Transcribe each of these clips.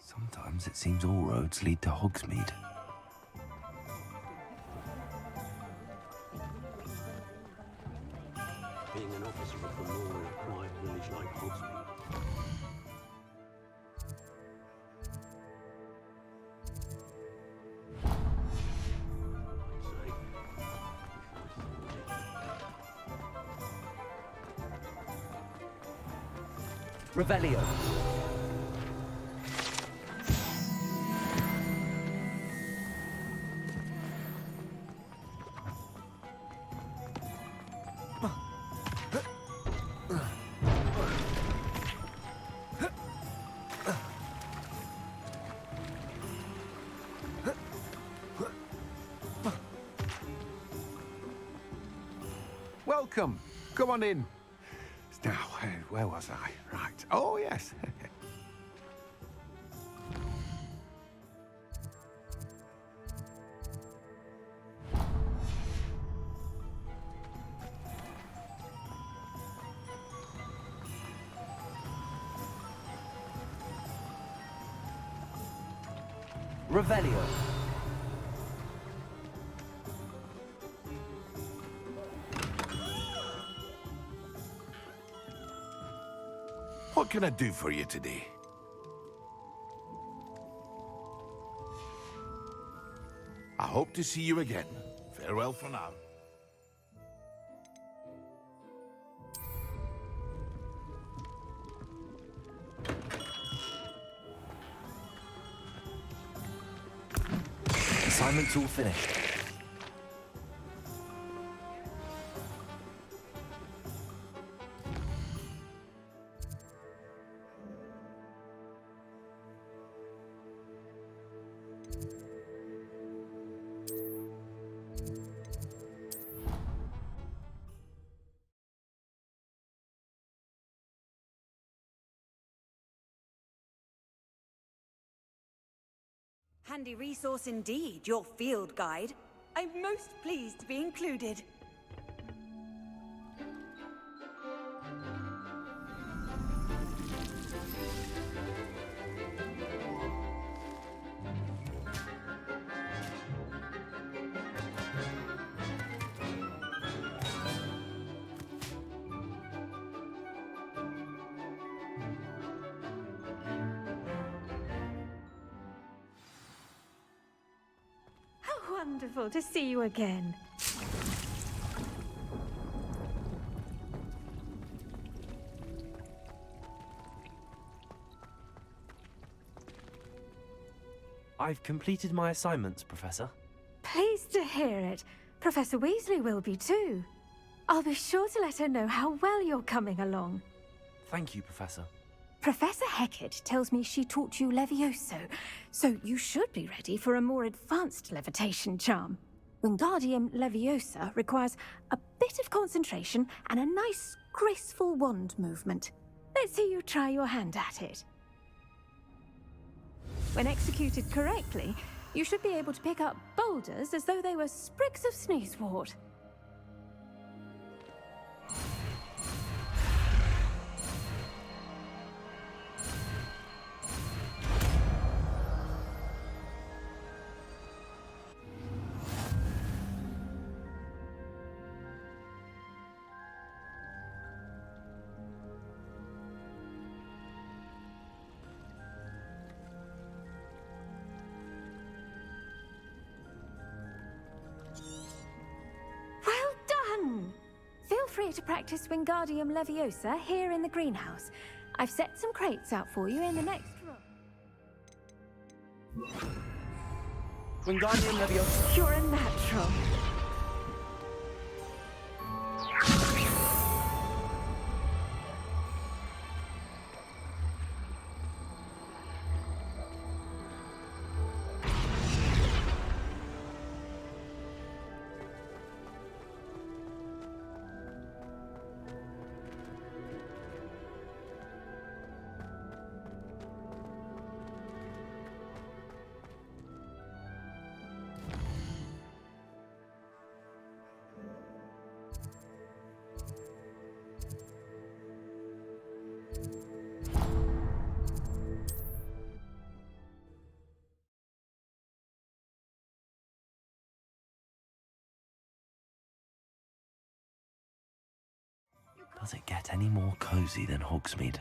Sometimes it seems all roads lead to Hogsmeade. Being an officer of the law in a quiet village like Hogsmeade. Revelio. Welcome. Come on in. Now, where was I? Right. Oh, yes. Revelio. What can I do for you today? I hope to see you again. Farewell for now. Assignment's all finished. Handy resource indeed, your field guide. I'm most pleased to be included. Wonderful to see you again. I've completed my assignments, Professor. Pleased to hear it. Professor Weasley will be too. I'll be sure to let her know how well you're coming along. Thank you, Professor. Professor Hecat tells me she taught you Levioso, so you should be ready for a more advanced levitation charm. Wingardium Leviosa requires a bit of concentration and a nice, graceful wand movement. Let's see you try your hand at it. When executed correctly, you should be able to pick up boulders as though they were sprigs of sneezewort. Feel free to practice Wingardium Leviosa here in the greenhouse. I've set some crates out for you in the next room. Wingardium Leviosa. You're a natural. Does it get any more cozy than Hogsmeade?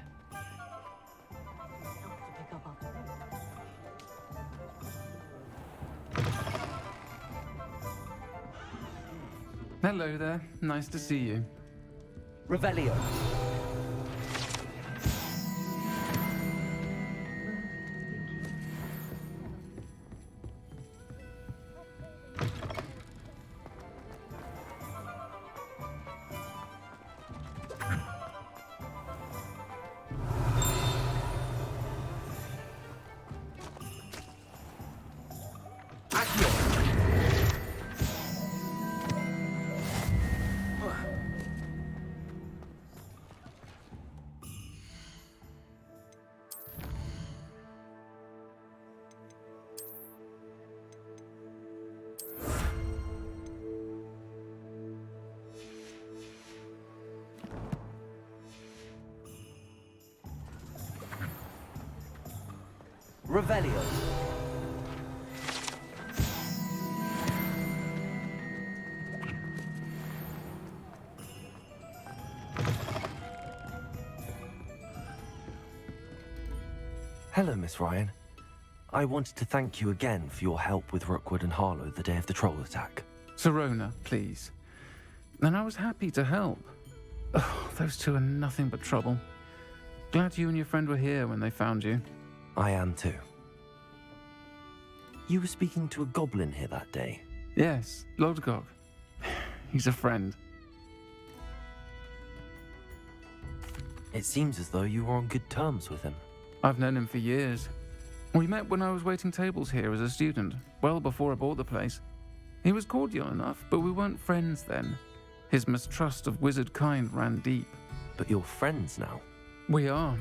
Hello there. Nice to see you. Revelio. Revelio. Hello, Miss Ryan. I wanted to thank you again for your help with Rookwood and Harlow the day of the troll attack. Sirona, please. And I was happy to help. Oh, those two are nothing but trouble. Glad you and your friend were here when they found you. I am too. You were speaking to a goblin here that day. Yes, Lodgok. He's a friend. It seems as though you were on good terms with him. I've known him for years. We met when I was waiting tables here as a student, well before I bought the place. He was cordial enough, but we weren't friends then. His mistrust of wizard kind ran deep. But you're friends now. We are.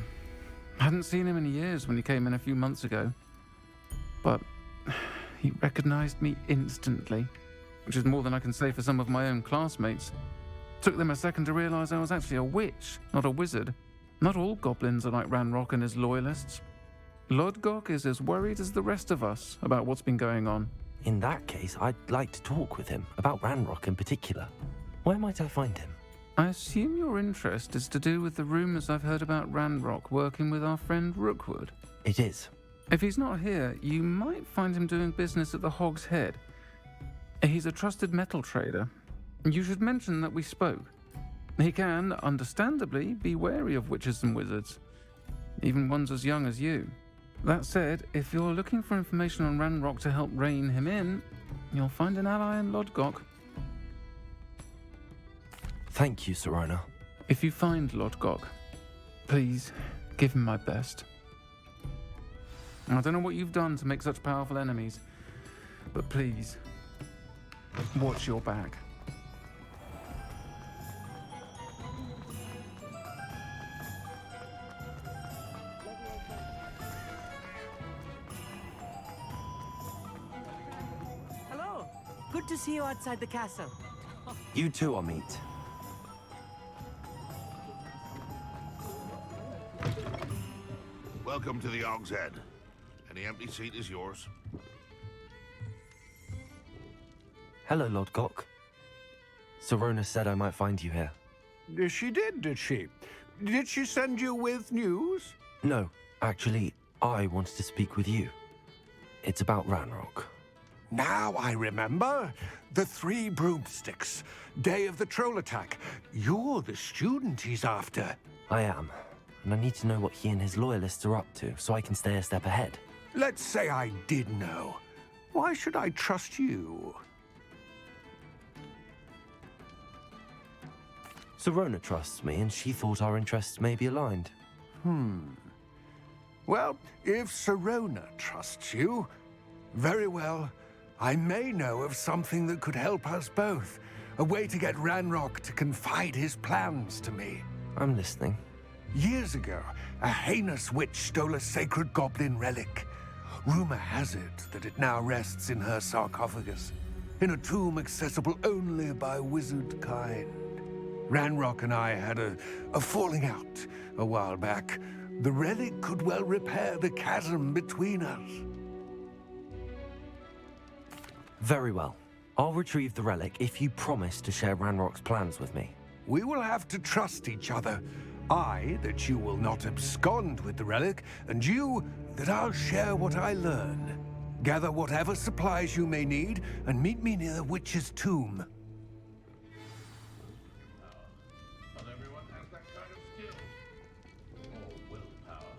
Hadn't seen him in years when he came in a few months ago. But he recognized me instantly, which is more than I can say for some of my own classmates. Took them a second to realize I was actually a witch, not a wizard. Not all goblins are like Ranrock and his loyalists. Lodgok is as worried as the rest of us about what's been going on. In that case, I'd like to talk with him, about Ranrock in particular. Where might I find him? I assume your interest is to do with the rumors I've heard about Ranrock working with our friend Rookwood. It is. If he's not here, you might find him doing business at the Hog's Head. He's a trusted metal trader. You should mention that we spoke. He can, understandably, be wary of witches and wizards, even ones as young as you. That said, if you're looking for information on Ranrock to help rein him in, you'll find an ally in Lodgok. Thank you, Sirona. If you find Lodgok, please give him my best. I don't know what you've done to make such powerful enemies, but please, watch your back. Hello. Good to see you outside the castle. You too, Amit. Welcome to the Hog's Head. Any empty seat is yours. Hello, Lodgok. Sirona said I might find you here. She did she? Did she send you with news? No, actually, I wanted to speak with you. It's about Ranrock. Now I remember. The 3 broomsticks. Day of the troll attack. You're the student he's after. I am, and I need to know what he and his loyalists are up to so I can stay a step ahead. Let's say I did know. Why should I trust you? Sirona trusts me, and she thought our interests may be aligned. Well, if Sirona trusts you, very well. I may know of something that could help us both. A way to get Ranrock to confide his plans to me. I'm listening. Years ago, a heinous witch stole a sacred goblin relic. Rumor has it that it now rests in her sarcophagus, in a tomb accessible only by wizard kind. Ranrock and I had a falling out a while back. The relic could well repair the chasm between us. Very well. I'll retrieve the relic if you promise to share Ranrock's plans with me. we will have to trust each other. I, that you will not abscond with the relic, and you, that I'll share what I learn. Gather whatever supplies you may need, and meet me near the witch's tomb. Not everyone has that kind of skill. Or willpower.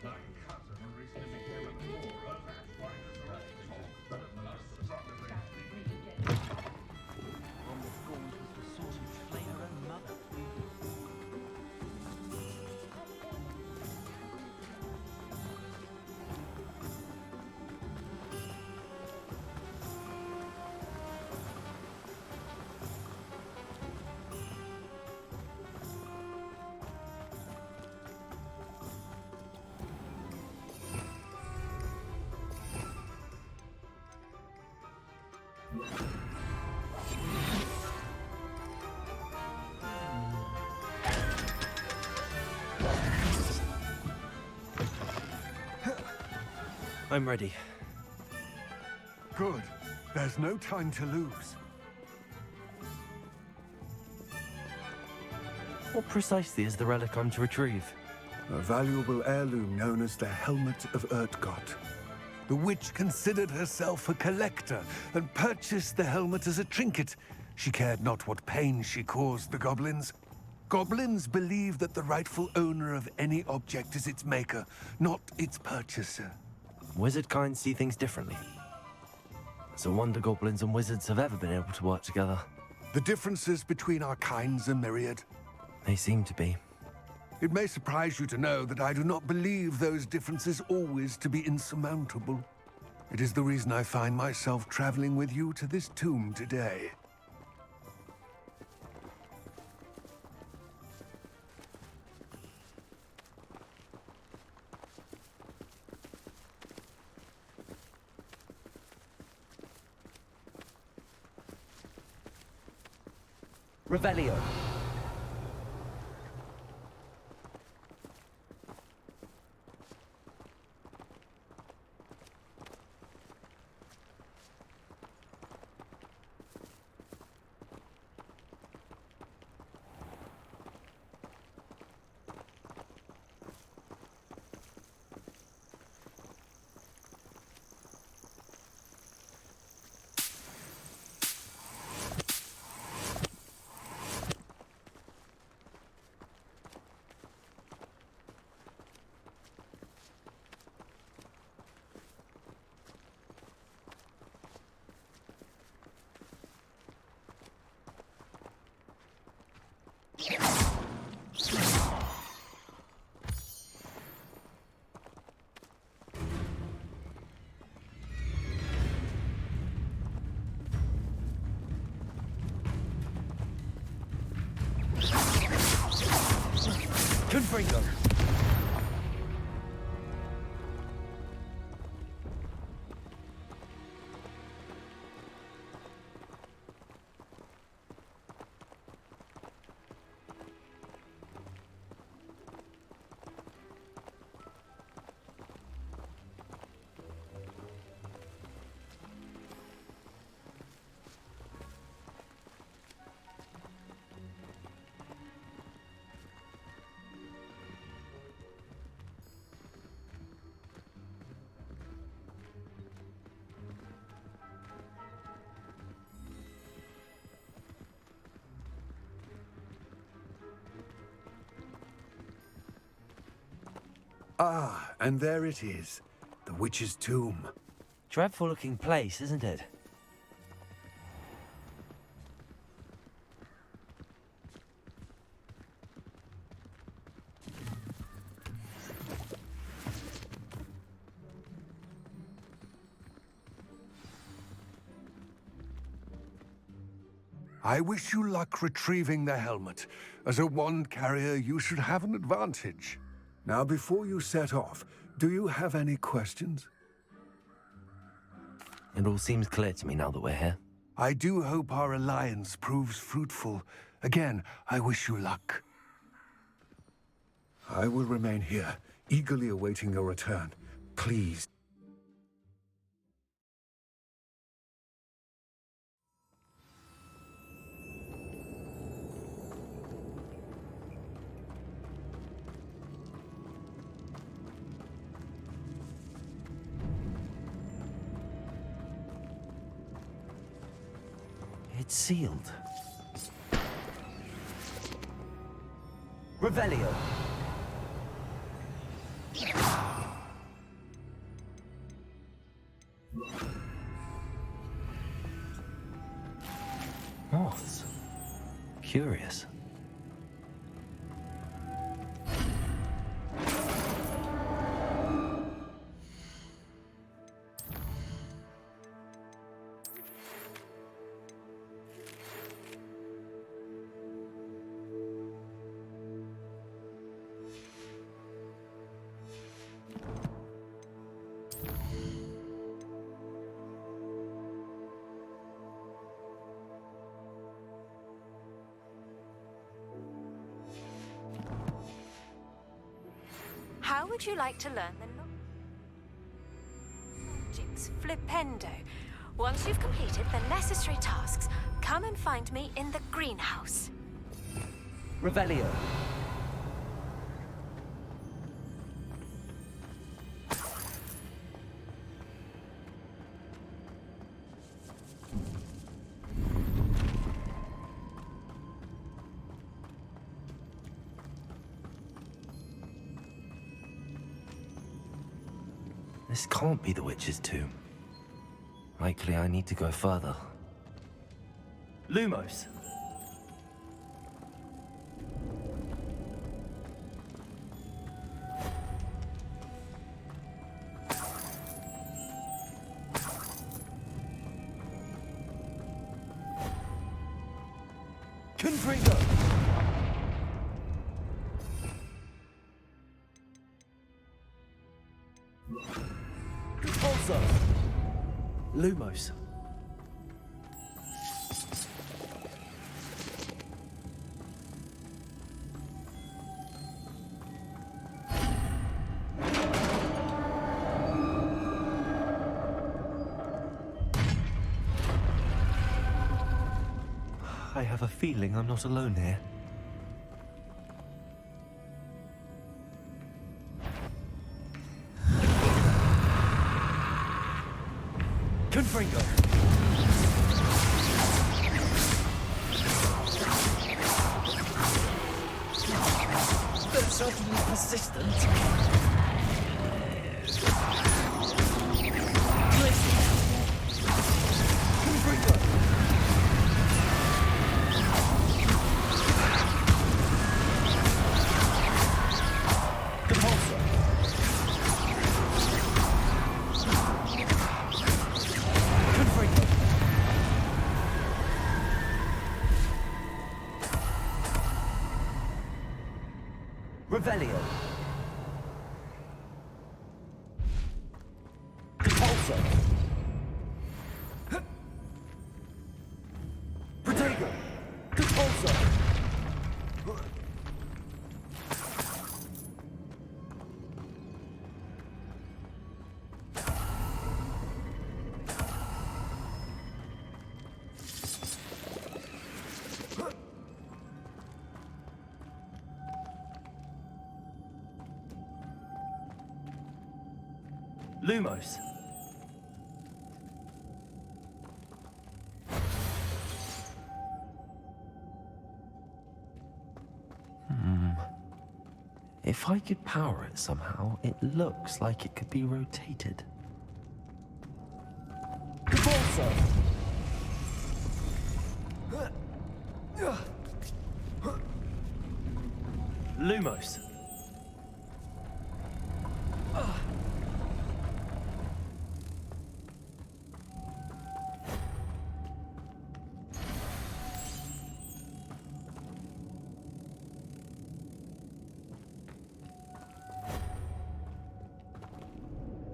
My cousin recently became a core of that finest talk better than us, probably. On the gaunt was the source which slain her own mother. I'm ready. Good. There's no time to lose. What precisely is the relic I'm to retrieve? A valuable heirloom known as the Helmet of Urtgott. The witch considered herself a collector and purchased the helmet as a trinket. She cared not what pain she caused the goblins. Goblins believe that the rightful owner of any object is its maker, not its purchaser. Wizard kind see things differently. It's a wonder goblins and wizards have ever been able to work together. The differences between our kinds are myriad. They seem to be. It may surprise you to know that I do not believe those differences always to be insurmountable. It is the reason I find myself traveling with you to this tomb today. Revelio. Confringo. Ah, and there it is. The witch's tomb. Dreadful looking place, isn't it? I wish you luck retrieving the helmet. As a wand carrier, you should have an advantage. Now, before you set off, do you have any questions? It all seems clear to me now that we're here. I do hope our alliance proves fruitful. Again, I wish you luck. I will remain here, eagerly awaiting your return. Please, It's sealed. Revelio. Moths. Curious. How would you like to learn the logics flipendo? Once you've completed the necessary tasks, come and find me in the greenhouse. Revelio. This can't be the witch's tomb. Likely I need to go further. Lumos! Confringo! Also, Lumos. I have a feeling I'm not alone here. Confringo! They're certainly persistent. Confringo! Compulsor! Revelio. Compulsor. Protego. Compulsor. Lumos. If I could power it somehow, it looks like it could be rotated. Compulsor! Lumos.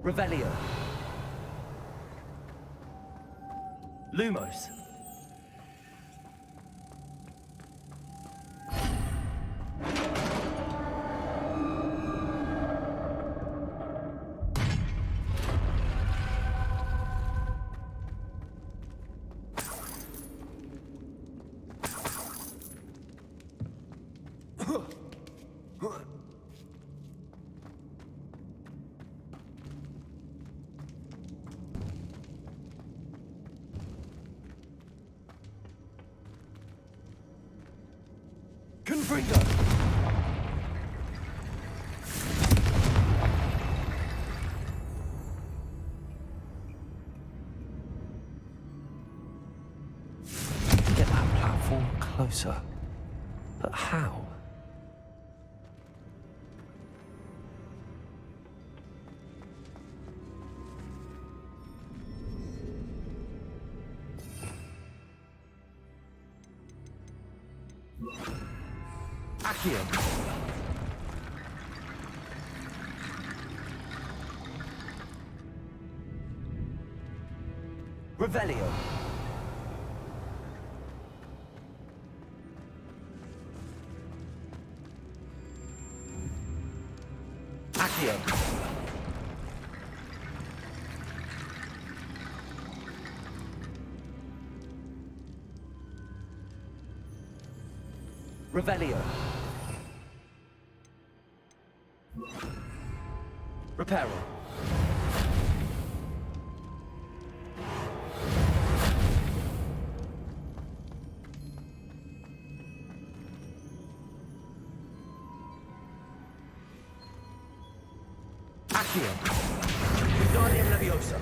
Revelio. Lumos. Confringo! Get that platform closer. But how? Accio. Revelio. Accio. Revelio. Reparo. Accio. Wingardium Leviosa.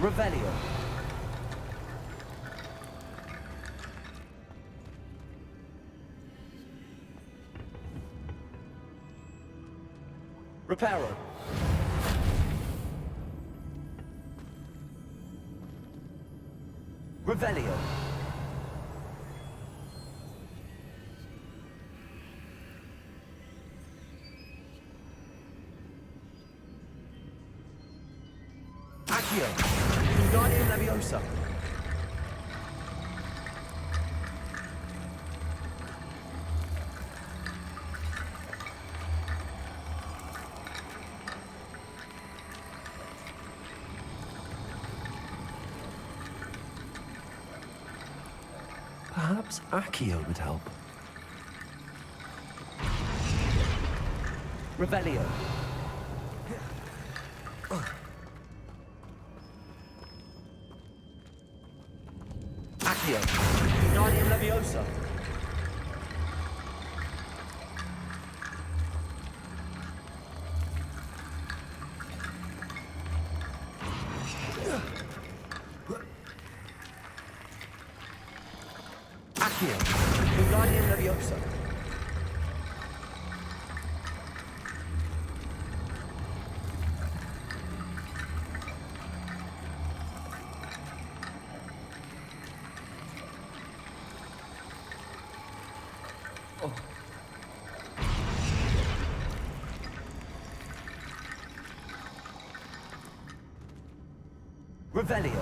Revelio. Reparo. Revelio. Accio. Wingardium Leviosa. Perhaps Accio would help. Revelio. Accio. Wingardium Leviosa. Accio. Wingardium Leviosa. Revelio.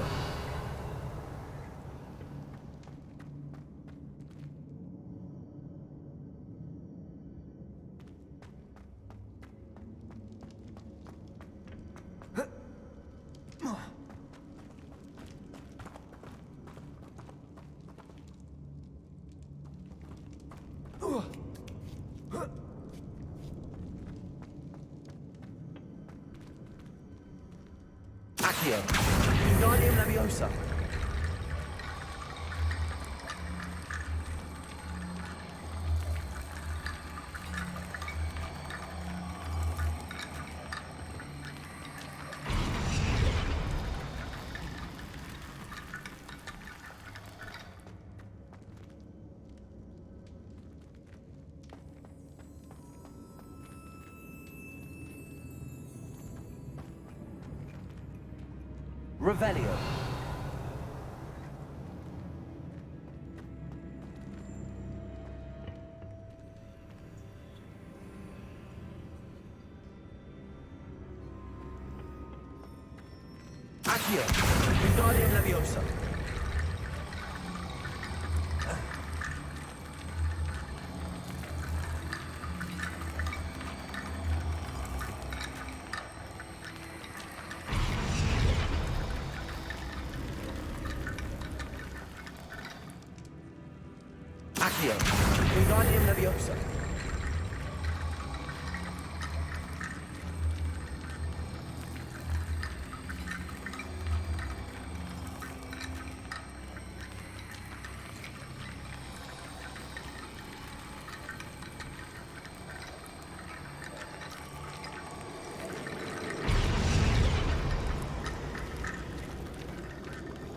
Accio. Wingardium Leviosa. Revelio. Accio. Wingardium Leviosa. Accio. Wingardium Leviosa.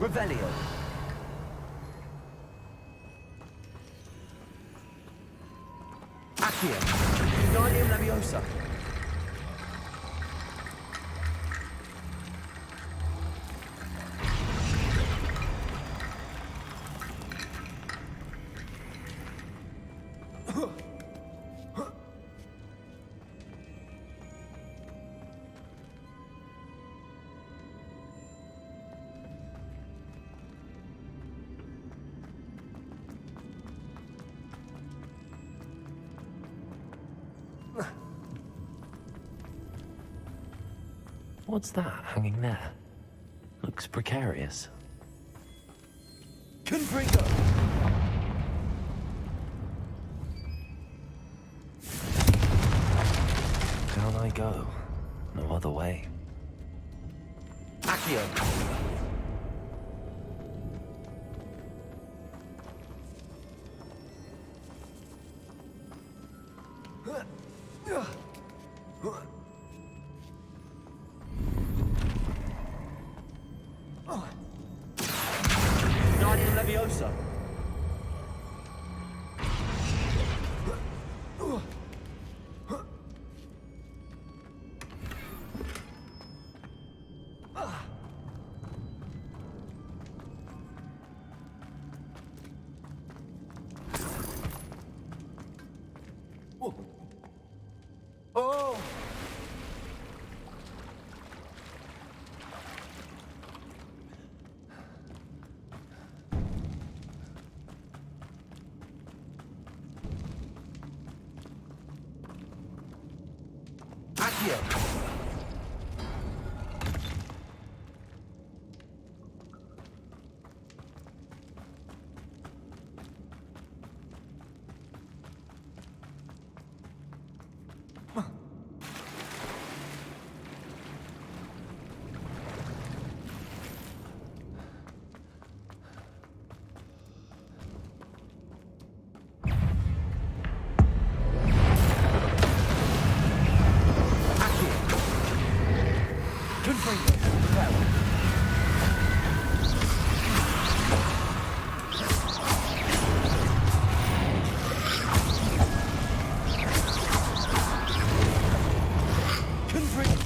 Revelio. Accio. Wingardium Leviosa. What's that hanging there? Looks precarious. Confringo. Down I go. No other way. Accio. Wingardium Leviosa. Oh! Accio. Confringo. Repel. Confringo.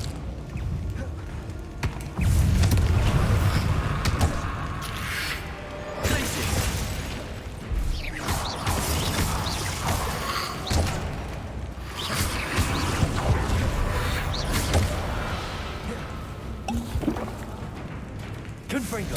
Confringo.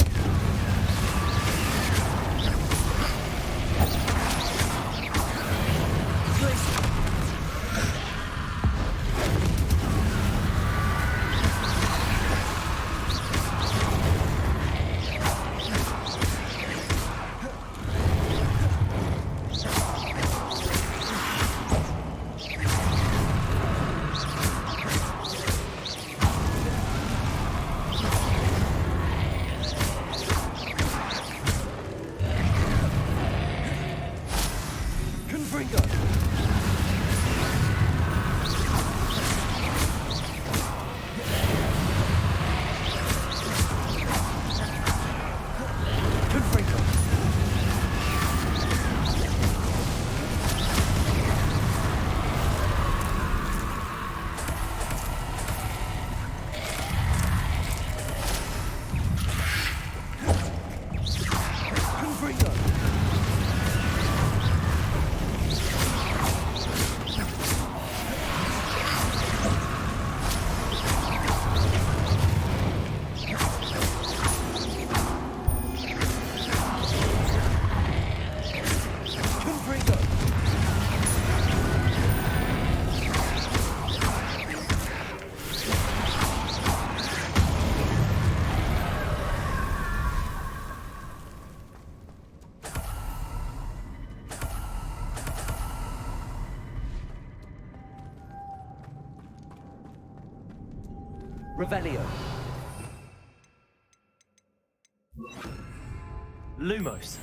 Confringo. Confringo. Confringo. Confringo. Revelio. Lumos.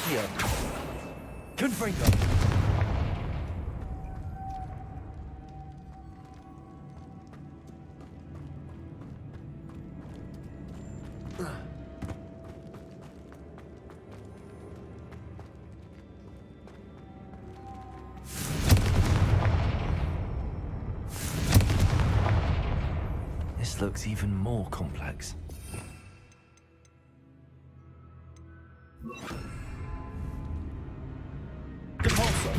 Accio. Confringo. This looks even more complex. Depulso.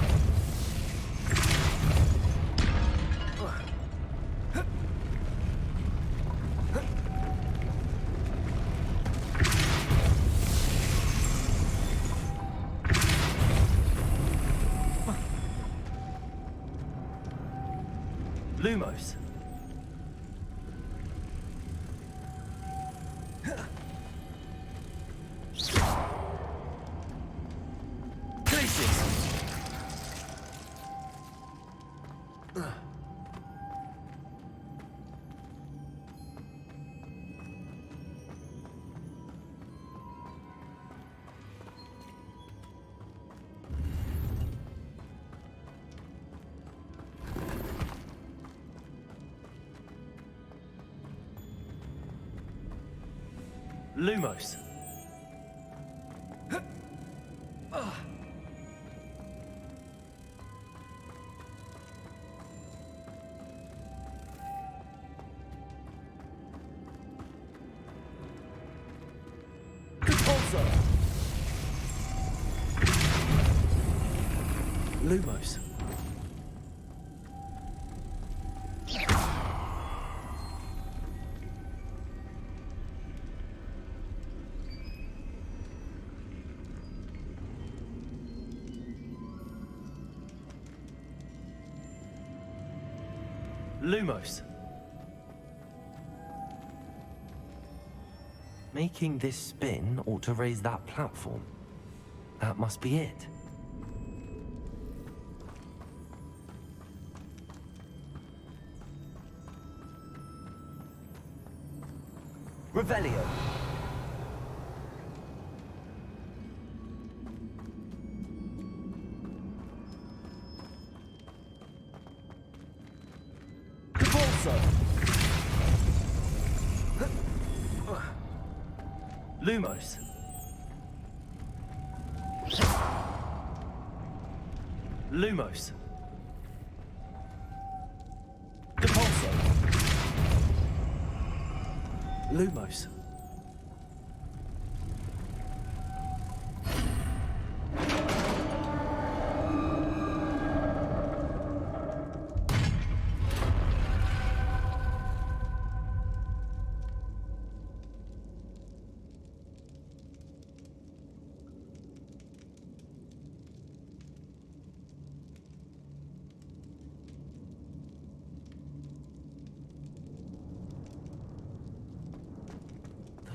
Lumos. Places. Lumos. Depulso. Lumos. Lumos. Making this spin ought to raise that platform. That must be it. Revelio. Depulso. Lumos. Lumos. Depulso. Lumos.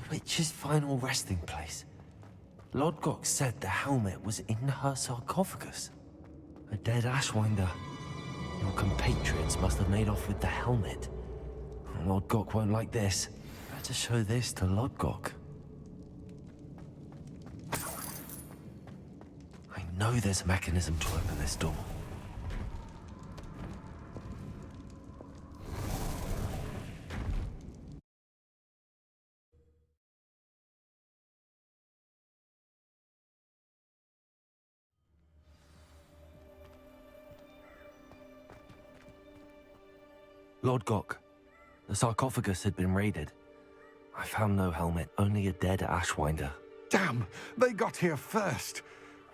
The witch's final resting place. Lodgok said the helmet was in her sarcophagus. A dead Ashwinder. Your compatriots must have made off with the helmet. Lodgok won't like this. Better show this to Lodgok. I know there's a mechanism to open this door. Lodgok, the sarcophagus had been raided. I found no helmet, only a dead Ashwinder. Damn! They got here first.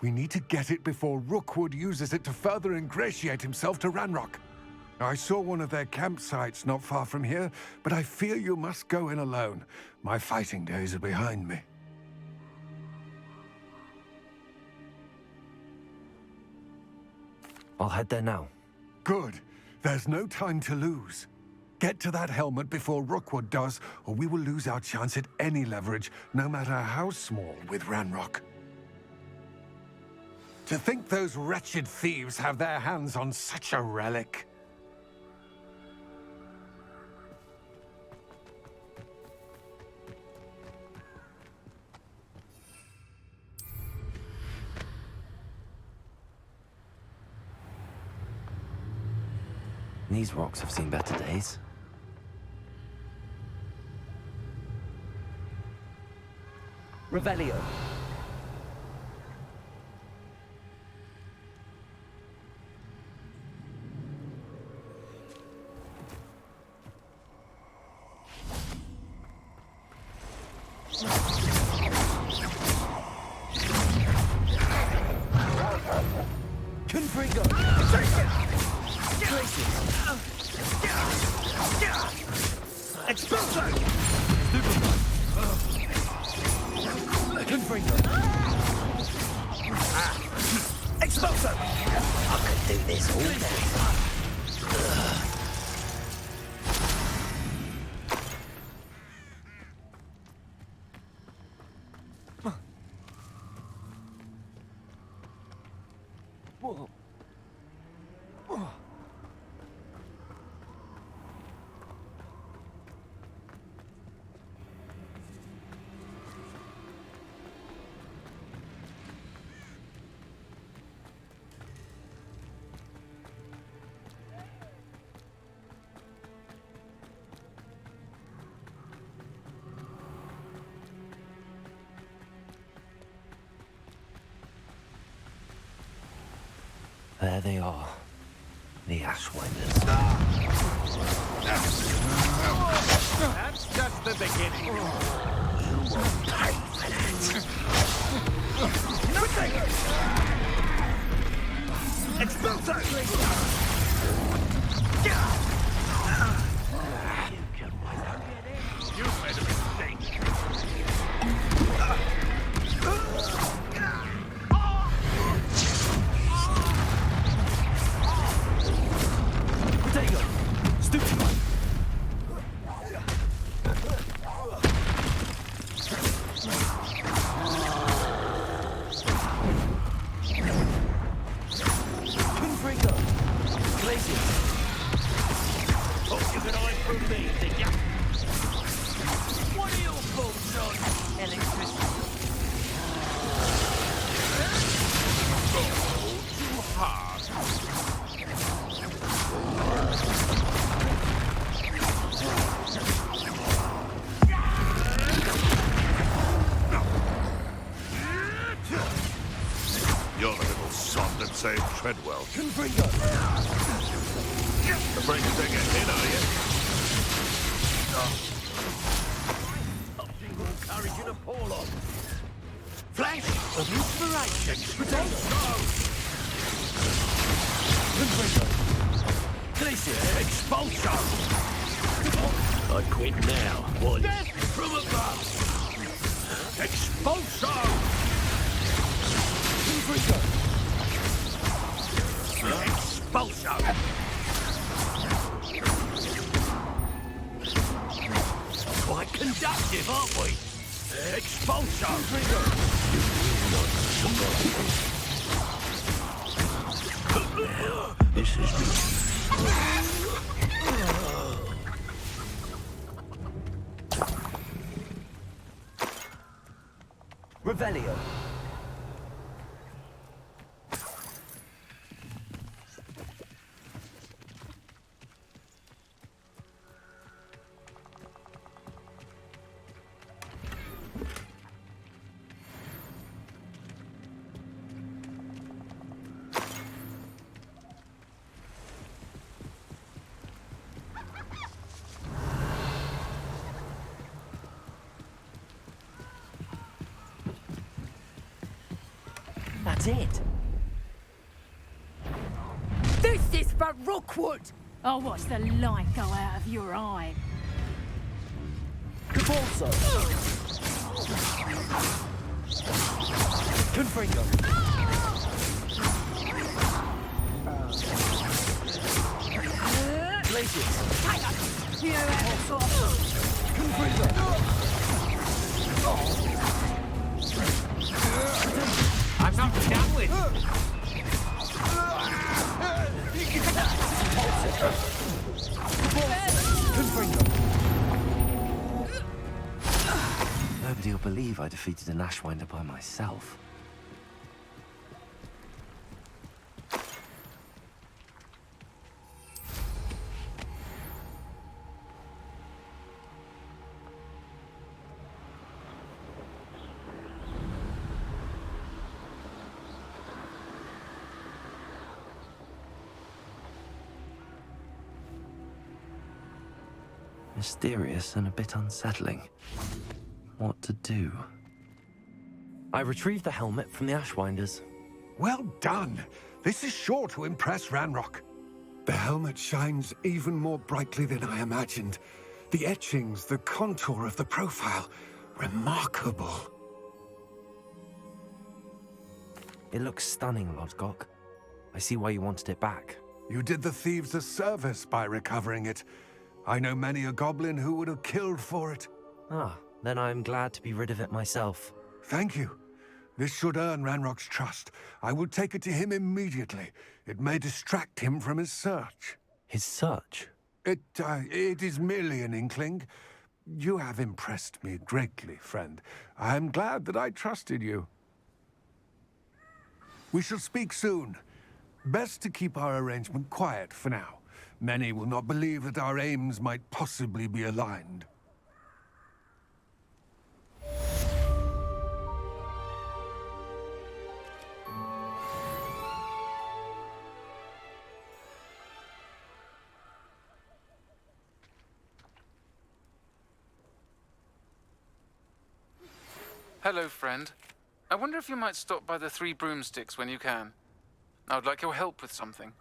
We need to get it before Rookwood uses it to further ingratiate himself to Ranrock. I saw one of their campsites not far from here, but I fear you must go in alone. My fighting days are behind me. I'll head there now. Good. There's no time to lose. Get to that helmet before Rookwood does, or we will lose our chance at any leverage, no matter how small, with Ranrock. To think those wretched thieves have their hands on such a relic. These rocks have seen better days. Revelio. Confringo. Expulso. Confringo. Expulso. I could do this all day. Whoa. There they are. The Ashwinders. That's just the beginning. You will pay for that. Expulso. You made a mistake. Potato. Stupid. Confringo. Glacier. Thought you could hide from me, did ya? What are your thoughts on electricity? Too hard. You're the little sod that saved Treadwell. Confringo. Afraid to take a hit, are you? Something more courage and a pour on. Flash of inspiration. Potato. Confringo. Glacier. Expulso. I quit now. One. Death from above. Expulso. Confringo. Expulso. Quite conductive, aren't we? Expulso. This is me. Revelio. That's it. This is for Rookwood! I'll watch the light go out of your eye. Cabalso. Confringo. Glacier. Hang on! You asshole! Confringo. I'm not done with. Confringo. Nobody will believe I defeated an Ashwinder by myself. Mysterious and a bit unsettling. What to do? I retrieved the helmet from the Ashwinders. Well done. This is sure to impress Ranrock. The helmet shines even more brightly than I imagined. The etchings, the contour of the profile, remarkable. It looks stunning, Lodgok. I see why you wanted it back. You did the thieves a service by recovering it. I know many a goblin who would have killed for it. Ah, then I'm glad to be rid of it myself. Thank you. This should earn Ranrock's trust. I will take it to him immediately. It may distract him from his search. His search? It is merely an inkling. You have impressed me greatly, friend. I am glad that I trusted you. We shall speak soon. Best to keep our arrangement quiet for now. Many will not believe that our aims might possibly be aligned. Hello, friend. I wonder if you might stop by the Three Broomsticks when you can. I would like your help with something.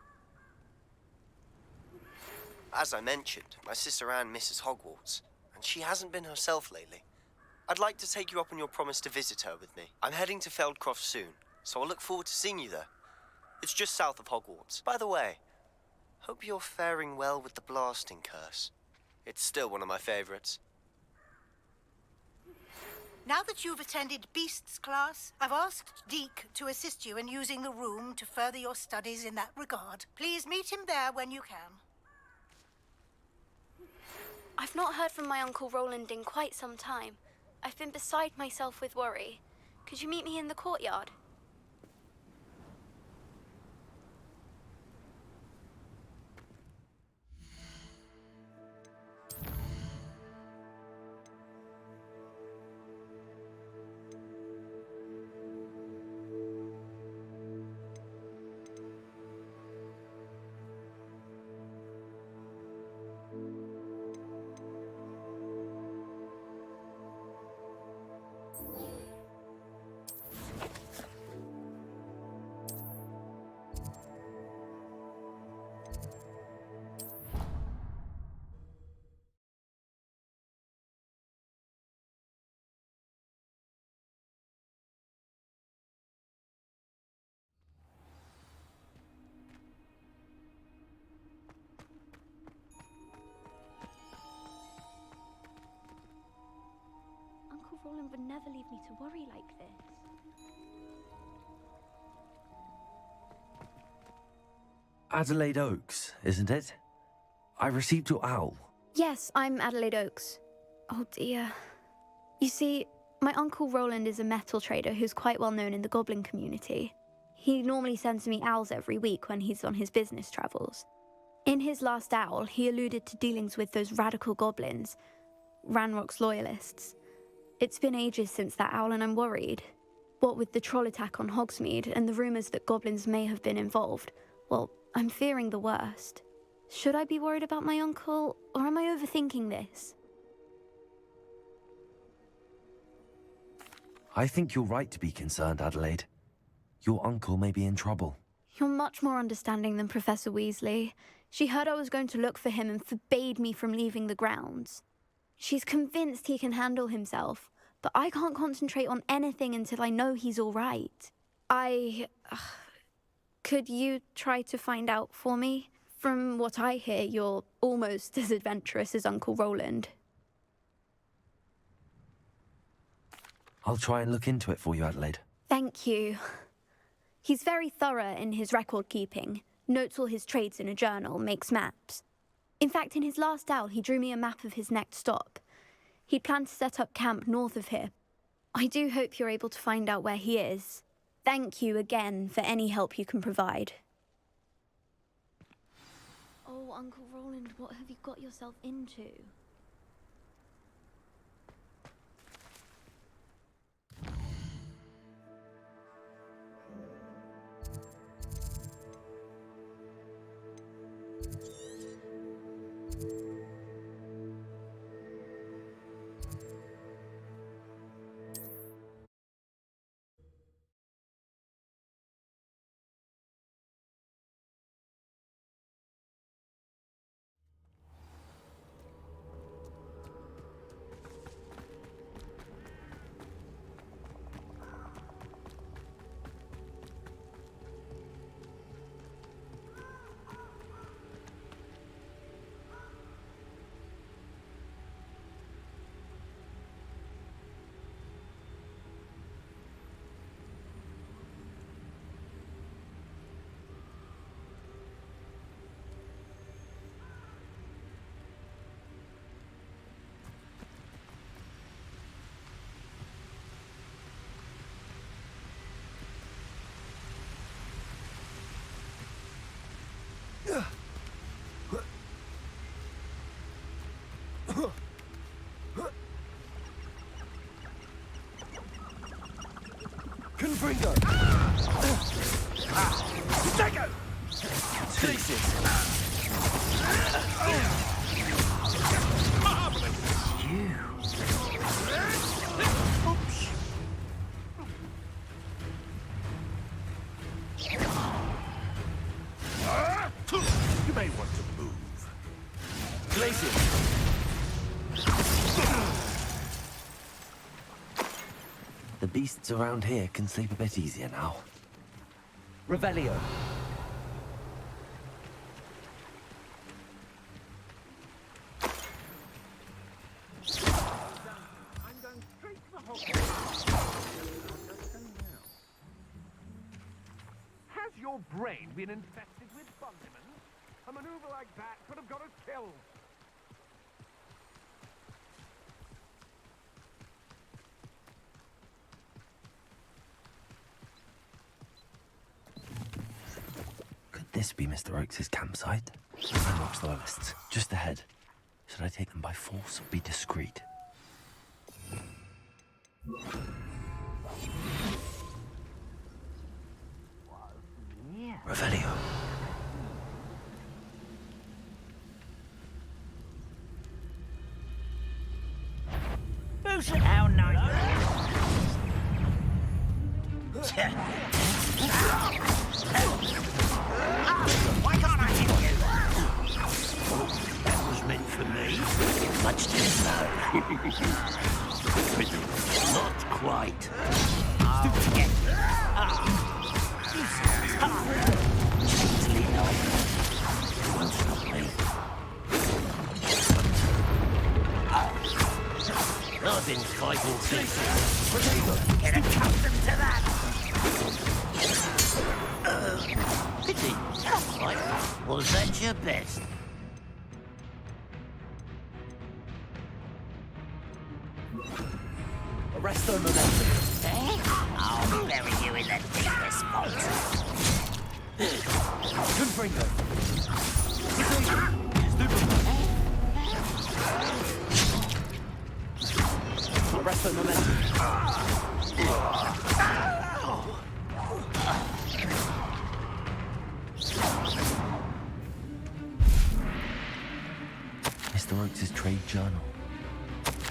As I mentioned, my sister Anne misses Hogwarts, and she hasn't been herself lately. I'd like to take you up on your promise to visit her with me. I'm heading to Feldcroft soon, so I'll look forward to seeing you there. It's just south of Hogwarts. By the way, hope you're faring well with the blasting curse. It's still one of my favorites. Now that you've attended Beasts class, I've asked Deke to assist you in using the room to further your studies in that regard. Please meet him there when you can. I've not heard from my Uncle Roland in quite some time. I've been beside myself with worry. Could you meet me in the courtyard? Uncle Roland would never leave me to worry like this. Adelaide Oaks, isn't it? I received your owl. Yes, I'm Adelaide Oaks. Oh dear. You see, my Uncle Roland is a metal trader who's quite well known in the goblin community. He normally sends me owls every week when he's on his business travels. In his last owl, he alluded to dealings with those radical goblins, Ranrock's loyalists. It's been ages since that owl and I'm worried. What with the troll attack on Hogsmeade and the rumours that goblins may have been involved, well, I'm fearing the worst. Should I be worried about my uncle, or am I overthinking this? I think you're right to be concerned, Adelaide. Your uncle may be in trouble. You're much more understanding than Professor Weasley. She heard I was going to look for him and forbade me from leaving the grounds. She's convinced he can handle himself, but I can't concentrate on anything until I know he's all right. Could you try to find out for me? From what I hear, you're almost as adventurous as Uncle Roland. I'll try and look into it for you, Adelaide. Thank you. He's very thorough in his record keeping, notes all his trades in a journal, makes maps. In fact, in his last owl, he drew me a map of his next stop. He planned to set up camp north of here. I do hope you're able to find out where he is. Thank you again for any help you can provide. Oh, Uncle Roland, what have you got yourself into? Confringo! Dagger! Glacius! You may want to move. Glacius! The beasts around here can sleep a bit easier now. Revelio. Has your brain been infected with Bundyman? A maneuver like that could have got us killed. Could this be Mr. Oakes' campsite? Ranrock's loyalists, just ahead. Should I take them by force or be discreet? Revelio. Who's how nice? Why can't I hit you? That was meant for me. Much too slow. Not quite. Oh, get Easily not. You won't stop me. I've been fighting since. Get accustomed to that. Pity. Right. Was that your best? Arresto momentum. I'll bury you in the deepest vault. Confringo. Arresto momentum. Mr. Oakes' trade journal.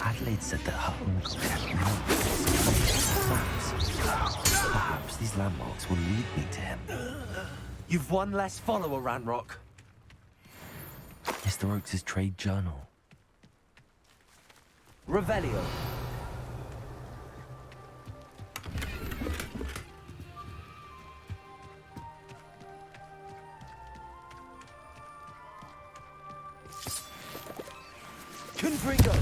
Adelaide said that her uncle kept notes. Perhaps these landmarks will lead me to him. You've one less follower, Ranrock. Mr. Oakes' trade journal. Revelio. Confringo.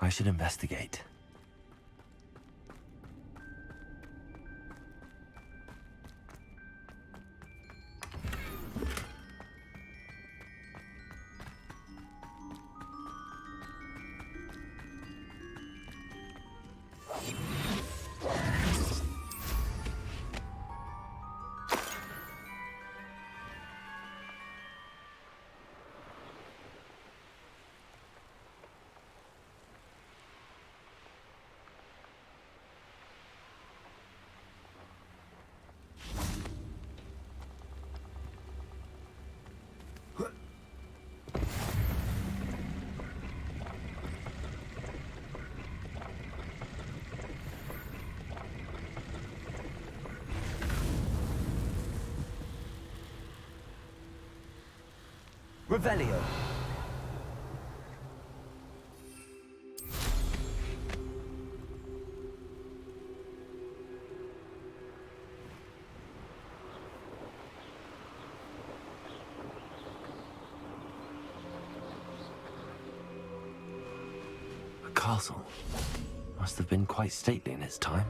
I should investigate. Revelio. A castle. Must have been quite stately in its time.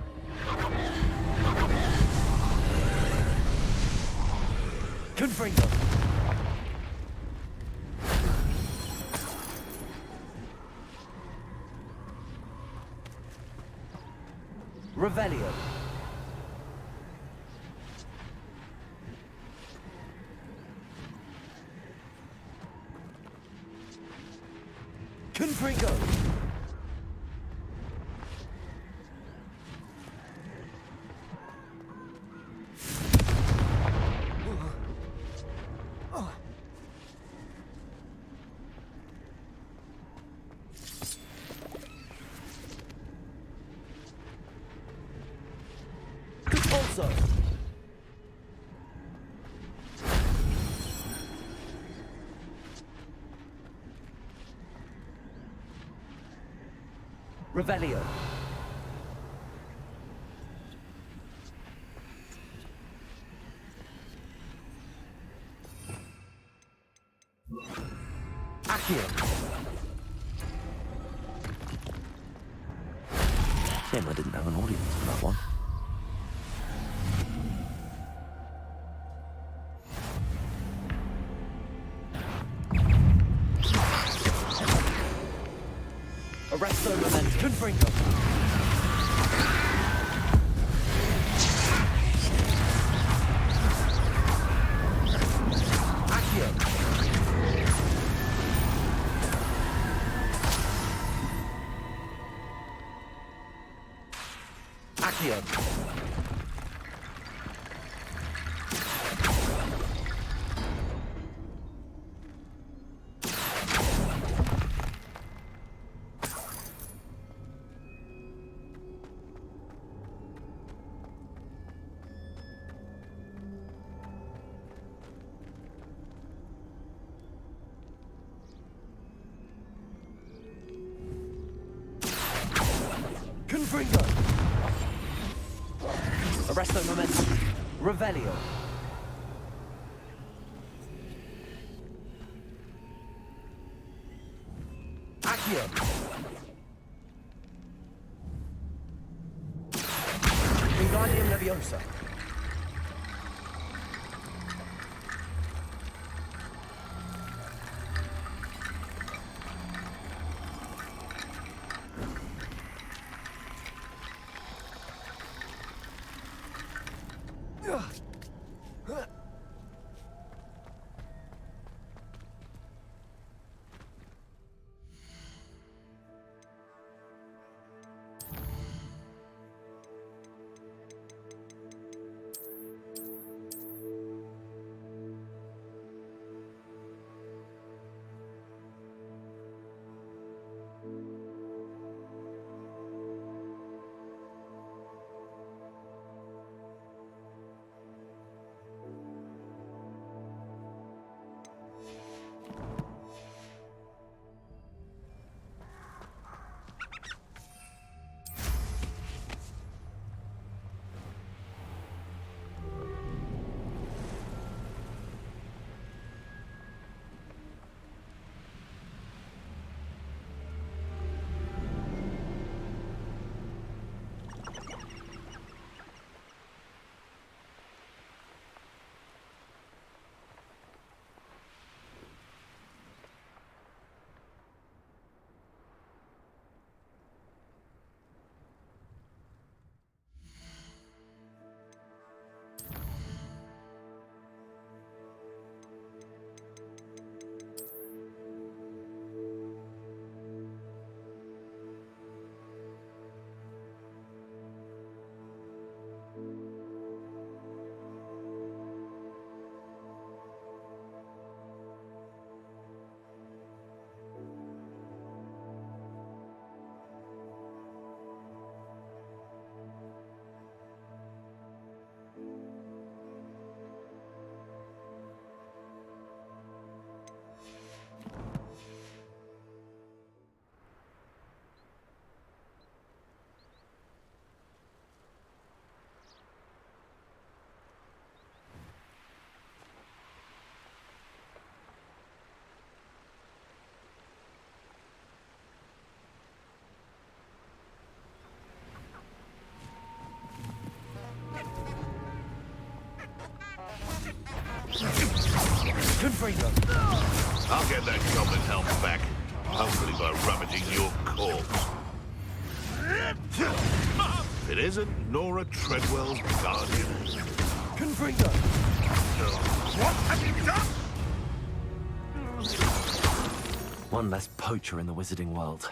Confringo. Revelio. Confringo. Also. Revelio. Accio. Shame I didn't have an audience for that one. Arresto Moment. Confringo. Accio. Accio. Confringo. Arresto Momentum. Revelio. Accio. Wingardium Leviosa. Confringo. I'll get that goblin helmet back. Hopefully by rummaging your corpse. If it isn't Nora Treadwell's guardian. Confringo. What have you done? One less poacher in the wizarding world.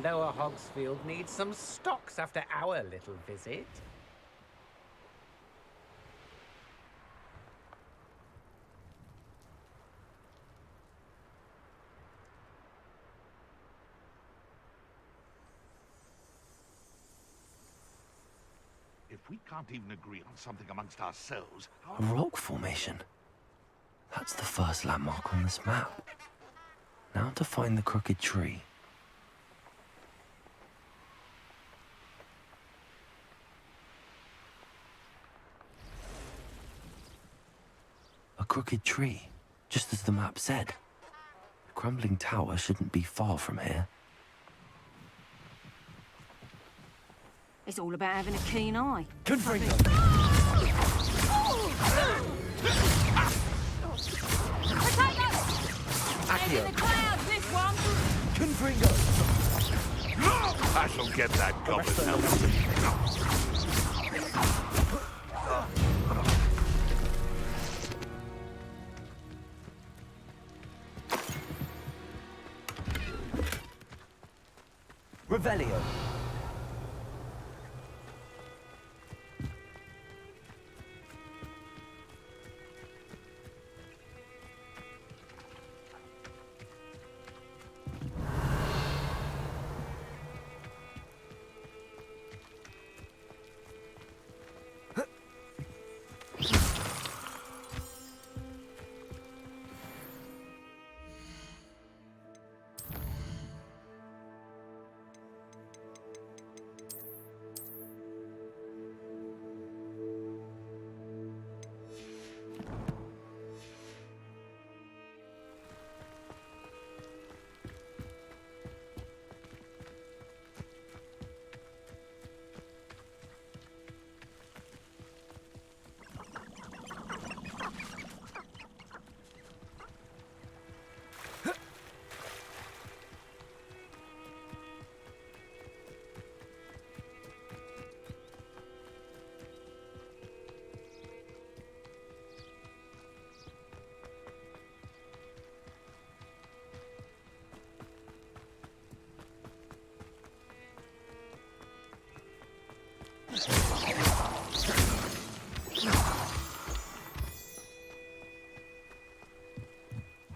Lower Hogsfield needs some stocks after our little visit. If we can't even agree on something amongst ourselves, A rock formation. That's the first landmark on this map. Now to find the crooked tree. A crooked tree, just as the map said. The crumbling tower shouldn't be far from here. It's all about having a keen eye. Confringo. Head in the clouds, this one. Confringo. I shall get that goblin helmet. Revelio.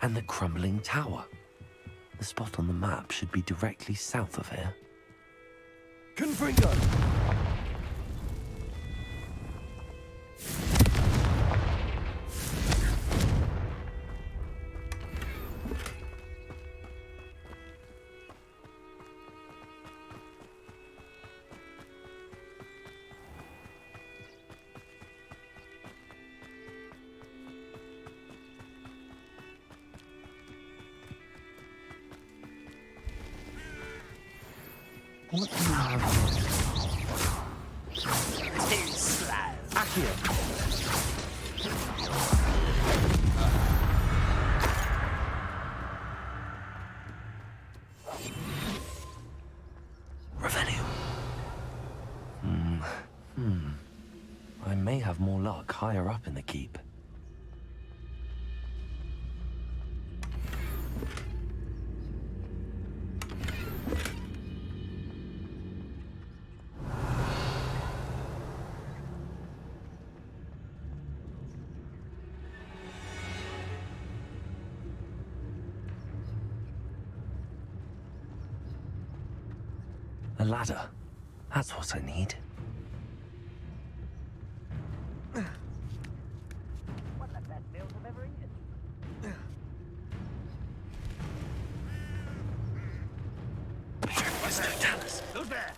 And the crumbling tower. The spot on the map should be directly south of here. Confringo. What do you have here? Too slow. Accio. Revenue. I may have more luck higher up in the keep. A ladder. That's what I need. One of the best meals I've ever eaten. What's no Dallas? Who's there?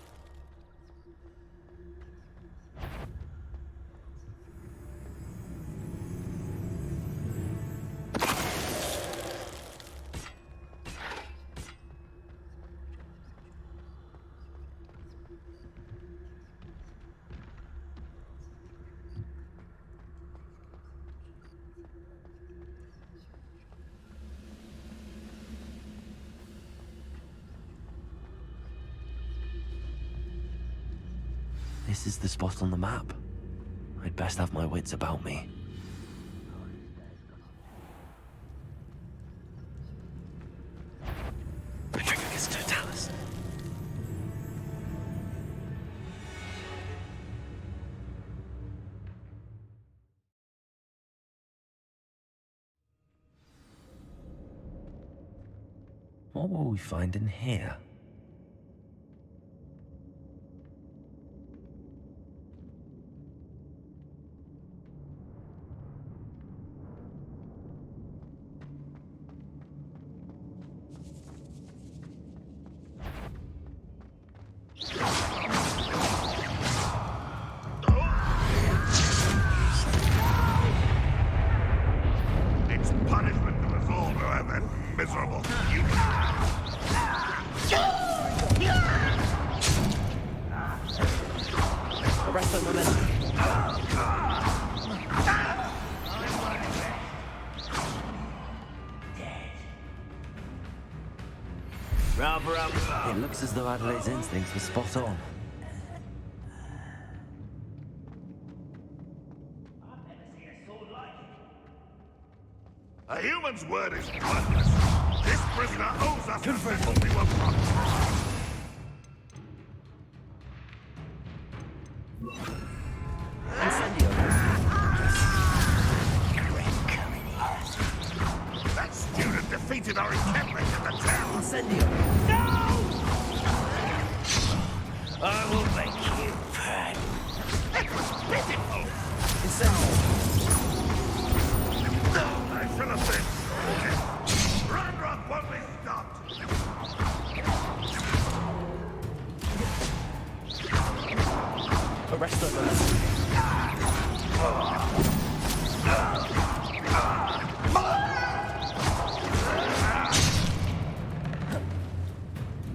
This is the spot on the map. I'd best have my wits about me. Patricius Totalis. What will we find in here? It's punishment to us all to have that miserable Arrest the momentum. It looks as though Adelaide's instincts were spot on. A human's word is worthless. This prisoner owes us a vessel we were promised. That student defeated our encampment in the town. Incendio. No! I will make you pay. It was pitiful. Incendio. I should have been. Ranrock won't be stopped. Arrest the momentum.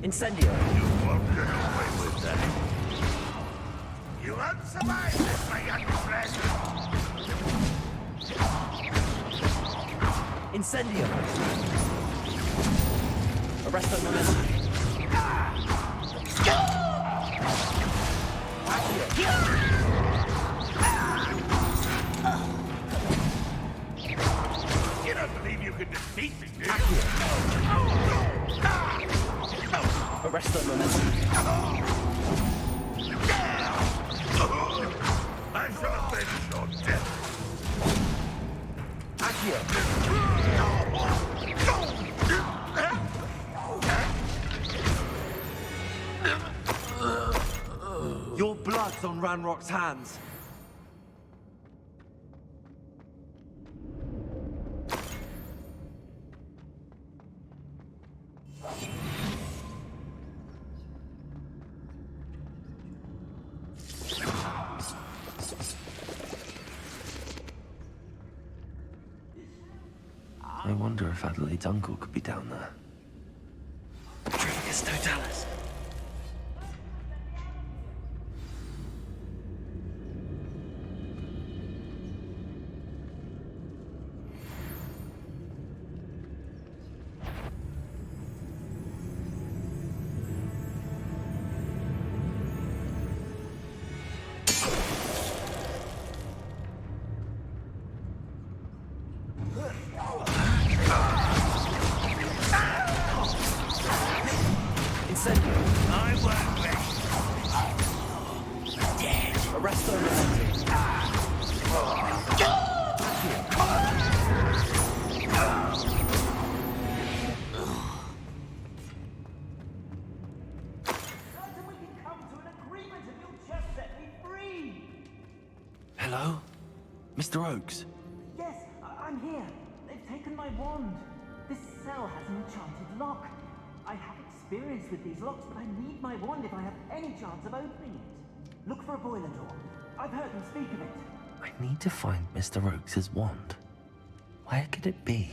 Incendio. You won't get away with that. You won't survive this, my young friend. Incendio. Arrest the momentum. You don't believe you can defeat me, do you? Arrest the momentum. I shall avenge your death. Accio. Your blood's on Ranrock's hands. I wonder if Adelaide's uncle could be down there. Patricius Totalis. Incendio. I won't rest. Dead. Arresto Momentum. Hello? Mr. Oakes? Yes, I'm here. They've taken my wand. This cell has an enchanted lock. I have experience with these locks, but I need my wand if I have any chance of opening it. Look for a boiler door. I've heard them speak of it. I need to find Mr. Oakes' wand. Where could it be?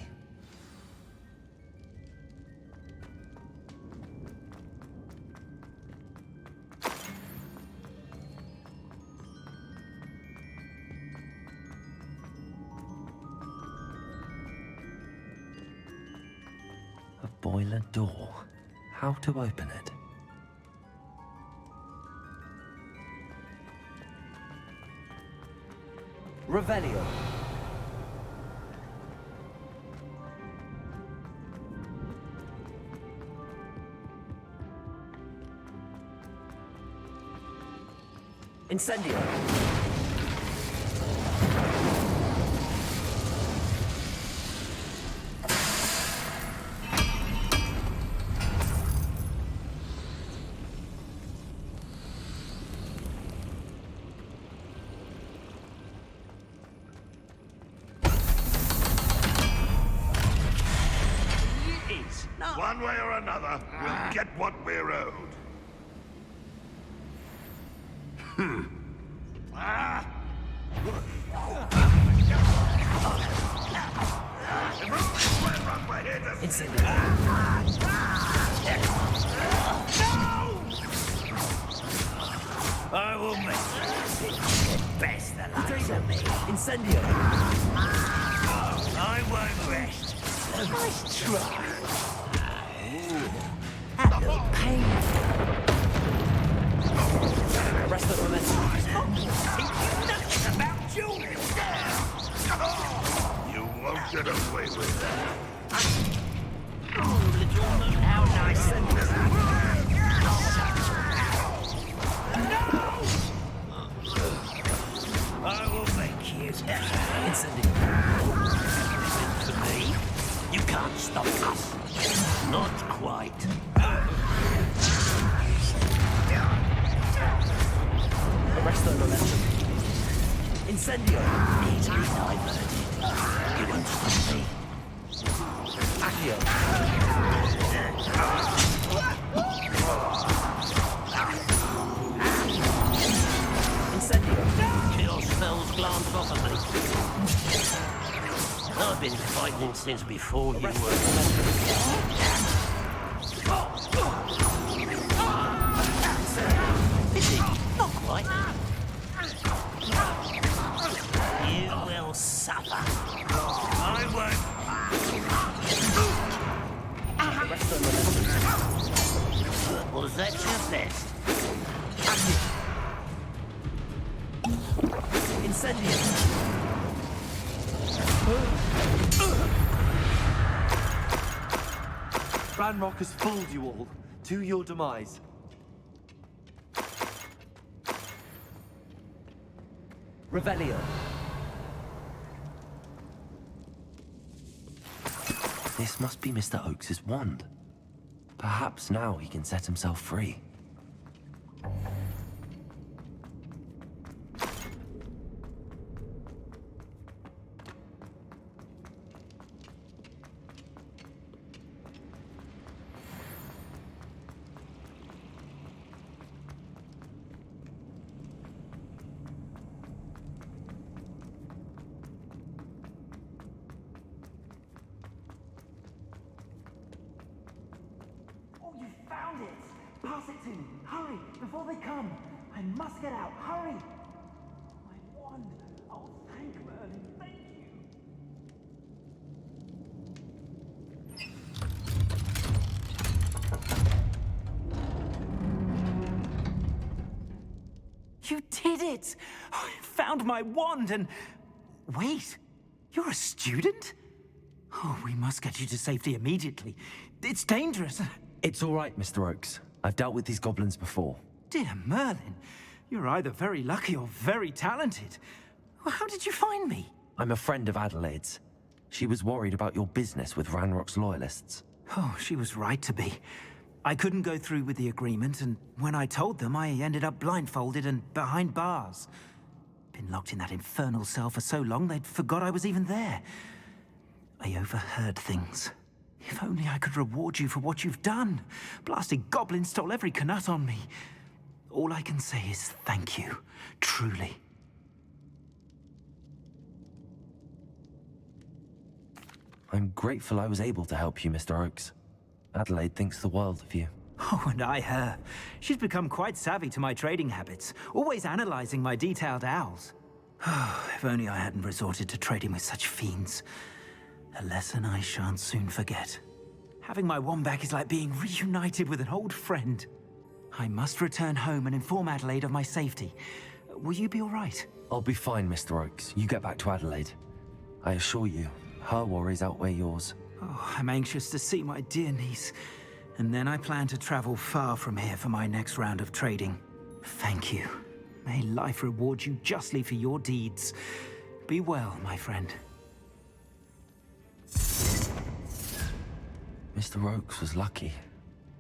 A boiler door. How to open it? Revelio. Incendio. One way or another, we'll get what we're owed. I will make the best the likes of me. Incendio. I won't rest. Nice try. That looked painful. Arresto Momentum. Think you nuts about jewelry? You won't get away with that. Oh, little moon, how nice and I will make you. Incendio. For me, you can't stop us. Not quite. Arresto Momentum. Incendio. Easily diverted. You won't stop me. Accio. Incendio. Kill spells glanced off of me. I've been fighting since before you were. Is it? Not quite. You will suffer. I won't. Arresto Momentum. Was that your best? Incendio. Ranrock has fooled you all, to your demise. Revelio. This must be Mr. Oakes' wand. Perhaps now he can set himself free. Found it! Pass it to me! Hurry! Before they come! I must get out! Hurry! My wand! Oh, thank Merlin! Thank you! You did it! I found my wand and... Wait! You're a student? Oh, we must get you to safety immediately. It's dangerous. It's all right, Mr. Oakes. I've dealt with these goblins before. Dear Merlin, you're either very lucky or very talented. Well, how did you find me? I'm a friend of Adelaide's. She was worried about your business with Ranrock's loyalists. Oh, she was right to be. I couldn't go through with the agreement, and when I told them, I ended up blindfolded and behind bars. Been locked in that infernal cell for so long, they'd forgot I was even there. I overheard things. If only I could reward you for what you've done. Blasted goblin stole every canut on me. All I can say is thank you, truly. I'm grateful I was able to help you, Mr. Oakes. Adelaide thinks the world of you. Oh, and I her. She's become quite savvy to my trading habits, always analyzing my detailed owls. Oh, if only I hadn't resorted to trading with such fiends. A lesson I shan't soon forget. Having my wand back is like being reunited with an old friend. I must return home and inform Adelaide of my safety. Will you be all right? I'll be fine, Mr. Oakes. You get back to Adelaide. I assure you, her worries outweigh yours. Oh, I'm anxious to see my dear niece. And then I plan to travel far from here for my next round of trading. Thank you. May life reward you justly for your deeds. Be well, my friend. Mr. Oakes was lucky.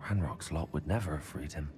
Ranrock's lot would never have freed him.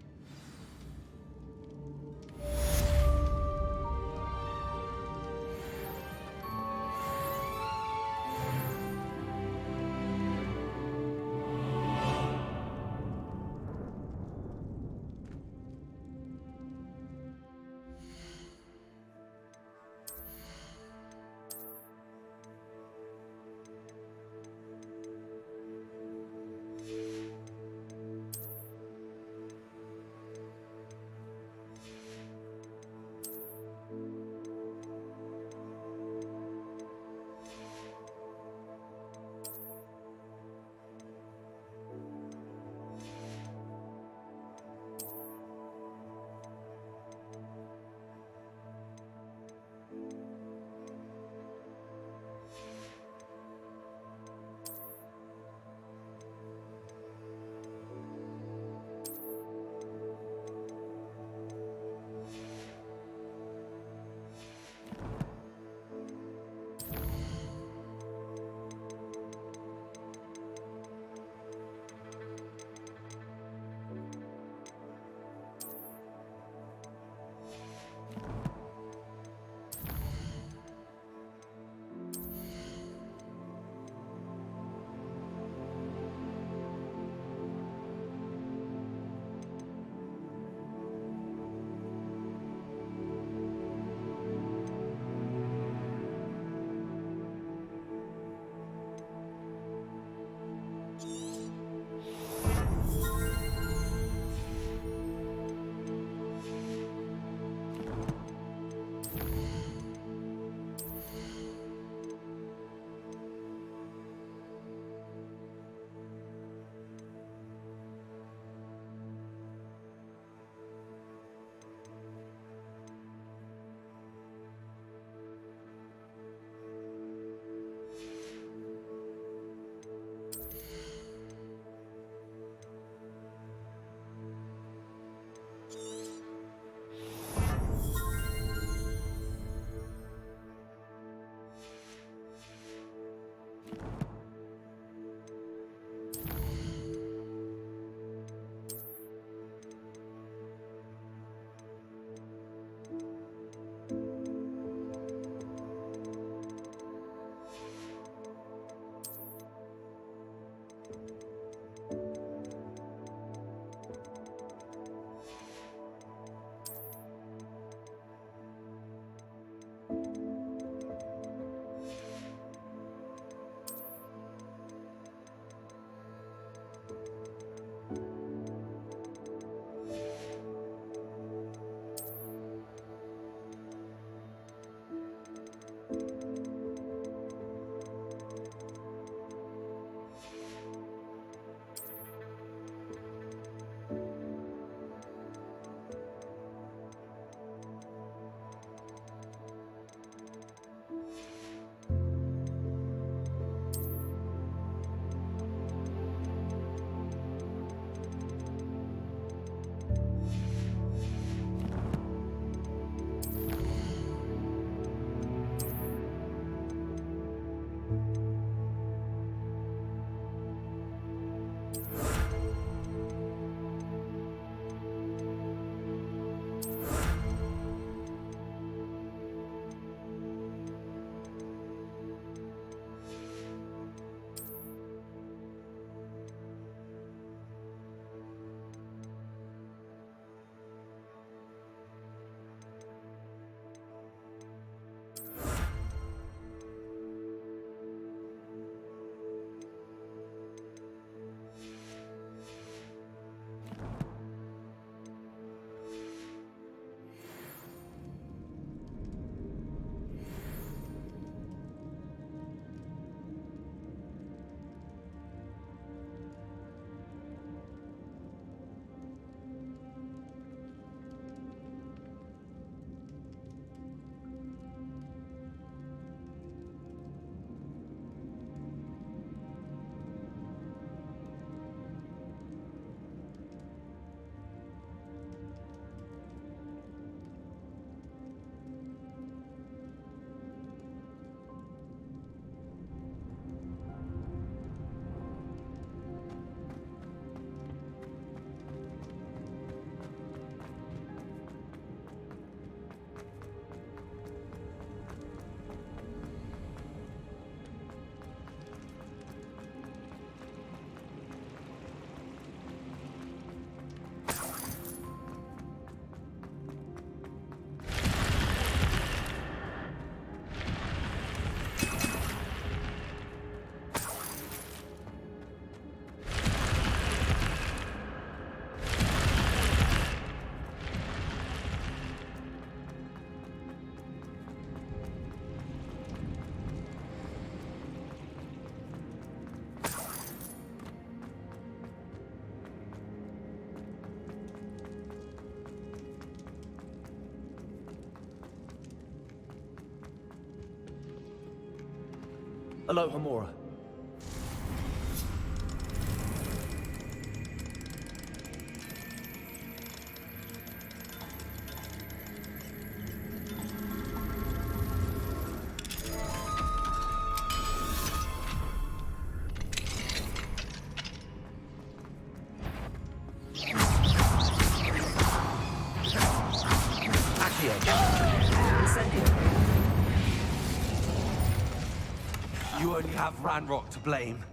Aloha Mora. You only have Ranrock to blame.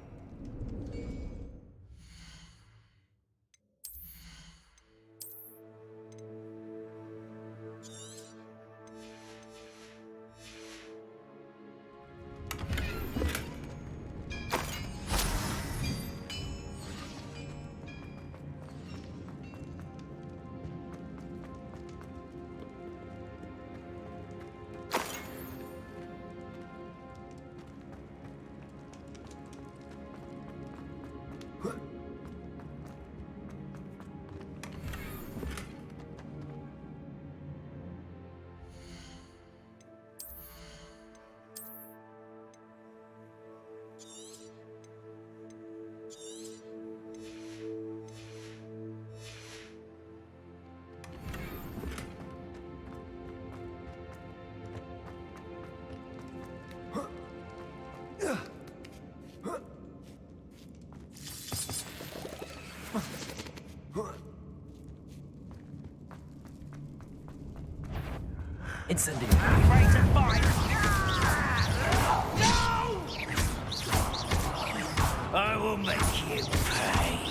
Incendio. I will make you pay.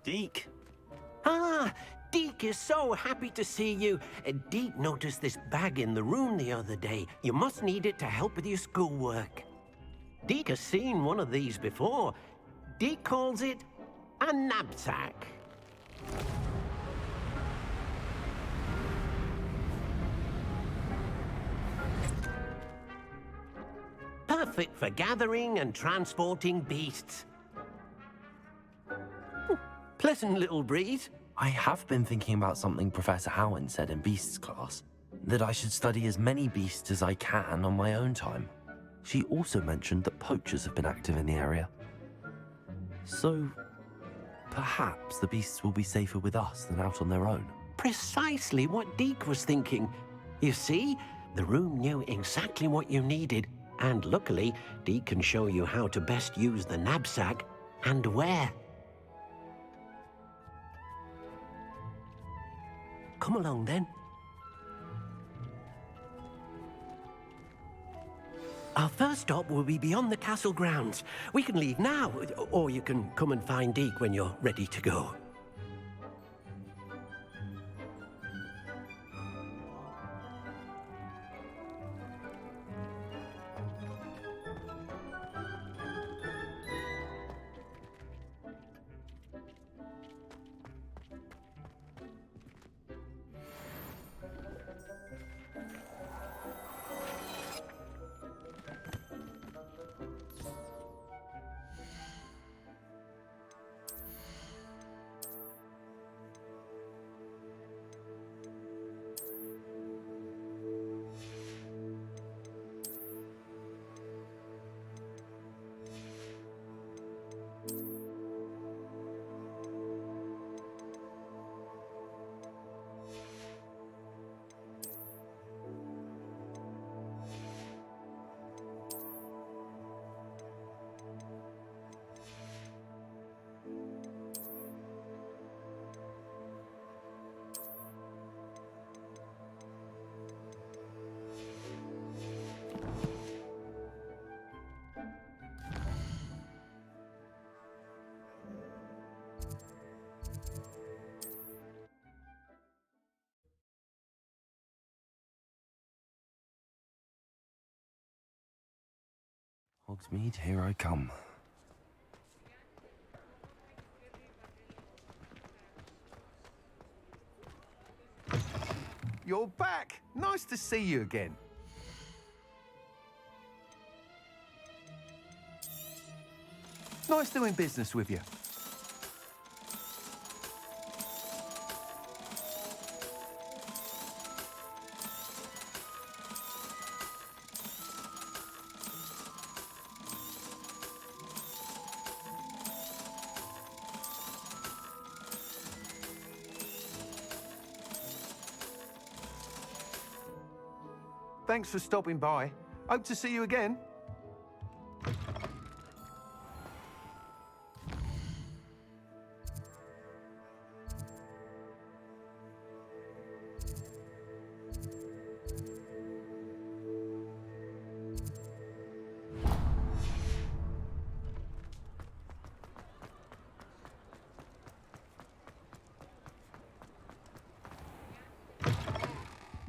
Deke. Ah, Deke is so happy to see you. Deke noticed this bag in the room the other day. You must need it to help with your schoolwork. Deke has seen one of these before. Deke calls it a knapsack. perfect for gathering and transporting beasts. Pleasant little breeze. I have been thinking about something Professor Howen said in Beasts class, that I should study as many beasts as I can on my own time. She also mentioned that poachers have been active in the area. So, perhaps the beasts will be safer with us than out on their own. Precisely what Deke was thinking. You see, the room knew exactly what you needed, and luckily, Deke can show you how to best use the knapsack and where. Come along then. Our first stop will be beyond the castle grounds. We can leave now, or you can come and find Deke when you're ready to go. Hogsmeade, here I come. You're back! Nice to see you again. Nice doing business with you. Thanks for stopping by. Hope to see you again.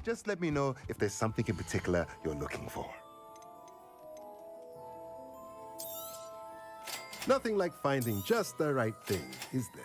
Just let me know if there's something in particular you're looking for. Nothing like finding just the right thing, is there?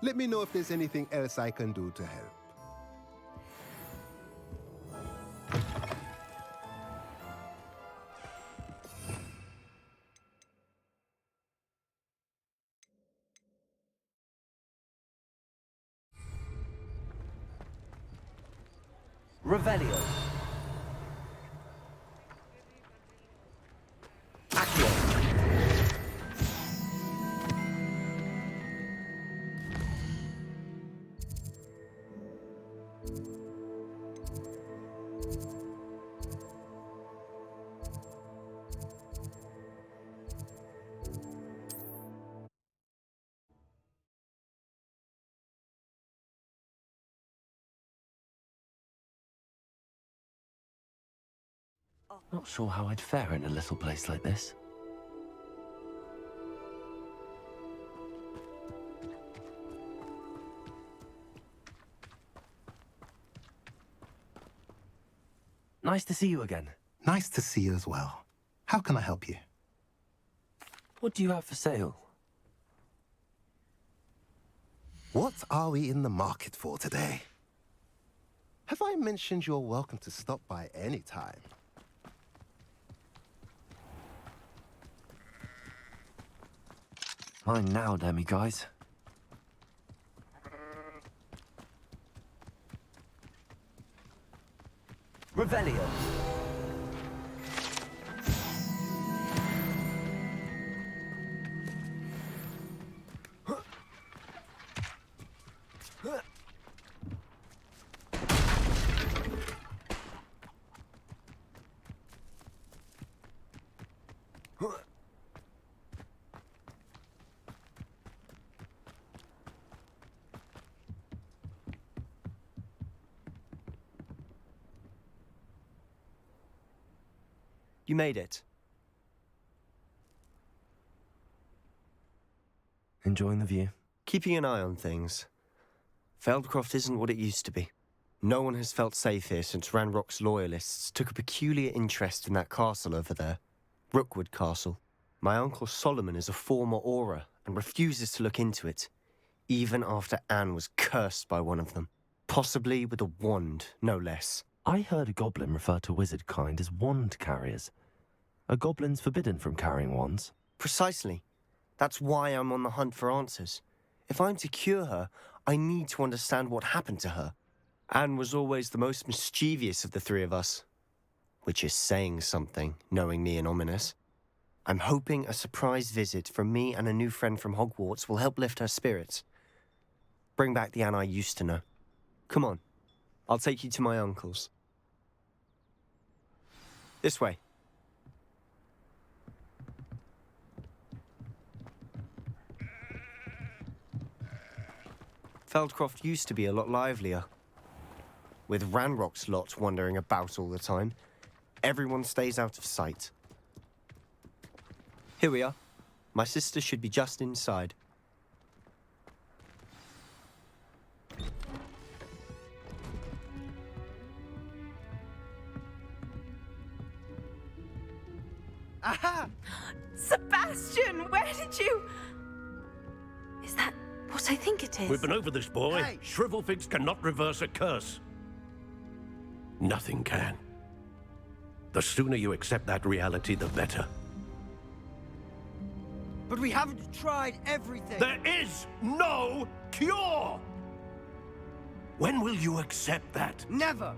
Let me know if there's anything else I can do to help. Revelio. Not sure how I'd fare in a little place like this. Nice to see you again. Nice to see you as well. How can I help you? What do you have for sale? What are we in the market for today? Have I mentioned you're welcome to stop by any time? Mine now, Demi guys. Revelio. You made it. Enjoying the view? Keeping an eye on things. Feldcroft isn't what it used to be. No one has felt safe here since Ranrock's loyalists took a peculiar interest in that castle over there. Rookwood Castle. My uncle Solomon is a former Auror and refuses to look into it, even after Anne was cursed by one of them. Possibly with a wand, no less. I heard a goblin refer to wizard kind as wand carriers. Are goblins forbidden from carrying wands? Precisely. That's why I'm on the hunt for answers. If I'm to cure her, I need to understand what happened to her. Anne was always the most mischievous of the three of us. Which is saying something, knowing me and Ominous. I'm hoping a surprise visit from me and a new friend from Hogwarts will help lift her spirits. Bring back the Anne I used to know. Come on. I'll take you to my uncle's. This way. Feldcroft used to be a lot livelier. With Ranrock's lot wandering about all the time, everyone stays out of sight. Here we are. My sister should be just inside. Aha! Sebastian, where did you... Is that what I think it is? We've been over this, boy. Hey. Shrivelfigs cannot reverse a curse. Nothing can. The sooner you accept that reality, the better. But we haven't tried everything. There is no cure! When will you accept that? Never.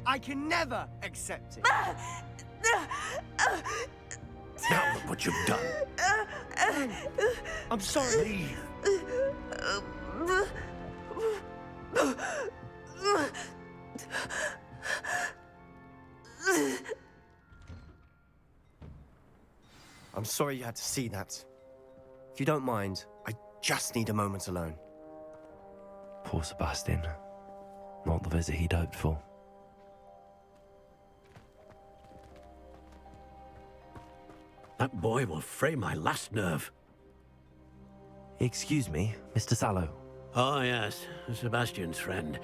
I can never accept it. Now look what you've done. I'm sorry. Leave. I'm sorry you had to see that. If you don't mind, I just need a moment alone. Poor Sebastian. Not the visit he'd hoped for. That boy will fray my last nerve. Excuse me, Mr. Sallow. Oh, yes, Sebastian's friend.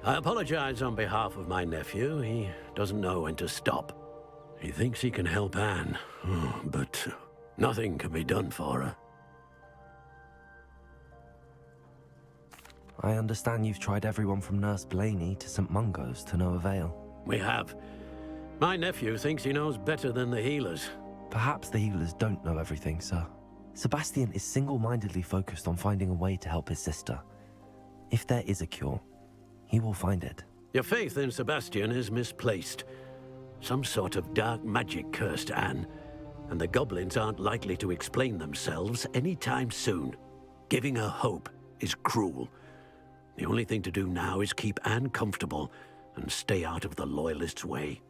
I apologize on behalf of my nephew. He doesn't know when to stop. He thinks he can help Anne, but nothing can be done for her. I understand you've tried everyone from Nurse Blaney to St. Mungo's to no avail. We have. My nephew thinks he knows better than the healers. Perhaps the healers don't know everything, sir. Sebastian is single-mindedly focused on finding a way to help his sister. If there is a cure, he will find it. Your faith in Sebastian is misplaced. Some sort of dark magic cursed Anne, and the goblins aren't likely to explain themselves anytime soon. Giving her hope is cruel. The only thing to do now is keep Anne comfortable and stay out of the Loyalists' way.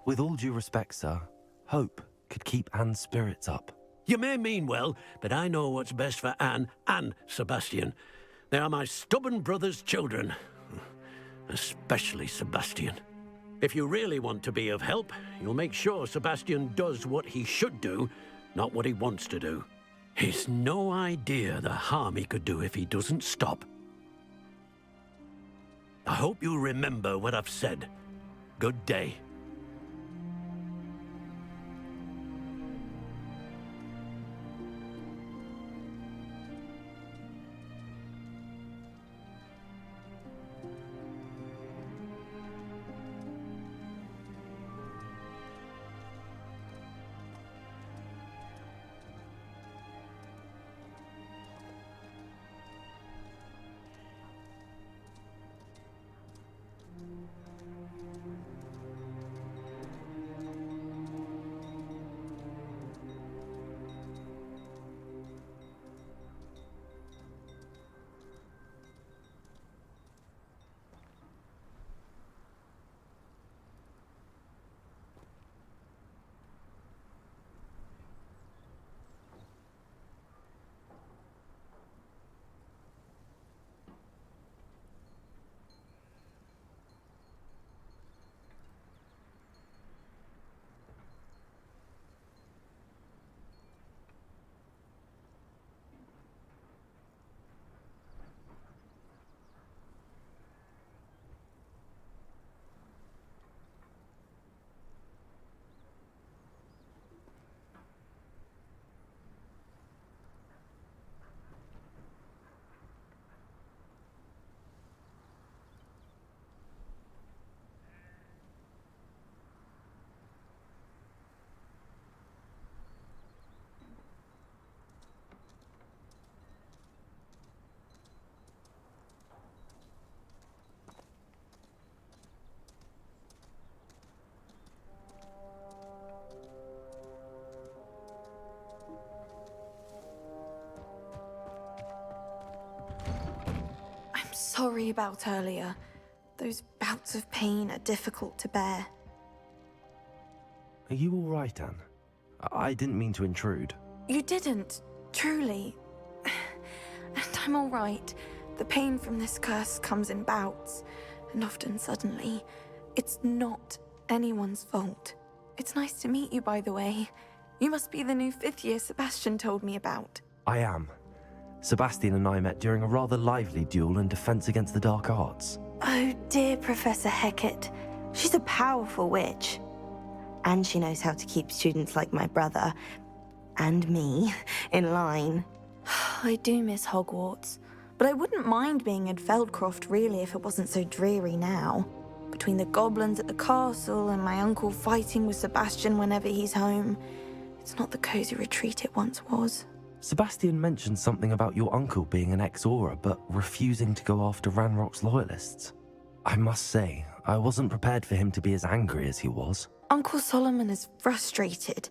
With all due respect, sir, hope could keep Anne's spirits up. You may mean well, but I know what's best for Anne and Sebastian. They are my stubborn brother's children. Especially Sebastian. If you really want to be of help, you'll make sure Sebastian does what he should do, not what he wants to do. He's no idea the harm he could do if he doesn't stop. I hope you remember what I've said. Good day. Sorry about earlier. Those bouts of pain are difficult to bear. Are you all right, Anne? I didn't mean to intrude. You didn't, truly. And I'm all right. The pain from this curse comes in bouts, and often suddenly. It's not anyone's fault. It's nice to meet you, by the way. You must be the new 5th year Sebastian told me about. I am. Sebastian and I met during a rather lively duel in Defense Against the Dark Arts. Oh dear, Professor Hecat. She's a powerful witch. And she knows how to keep students like my brother, and me, in line. I do miss Hogwarts, but I wouldn't mind being in Feldcroft really if it wasn't so dreary now. Between the goblins at the castle and my uncle fighting with Sebastian whenever he's home, it's not the cozy retreat it once was. Sebastian mentioned something about your uncle being an ex-Auror, but refusing to go after Ranrock's loyalists. I must say, I wasn't prepared for him to be as angry as he was. Uncle Solomon is frustrated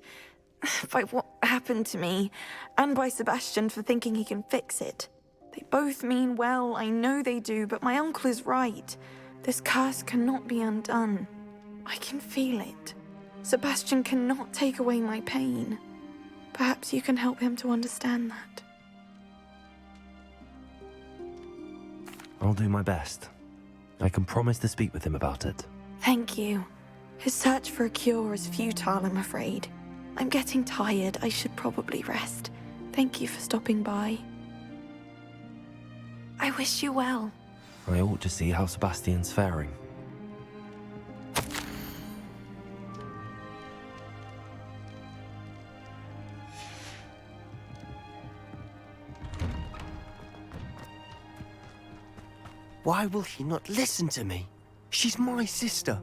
by what happened to me, and by Sebastian for thinking he can fix it. They both mean well, I know they do, but my uncle is right. This curse cannot be undone. I can feel it. Sebastian cannot take away my pain. Perhaps you can help him to understand that. I'll do my best. I can promise to speak with him about it. Thank you. His search for a cure is futile, I'm afraid. I'm getting tired. I should probably rest. Thank you for stopping by. I wish you well. I ought to see how Sebastian's faring. Why will he not listen to me? She's my sister.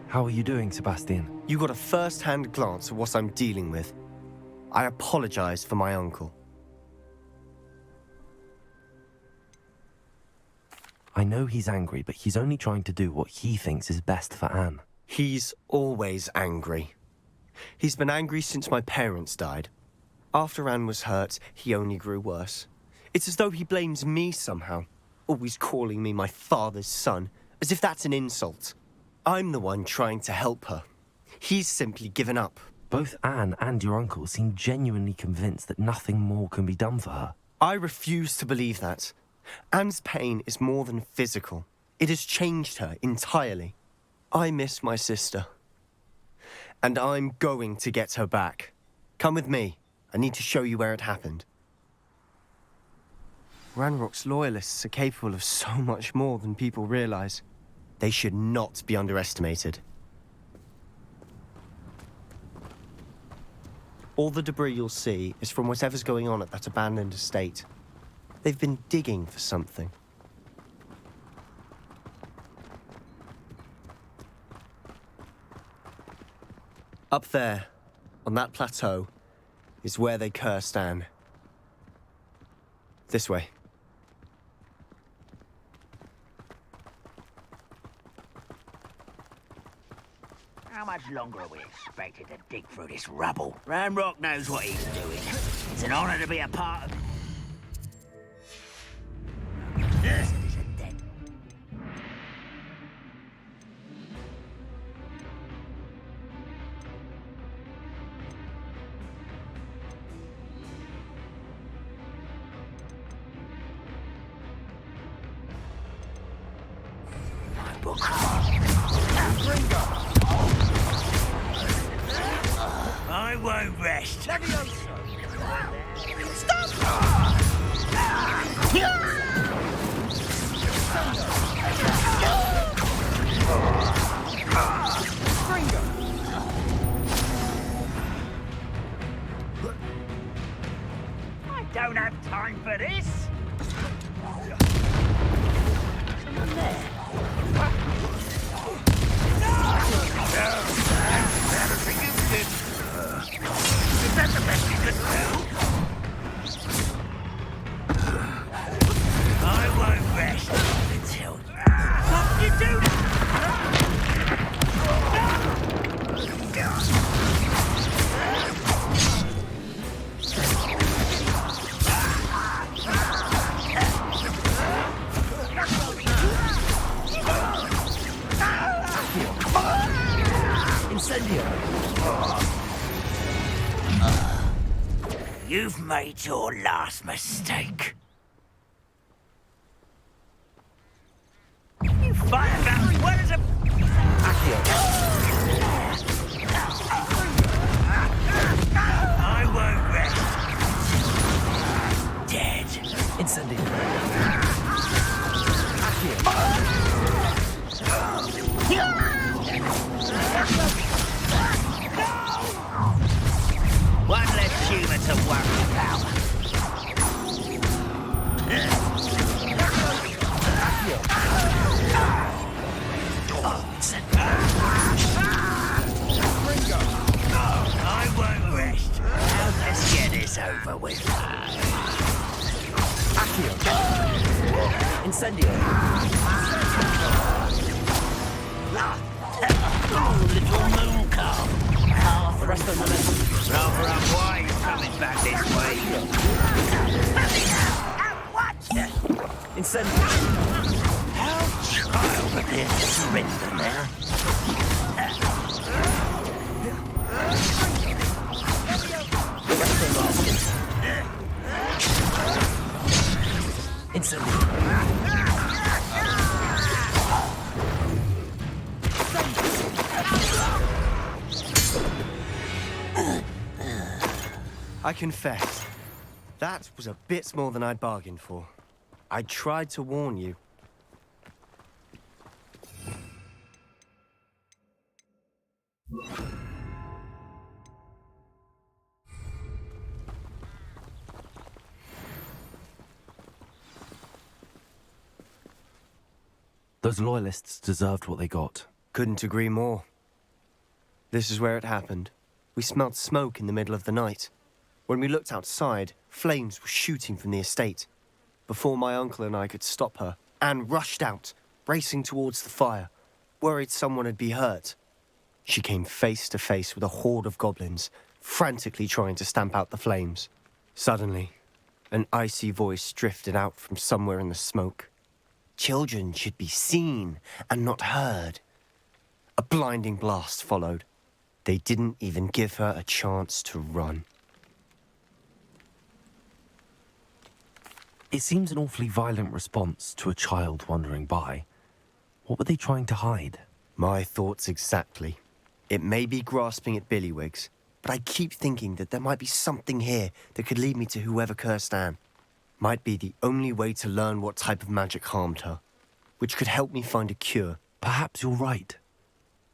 How are you doing, Sebastian? You got a first-hand glance at what I'm dealing with. I apologize for my uncle. I know he's angry, but he's only trying to do what he thinks is best for Anne. He's always angry. He's been angry since my parents died. After Anne was hurt, he only grew worse. It's as though he blames me somehow, always calling me my father's son, as if that's an insult. I'm the one trying to help her. He's simply given up. Both Anne and your uncle seem genuinely convinced that nothing more can be done for her. I refuse to believe that. Anne's pain is more than physical. It has changed her entirely. I miss my sister. And I'm going to get her back. Come with me. I need to show you where it happened. Ranrock's loyalists are capable of so much more than people realize. They should not be underestimated. All the debris you'll see is from whatever's going on at that abandoned estate. They've been digging for something. Up there, on that plateau, is where they cursed Anne. This way. How much longer are we expected to dig through this rubble? Ranrock knows what he's doing. It's an honor to be a part of... My book. I won't rest. I don't have time for this. Someone there. Is that the best you could do? I won't rest until... What did you do? You've made your last mistake. You fight about as well as a... I won't rest. Dead. Incendio. One less human to worry about. I won't rest. Now let's get this over with. Incendio. Little moon calf. Half rest on the left. Rather unwise coming back this way. What? Incendio. How child appears to surrender now. I confess, that was a bit more than I'd bargained for. I tried to warn you. Those loyalists deserved what they got. Couldn't agree more. This is where it happened. We smelled smoke in the middle of the night. When we looked outside, flames were shooting from the estate. Before my uncle and I could stop her, Anne rushed out, racing towards the fire, worried someone had been hurt. She came face to face with a horde of goblins, frantically trying to stamp out the flames. Suddenly, an icy voice drifted out from somewhere in the smoke. Children should be seen and not heard. A blinding blast followed. They didn't even give her a chance to run. It seems an awfully violent response to a child wandering by. What were they trying to hide? My thoughts exactly. It may be grasping at Billywigs, but I keep thinking that there might be something here that could lead me to whoever cursed Anne. Might be the only way to learn what type of magic harmed her, which could help me find a cure. Perhaps you're right.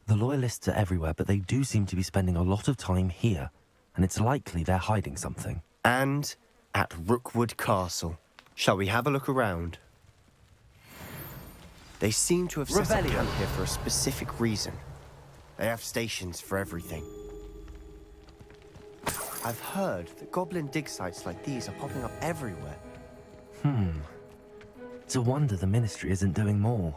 The Loyalists are everywhere, but they do seem to be spending a lot of time here, and it's likely they're hiding something. And at Rookwood Castle. Shall we have a look around? They seem to have set up camp here for a specific reason. They have stations for everything. I've heard that goblin dig sites like these are popping up everywhere. It's a wonder the Ministry isn't doing more.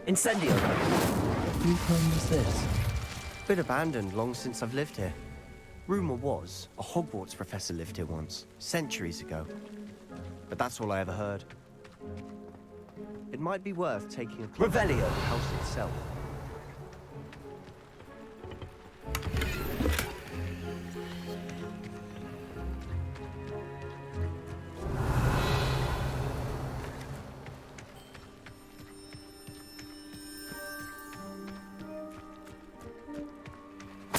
Incendio! Whose home was this? Been abandoned long since I've lived here. Rumour was a Hogwarts professor lived here once, centuries ago. But that's all I ever heard. It might be worth taking a closer look at the house itself.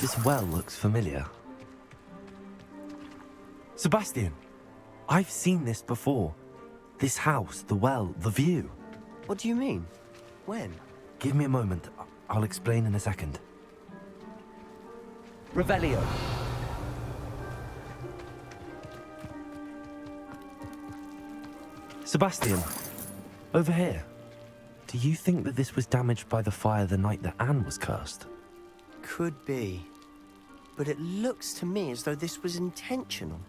This well looks familiar. Sebastian, I've seen this before. This house, the well, the view. What do you mean? When? Give me a moment. I'll explain in a second. Revelio. Sebastian, over here. Do you think that this was damaged by the fire the night that Anne was cursed? Could be. But it looks to me as though this was intentional.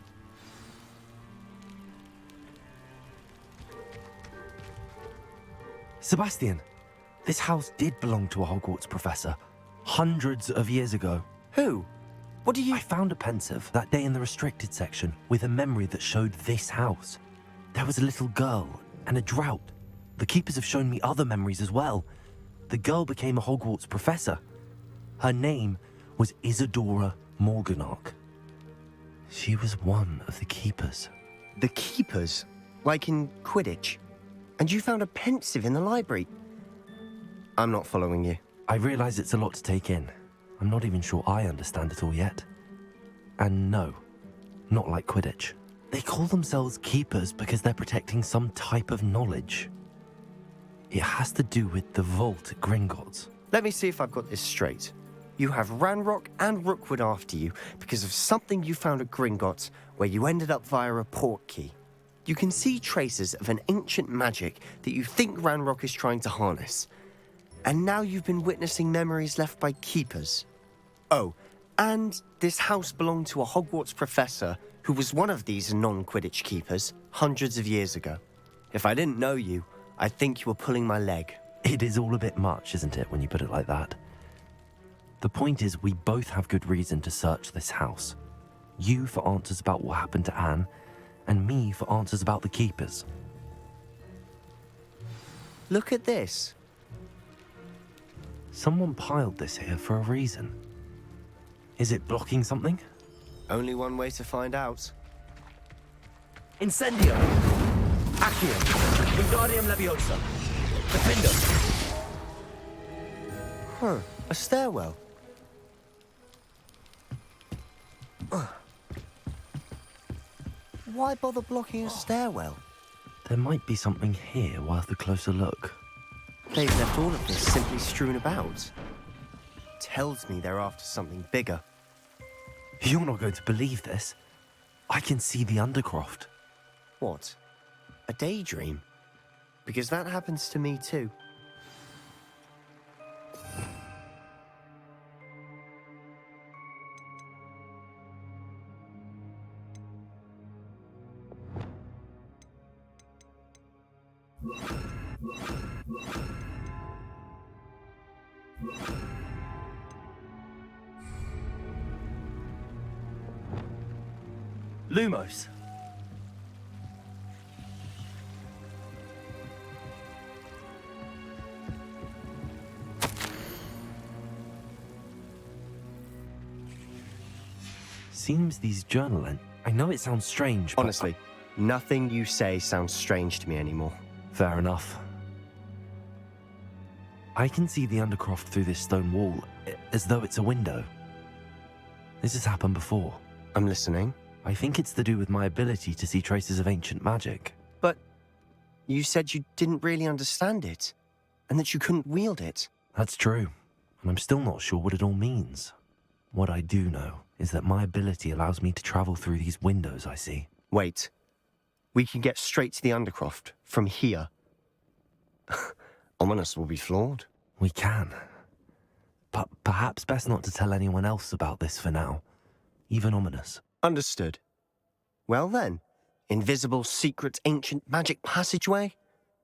Sebastian, this house did belong to a Hogwarts professor, hundreds of years ago. Who? What do you... I found a pensive that day in the restricted section with a memory that showed this house. There was a little girl and a drought. The keepers have shown me other memories as well. The girl became a Hogwarts professor. Her name was Isadora Morganach. She was one of the keepers. The keepers? Like in Quidditch? And you found a pensive in the library? I'm not following you. I realize it's a lot to take in. I'm not even sure I understand it all yet. And no, not like Quidditch. They call themselves keepers because they're protecting some type of knowledge. It has to do with the vault at Gringotts. Let me see if I've got this straight. You have Ranrock and Rookwood after you because of something you found at Gringotts where you ended up via a portkey. You can see traces of an ancient magic that you think Ranrock is trying to harness. And now you've been witnessing memories left by keepers. Oh, and this house belonged to a Hogwarts professor who was one of these non-Quidditch keepers hundreds of years ago. If I didn't know you, I'd think you were pulling my leg. It is all a bit much, isn't it, when you put it like that? The point is, we both have good reason to search this house. You for answers about what happened to Anne, and me for answers about the keepers. Look at this. Someone piled this here for a reason. Is it blocking something? Only one way to find out. Incendio. Accio. Wingardium Leviosa. Defendo. Huh. A stairwell. Why bother blocking a stairwell? There might be something here worth a closer look. They've left all of this simply strewn about. Tells me they're after something bigger. You're not going to believe this. I can see the Undercroft. What? A daydream? Because that happens to me too. Lumos. seems these I know it sounds strange, but... Honestly, nothing you say sounds strange to me anymore. Fair enough. I can see the Undercroft through this stone wall, as though it's a window. This has happened before. I'm listening. I think it's to do with my ability to see traces of ancient magic. But you said you didn't really understand it, and that you couldn't wield it. That's true, and I'm still not sure what it all means. What I do know is that my ability allows me to travel through these windows I see. Wait. We can get straight to the Undercroft from here. Ominous will be floored. We can. But perhaps best not to tell anyone else about this for now. Even Ominous. Understood. Well then, invisible, secret, ancient magic passageway?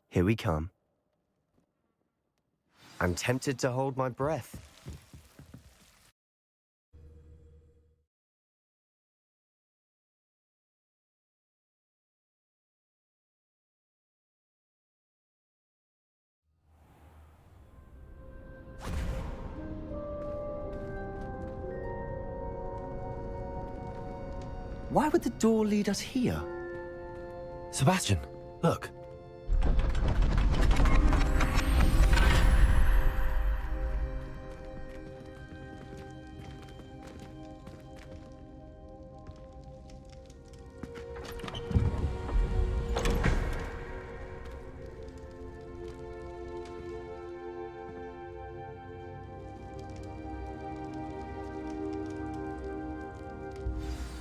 Here we come. I'm tempted to hold my breath. Why would the door lead us here? Sebastian, look.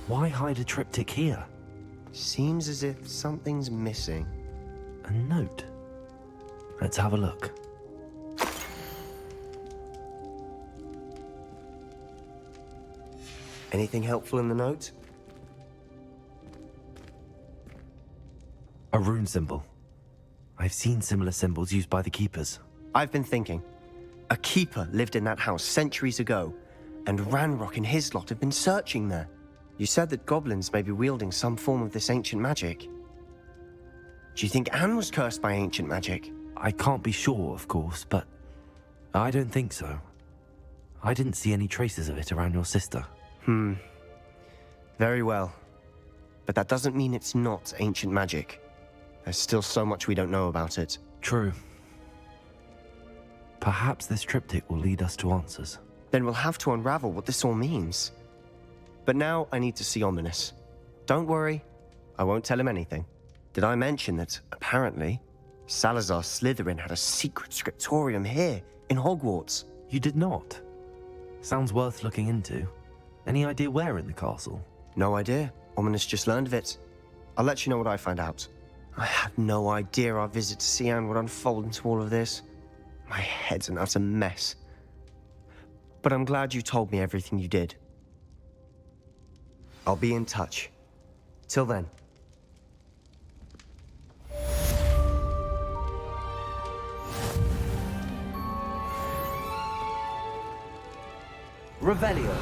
Why hide a triptych here? Seems as if something's missing. A note. Let's have a look. Anything helpful in the note? A rune symbol. I've seen similar symbols used by the keepers. I've been thinking. A keeper lived in that house centuries ago, and Ranrock and his lot have been searching there. You said that goblins may be wielding some form of this ancient magic. Do you think Anne was cursed by ancient magic? I can't be sure, of course, but I don't think so. I didn't see any traces of it around your sister. Very well. But that doesn't mean it's not ancient magic. There's still so much we don't know about it. True. Perhaps this triptych will lead us to answers. Then we'll have to unravel what this all means. But now I need to see Ominous. Don't worry, I won't tell him anything. Did I mention that, apparently, Salazar Slytherin had a secret scriptorium here, in Hogwarts? You did not? Sounds worth looking into. Any idea where in the castle? No idea. Ominous just learned of it. I'll let you know what I find out. I had no idea our visit to Cian would unfold into all of this. My head's an utter mess. But I'm glad you told me everything you did. I'll be in touch. Till then. Revelio.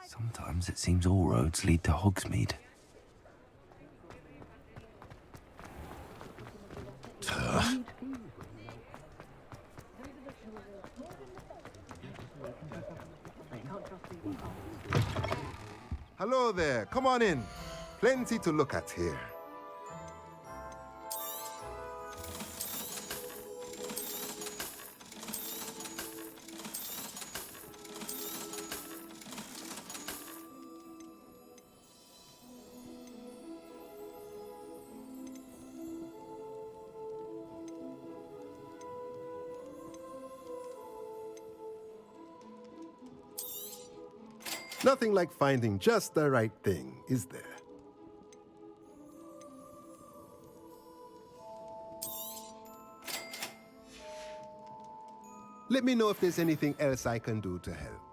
Sometimes it seems all roads lead to Hogsmeade. Hello there, come on in. Plenty to look at here. Nothing like finding just the right thing, is there? Let me know if there's anything else I can do to help.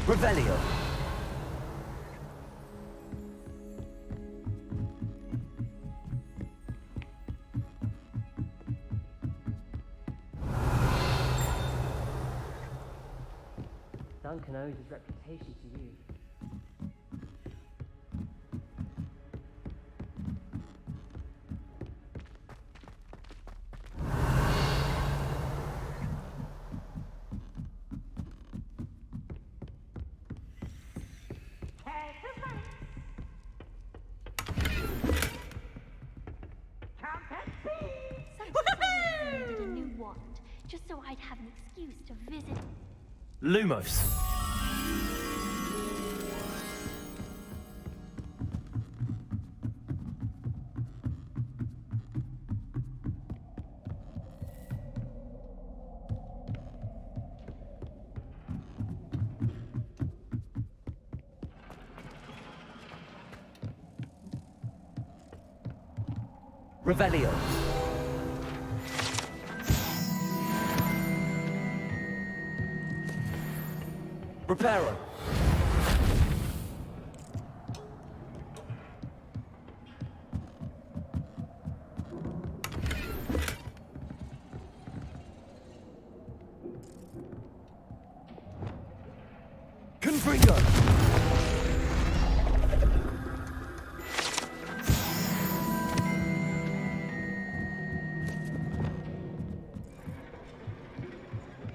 Revelio. Duncan owes his reputation to you. Needed a new wand, just so I'd have an excuse to visit. Lumos. Revelio. Reparo. Confringo.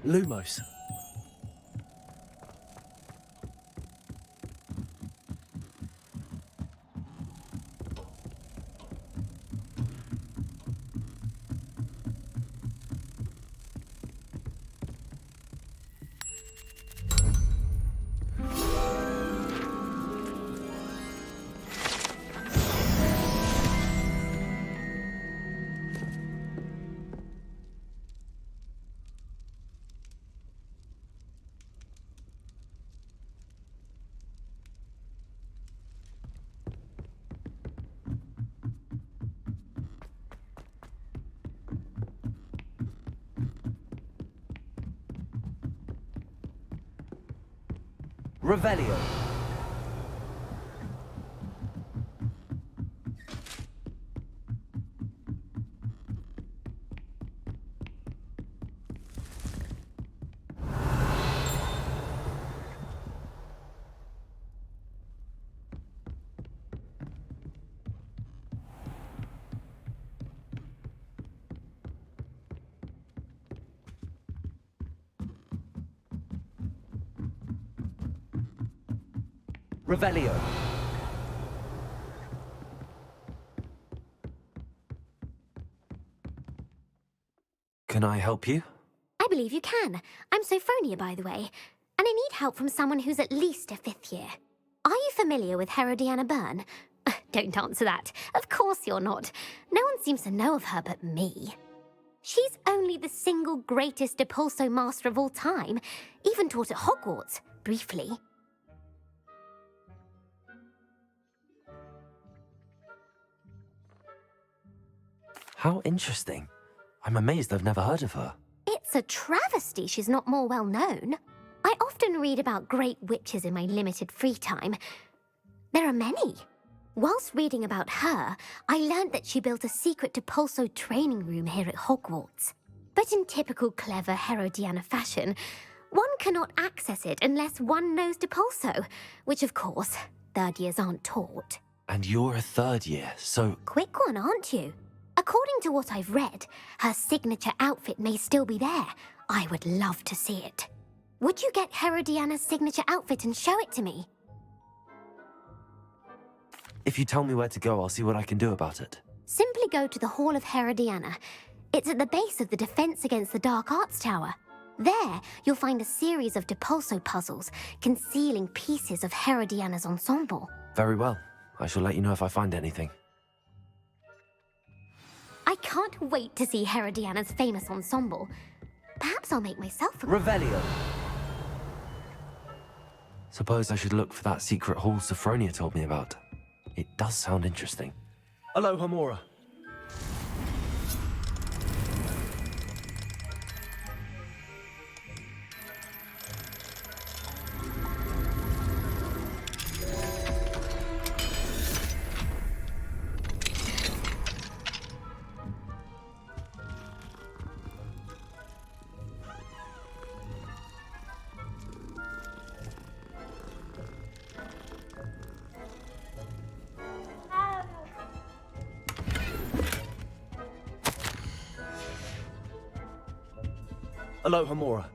Lumos. Revelio. Revelio. Can I help you? I believe you can. I'm Sophronia, by the way, and I need help from someone who's at least a 5th year. Are you familiar with Herodiana Byrne? Don't answer that. Of course you're not. No one seems to know of her but me. She's only the single greatest Depulso master of all time, even taught at Hogwarts, briefly. How interesting. I'm amazed I've never heard of her. It's a travesty she's not more well known. I often read about great witches in my limited free time. There are many. Whilst reading about her, I learned that she built a secret Depulso training room here at Hogwarts. But in typical clever Herodiana fashion, one cannot access it unless one knows Depulso, which of course, 3rd years aren't taught. And you're a 3rd year, so... Quick one, aren't you? According to what I've read, her signature outfit may still be there. I would love to see it. Would you get Herodiana's signature outfit and show it to me? If you tell me where to go, I'll see what I can do about it. Simply go to the Hall of Herodiana. It's at the base of the Defense Against the Dark Arts Tower. There, you'll find a series of Depulso puzzles concealing pieces of Herodiana's ensemble. Very well. I shall let you know if I find anything. I can't wait to see Herodiana's famous ensemble. Perhaps I'll make myself a... Revelio! Suppose I should look for that secret hall Sophronia told me about. It does sound interesting. Aloha, Mora. Aloha, Mora.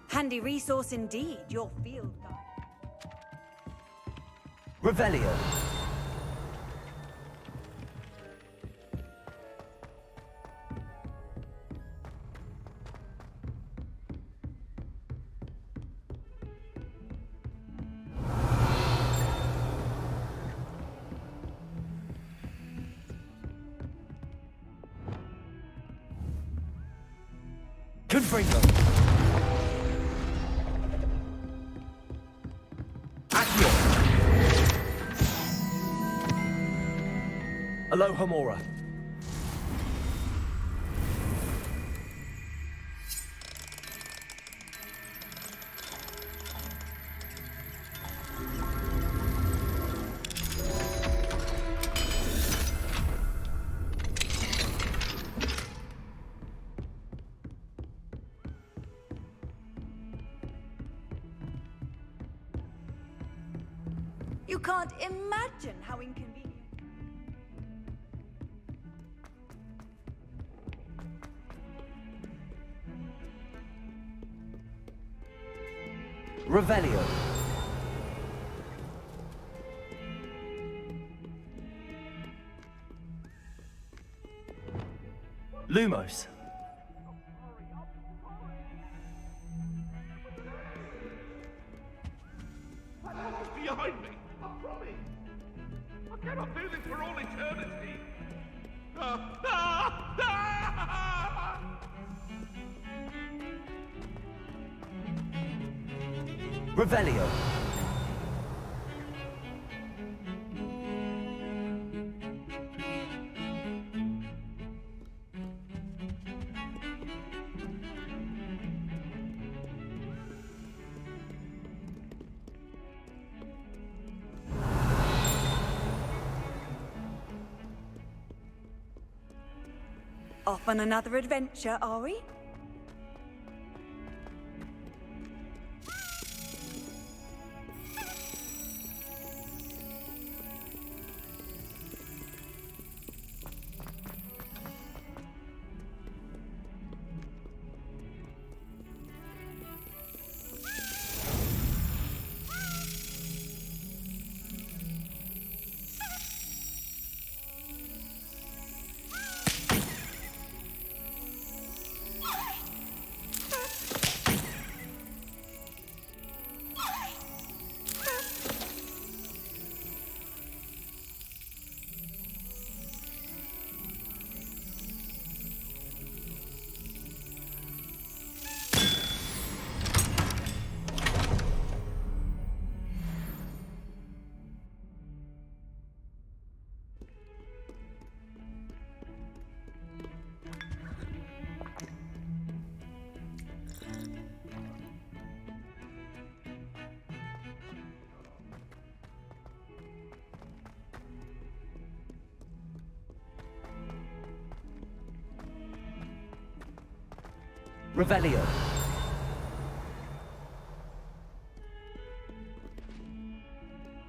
Handy resource indeed, your field guide. Revelio. Confringo. Aloha, Mora. You can't imagine how inconvenient. Revelio. Lumos. Behind me! I promise! I cannot do this for all eternity! Revelio. Off on another adventure, are we? Revelio.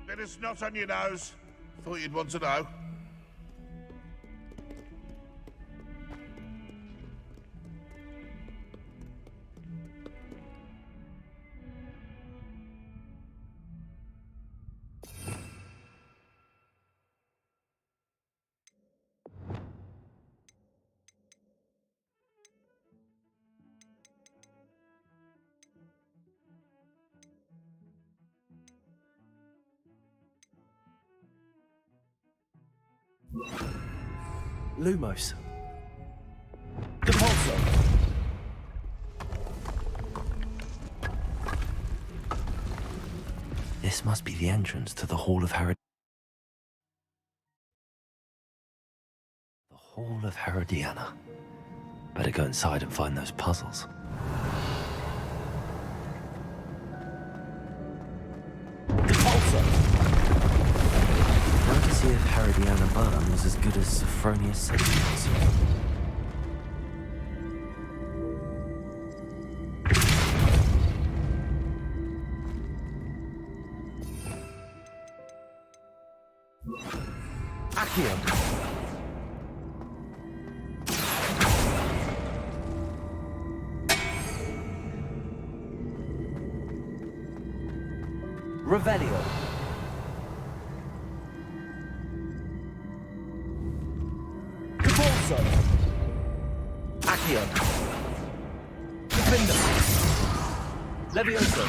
There this knot on your nose? Thought you'd want to know. Lumos. Depulso. This must be the entrance to the Hall of Herod. The Hall of Herodiana. Better go inside and find those puzzles. See if Herodiana Byrne was as good as Sophronia said she was. Accio. Revelio. Accio. Defender. Levioso.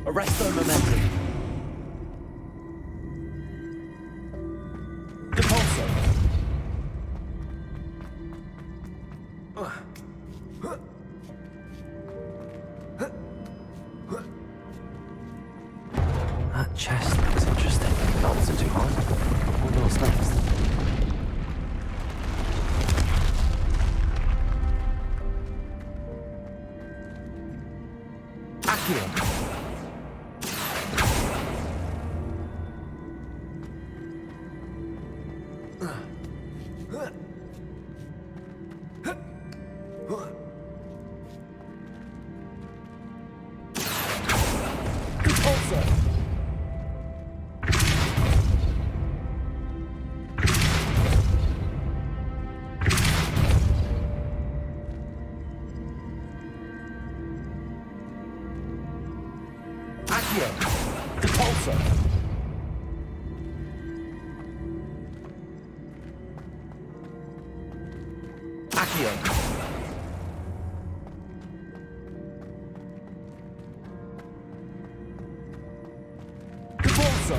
Arresto Momentum. Depulso. That chest looks interesting. That wasn't too hard. I wonder what's next. Accio. Depulso. Accio. Depulso.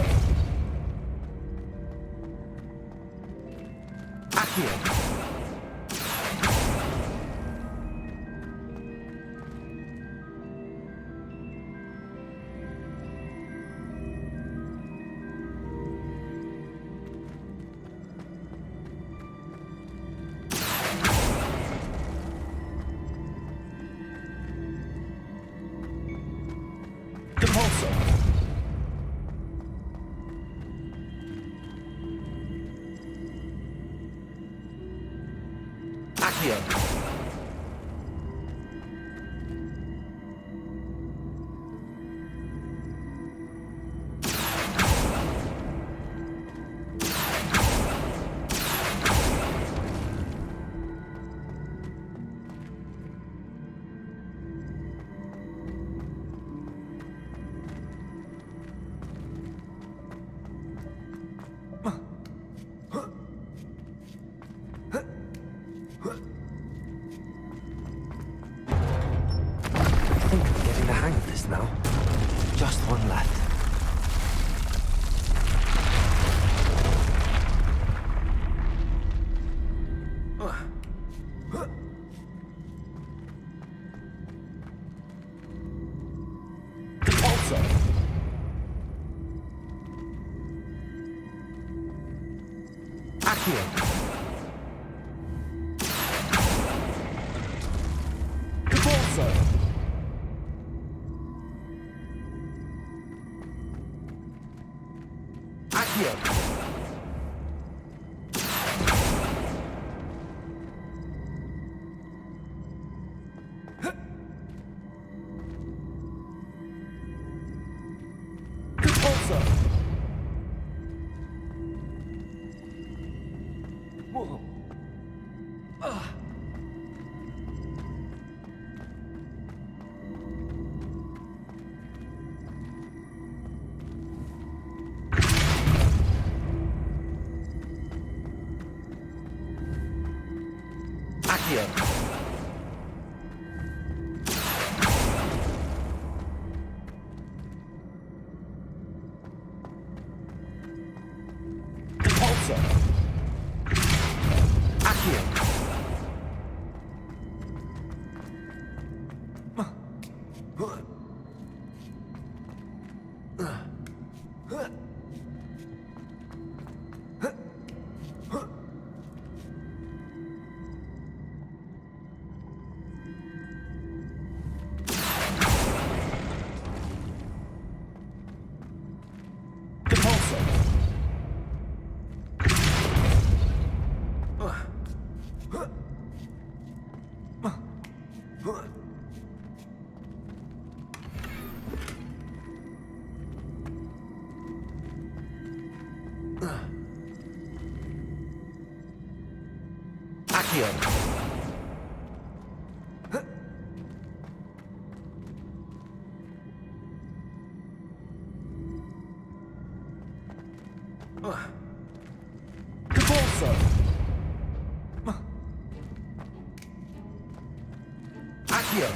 Accio. Accio. Now, just one left. Depulso. Accio. Depulso. Accio. Repulsor! Whoa. Accio. Repulsor! Accio. Accio. Repulsor! Accio.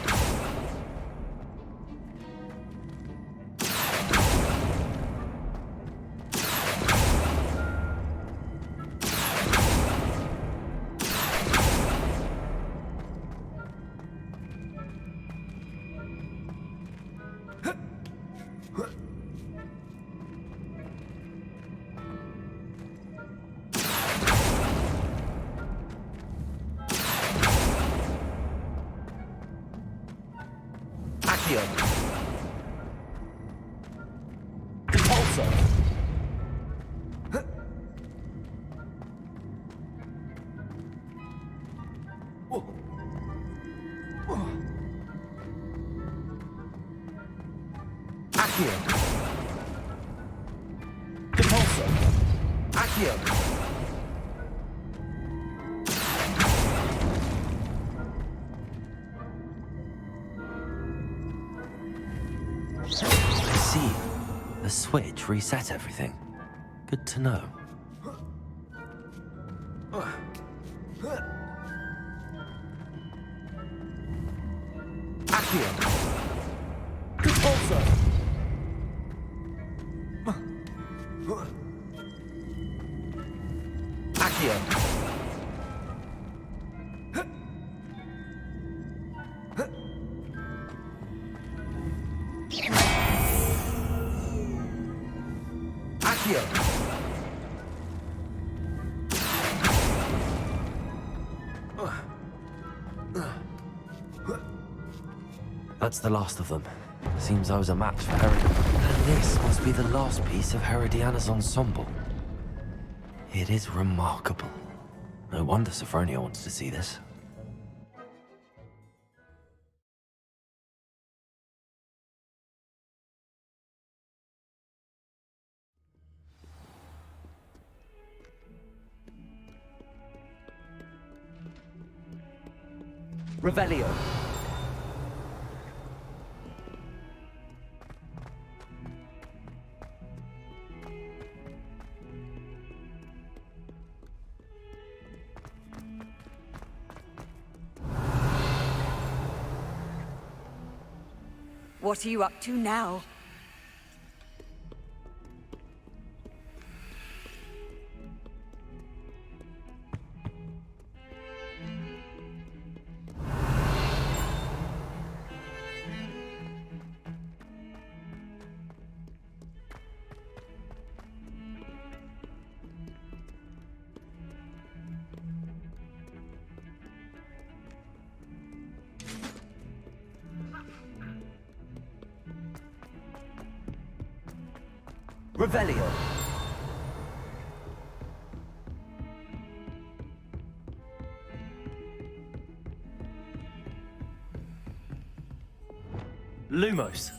Accio. Repulsor! Accio. Repulsor! Accio. I see. The switch reset everything. Good to know. Accio. Repulsor! Accio. Accio. That's the last of them. Seems I was a match for Herod. And this must be the last piece of Herodiana's ensemble. It is remarkable. No wonder Sophronia wants to see this. Revelio. What are you up to now? Revelio. Lumos.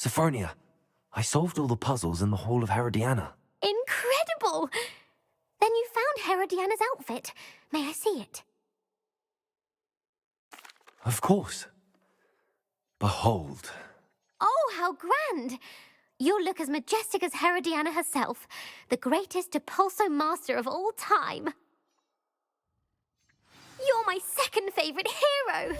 Sophronia, I solved all the puzzles in the Hall of Herodiana. Incredible! Then you found Herodiana's outfit. May I see it? Of course. Behold. Oh, how grand! You'll look as majestic as Herodiana herself, the greatest Depulso master of all time. You're my second favourite hero!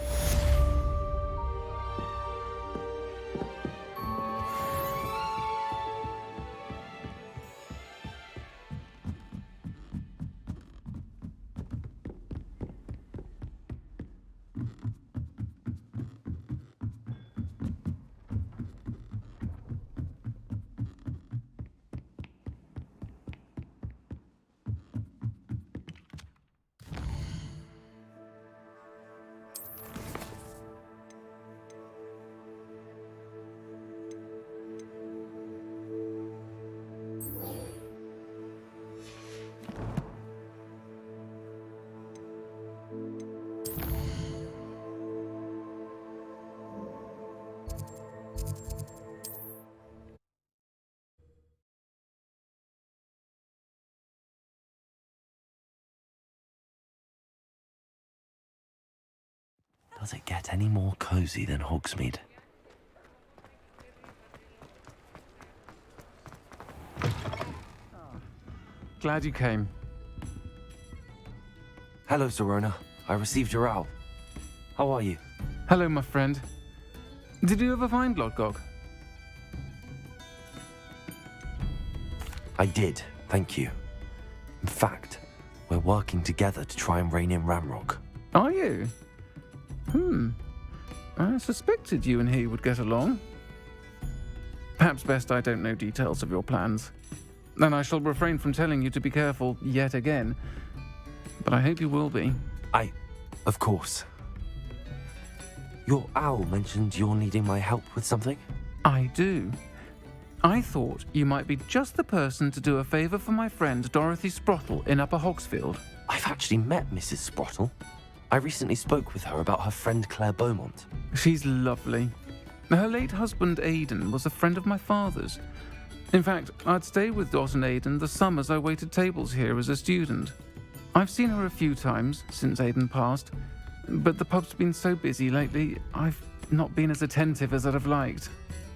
Does it get any more cozy than Hogsmeade? Glad you came. Hello, Sirona. I received your owl. How are you? Hello, my friend. Did you ever find Lodgok? I did, thank you. In fact, we're working together to try and rein in Ramrock. Are you? I suspected you and he would get along. Perhaps best I don't know details of your plans. And I shall refrain from telling you to be careful yet again. But I hope you will be. Of course. Your owl mentioned you're needing my help with something? I do. I thought you might be just the person to do a favour for my friend Dorothy Sprottle in Upper Hogsfield. I've actually met Mrs. Sprottle. I recently spoke with her about her friend Claire Beaumont. She's lovely. Her late husband Aidan was a friend of my father's. In fact, I'd stay with Dot and Aidan the summers I waited tables here as a student. I've seen her a few times since Aidan passed, but the pub's been so busy lately, I've not been as attentive as I'd have liked.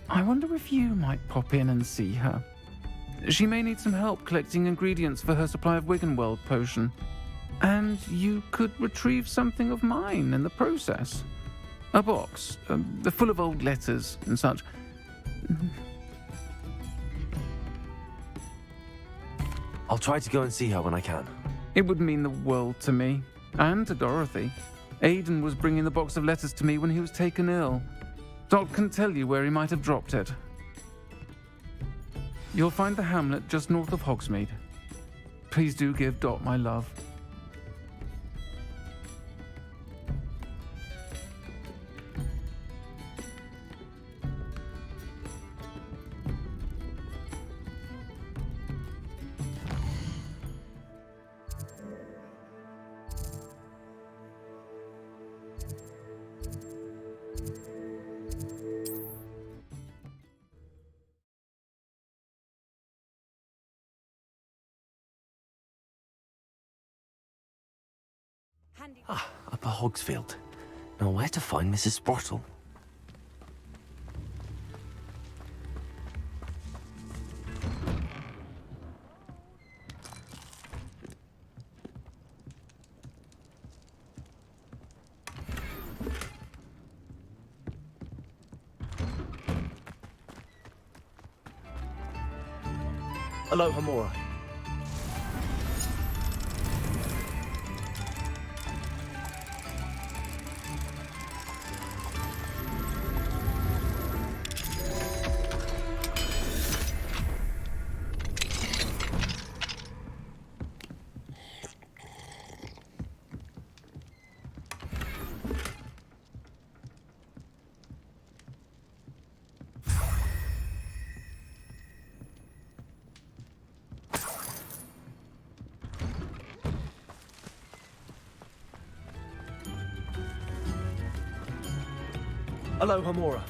I wonder if you might pop in and see her. She may need some help collecting ingredients for her supply of Wiggenweld potion. And you could retrieve something of mine in the process. A box, full of old letters and such. I'll try to go and see her when I can. It would mean the world to me, and to Dorothy. Aidan was bringing the box of letters to me when he was taken ill. Dot can tell you where he might have dropped it. You'll find the hamlet just north of Hogsmeade. Please do give Dot my love. Upper Hogsfield. Now where to find Mrs. Sprottle? Hello, Hamora. Hello, Hamora.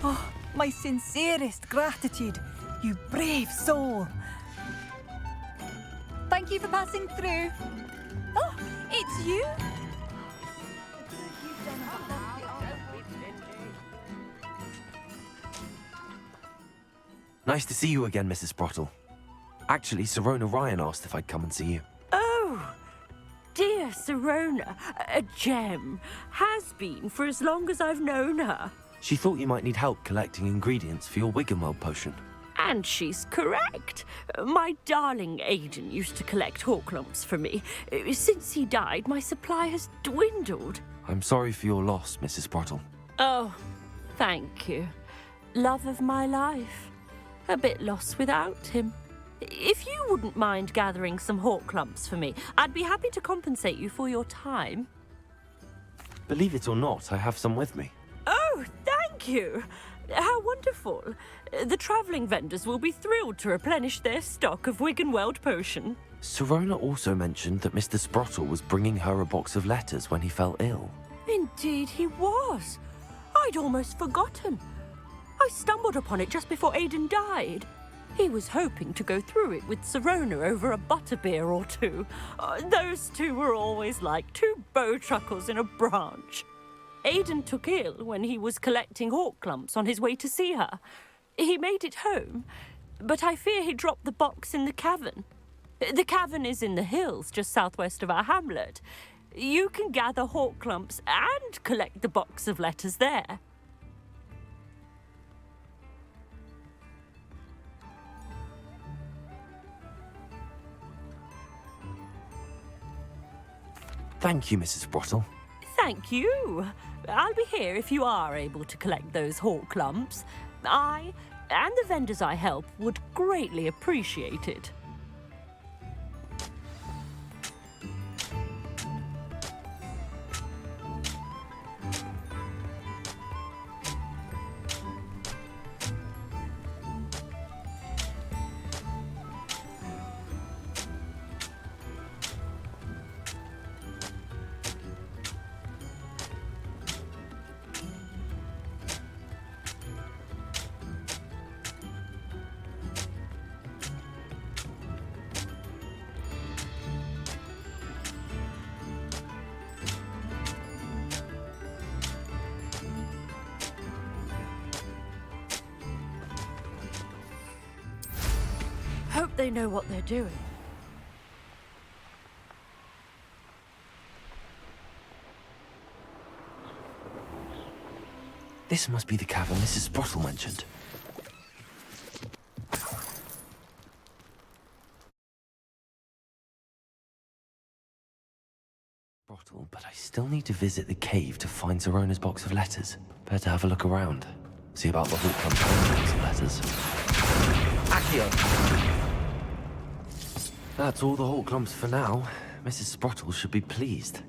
Oh, my sincerest gratitude, you brave soul. Thank you for passing through. Oh, it's you? Nice to see you again, Mrs. Sprottle. Actually, Sirona Ryan asked if I'd come and see you. Oh, dear Sirona, a gem. Has been for as long as I've known her. She thought you might need help collecting ingredients for your Wiggenweld potion. And she's correct. My darling Aidan used to collect Horklumps for me. Since he died, my supply has dwindled. I'm sorry for your loss, Mrs. Sprottle. Oh, thank you. Love of my life. A bit lost without him. If you wouldn't mind gathering some Horklumps for me, I'd be happy to compensate you for your time. Believe it or not, I have some with me. Oh, thank you. How wonderful. The travelling vendors will be thrilled to replenish their stock of Wiggenweld potion. Sirona also mentioned that Mr. Sprottle was bringing her a box of letters when he fell ill. Indeed he was. I'd almost forgotten. I stumbled upon it just before Aidan died. He was hoping to go through it with Sirona over a butterbeer or two. Those two were always like two bowtruckles in a branch. Aidan took ill when he was collecting Horklumps on his way to see her. He made it home, but I fear he dropped the box in the cavern. The cavern is in the hills just southwest of our hamlet. You can gather Horklumps and collect the box of letters there. Thank you, Mrs. Sprottle. Thank you. I'll be here if you are able to collect those Horklumps. I and the vendors I help would greatly appreciate it. Hope they know what they're doing. This must be the cavern Mrs. Sprottle mentioned. Sprottle, but I still need to visit the cave to find Sirona's box of letters. Better have a look around. See about the Horklump box of letters. Accio! That's all the Horklumps for now. Mrs. Sprottle should be pleased.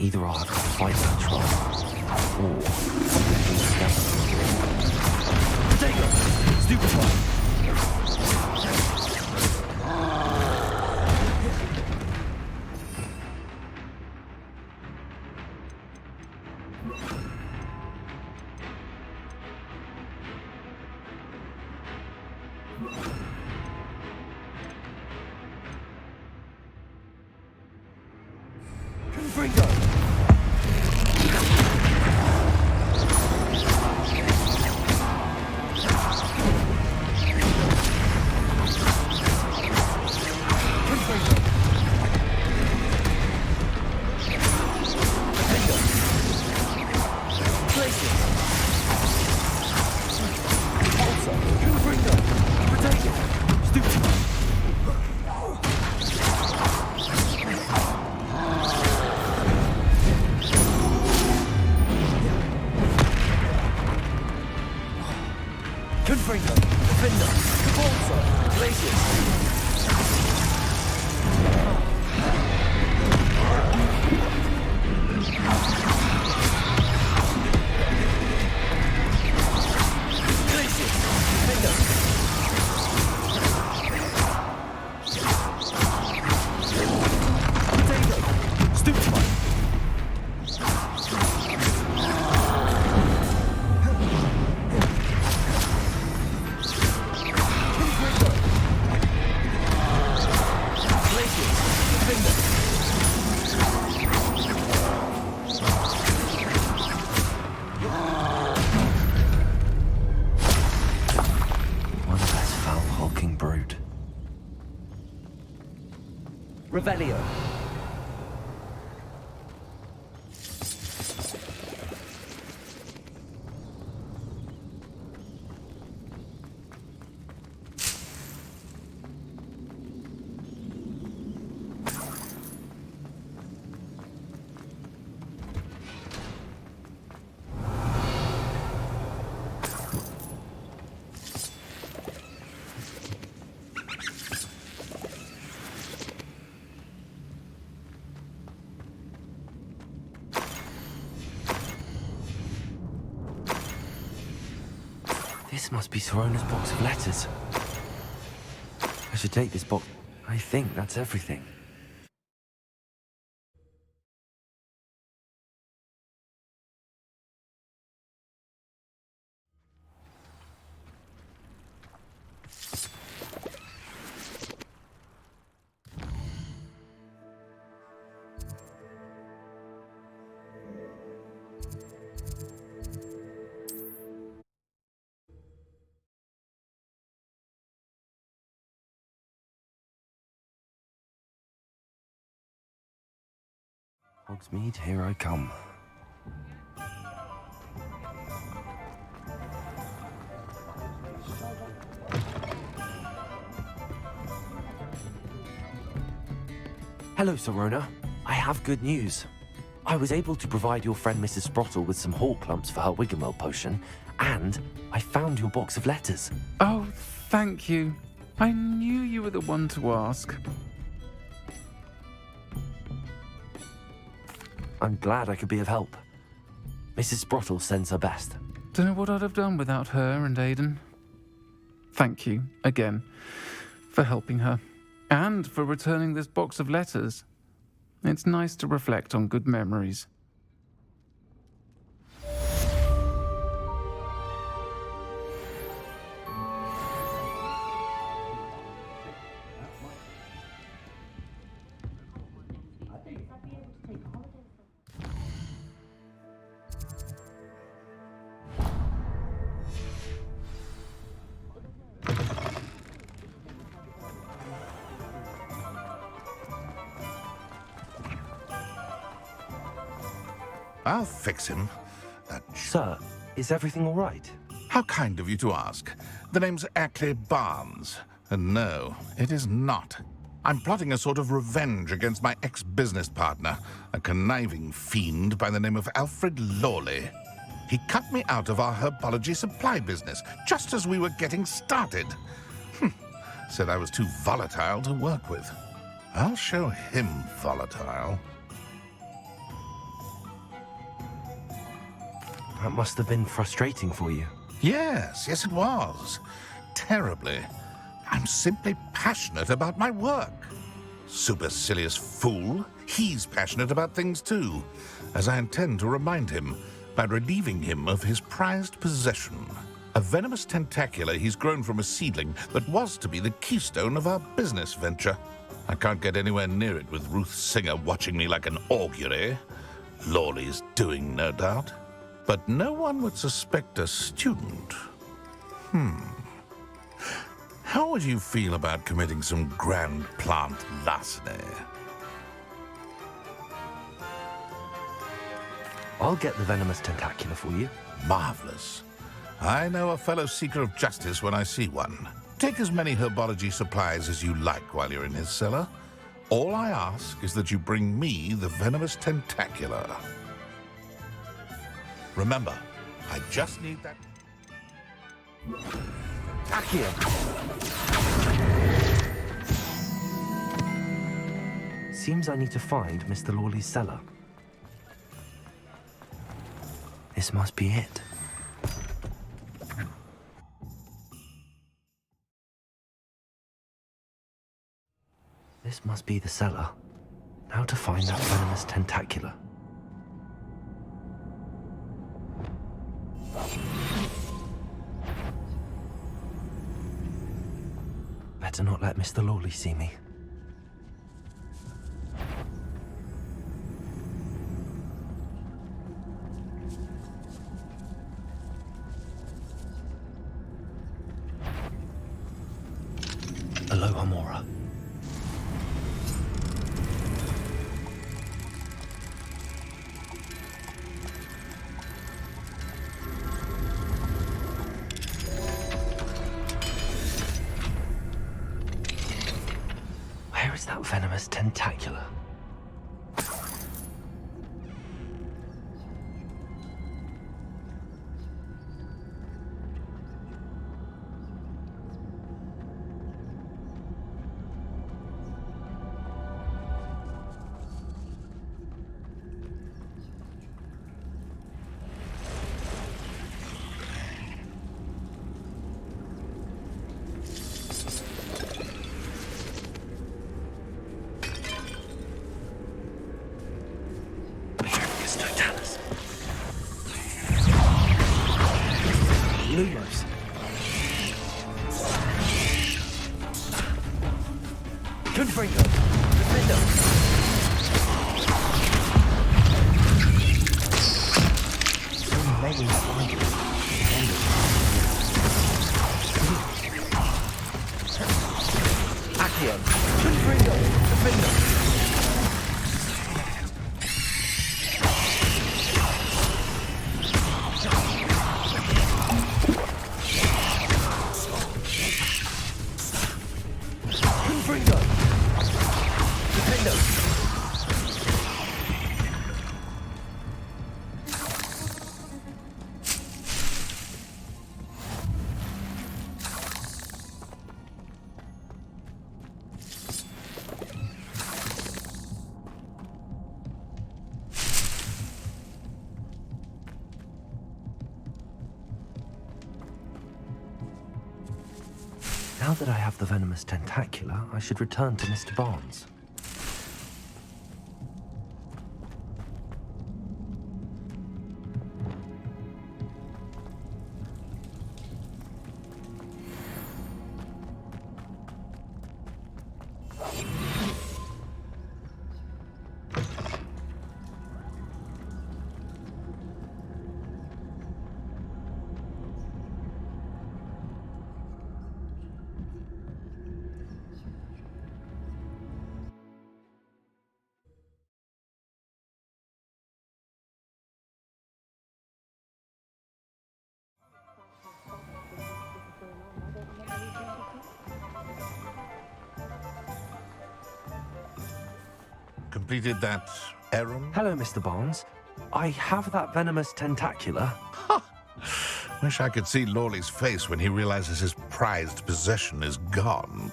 Either I'll have to fight that troll, or stupefy. Confringo! Confringo, Defender, Cabalzo, Glacius. Glacius, Defender. Potato, Stupefy. One less foul hulking brute. Revelio. This must be Sorona's box of letters. I should take this box. I think that's everything. Hogsmeade, here I come. Hello, Sorona. I have good news. I was able to provide your friend Mrs. Sprottle with some hall clumps for her Wiggenwell potion, and I found your box of letters. Oh, thank you. I knew you were the one to ask. I'm glad I could be of help. Mrs. Sprottle sends her best. Don't know what I'd have done without her and Aiden. Thank you, again, for helping her, and for returning this box of letters. It's nice to reflect on good memories. I'll fix him. Sir, is everything all right? How kind of you to ask. The name's Ackley Barnes. And no, it is not. I'm plotting a sort of revenge against my ex-business partner, a conniving fiend by the name of Alfred Lawley. He cut me out of our herbology supply business, just as we were getting started. Said I was too volatile to work with. I'll show him volatile. That must have been frustrating for you. Yes, it was. Terribly. I'm simply passionate about my work. Supercilious fool. He's passionate about things too, as I intend to remind him by relieving him of his prized possession. A venomous tentacula he's grown from a seedling that was to be the keystone of our business venture. I can't get anywhere near it with Ruth Singer watching me like an augury. Lawley's doing, no doubt. But no one would suspect a student. How would you feel about committing some grand plant larceny? I'll get the venomous tentacula for you. Marvelous. I know a fellow seeker of justice when I see one. Take as many herbology supplies as you like while you're in his cellar. All I ask is that you bring me the venomous tentacula. Remember, I just need that... Accio! Seems I need to find Mr. Lawley's cellar. This must be it. This must be the cellar. Now to find that venomous tentacula. Better not let Mr. Lawley see me. Aloha Mora. Where is that venomous tentacula? Lumos. Confringo. Defender. So many spiders. Accio. Confringo. Defender. Now that I have the venomous tentacula, I should return to Mr. Barnes. Completed that errand? Hello, Mr. Barnes. I have that venomous tentacula. Wish I could see Lawley's face when he realizes his prized possession is gone.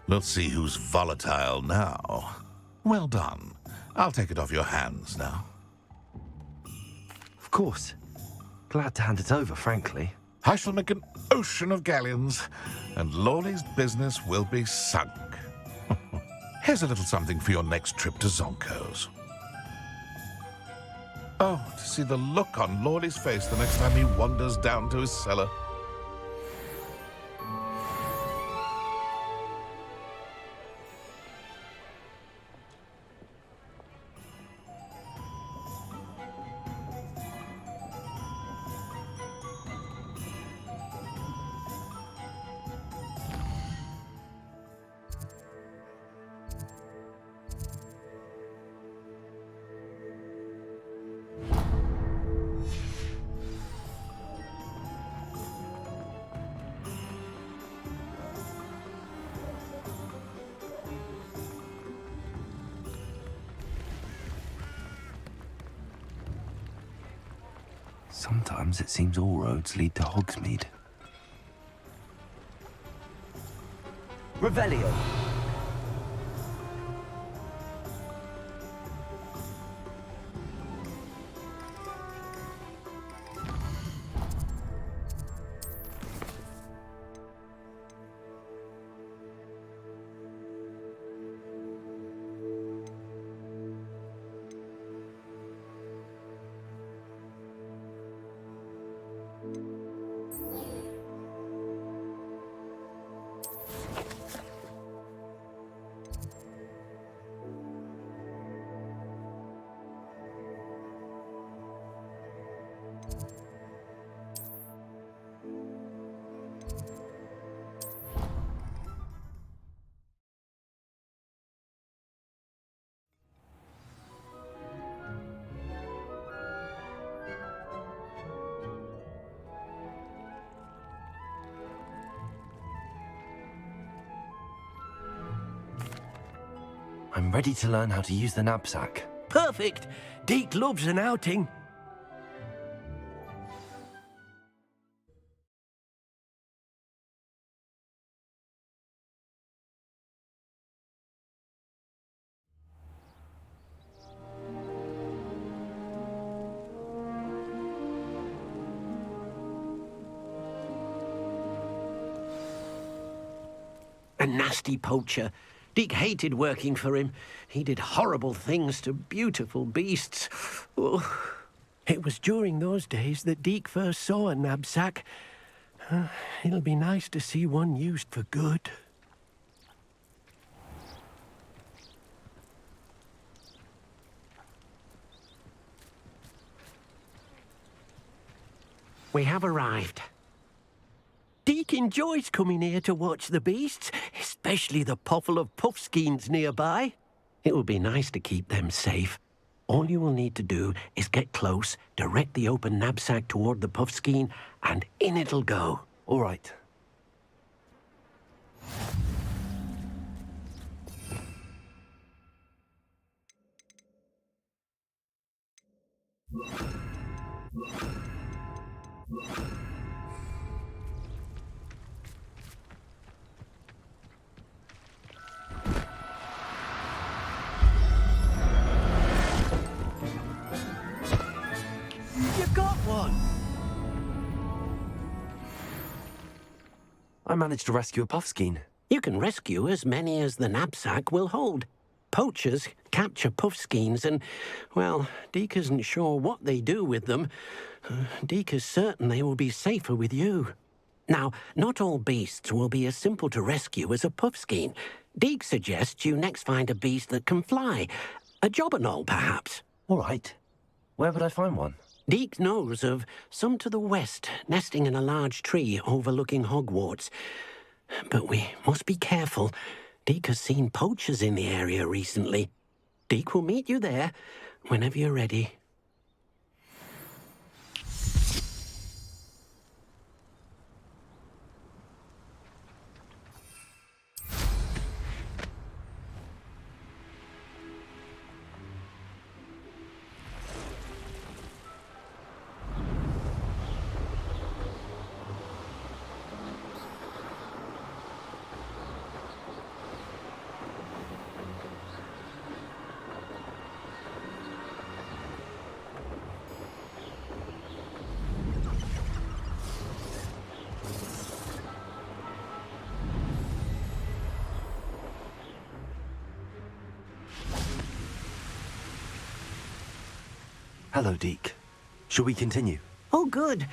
We'll see who's volatile now. Well done. I'll take it off your hands now. Of course. Glad to hand it over, frankly. I shall make an ocean of galleons, and Lawley's business will be sunk. Here's a little something for your next trip to Zonko's. Oh, to see the look on Lawley's face the next time he wanders down to his cellar. Sometimes it seems all roads lead to Hogsmeade. Revelio. I'm ready to learn how to use the knapsack. Perfect! Deke loves an outing. A nasty poacher. Deke hated working for him. He did horrible things to beautiful beasts. Oh. It was during those days that Deke first saw a knapsack. It'll be nice to see one used for good. We have arrived. Deke enjoys coming here to watch the beasts, especially the potful of puffskeins nearby. It will be nice to keep them safe. All you will need to do is get close, direct the open knapsack toward the puffskein, and in it'll go. All right. You got one! I managed to rescue a puffskein. You can rescue as many as the knapsack will hold. Poachers capture puffskeins and, well, Deke isn't sure what they do with them. Deke is certain they will be safer with you. Now, not all beasts will be as simple to rescue as a puffskein. Deke suggests you next find a beast that can fly. A jobberknoll, perhaps. All right. Where would I find one? Deke knows of some to the west, nesting in a large tree overlooking Hogwarts. But we must be careful. Deke has seen poachers in the area recently. Deke will meet you there whenever you're ready. Hello, Deke. Shall we continue? Oh, good.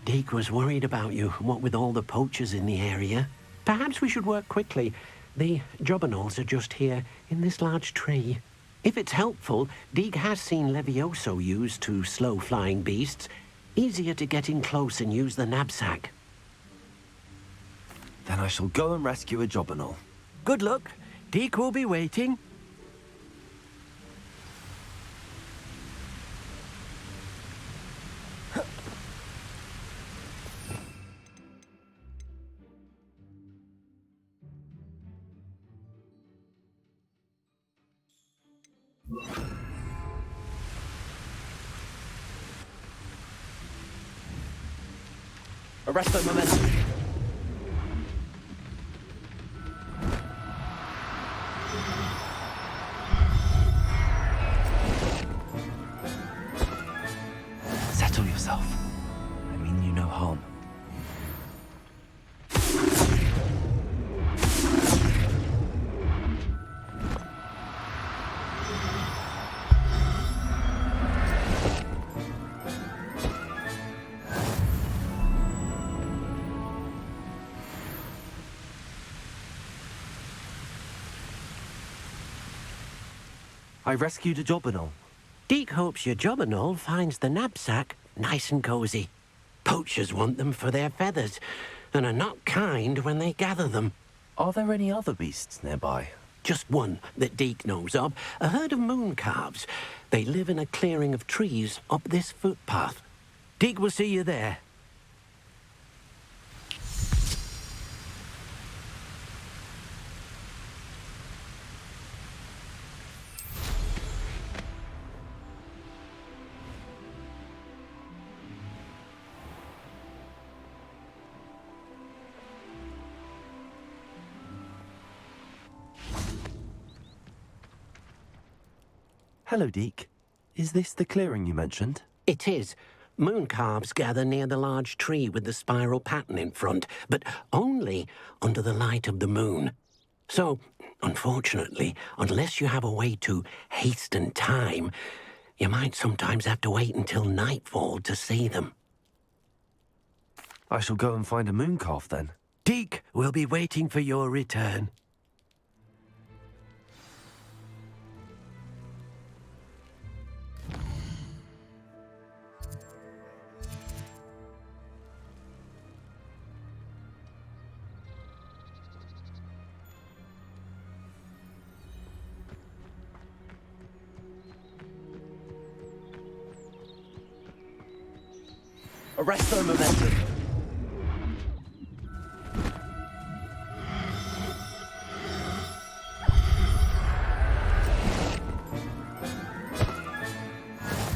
Deke was worried about you, what with all the poachers in the area. Perhaps we should work quickly. The jobberknolls are just here, in this large tree. If it's helpful, Deke has seen Levioso used to slow flying beasts. Easier to get in close and use the knapsack. Then I shall go and rescue a jobberknoll. Good luck. Deke will be waiting. Arrest the momentum. Settle yourself. I mean you no harm. I rescued a Jobberknoll. Deke hopes your Jobberknoll finds the knapsack nice and cozy. Poachers want them for their feathers, and are not kind when they gather them. Are there any other beasts nearby? Just one that Deke knows of, a herd of moon calves. They live in a clearing of trees up this footpath. Deke will see you there. Hello, Deke. Is this the clearing you mentioned? It is. Moon calves gather near the large tree with the spiral pattern in front, but only under the light of the moon. So, unfortunately, unless you have a way to hasten time, you might sometimes have to wait until nightfall to see them. I shall go and find a moon calf then. Deke will be waiting for your return. Arrest the momentum.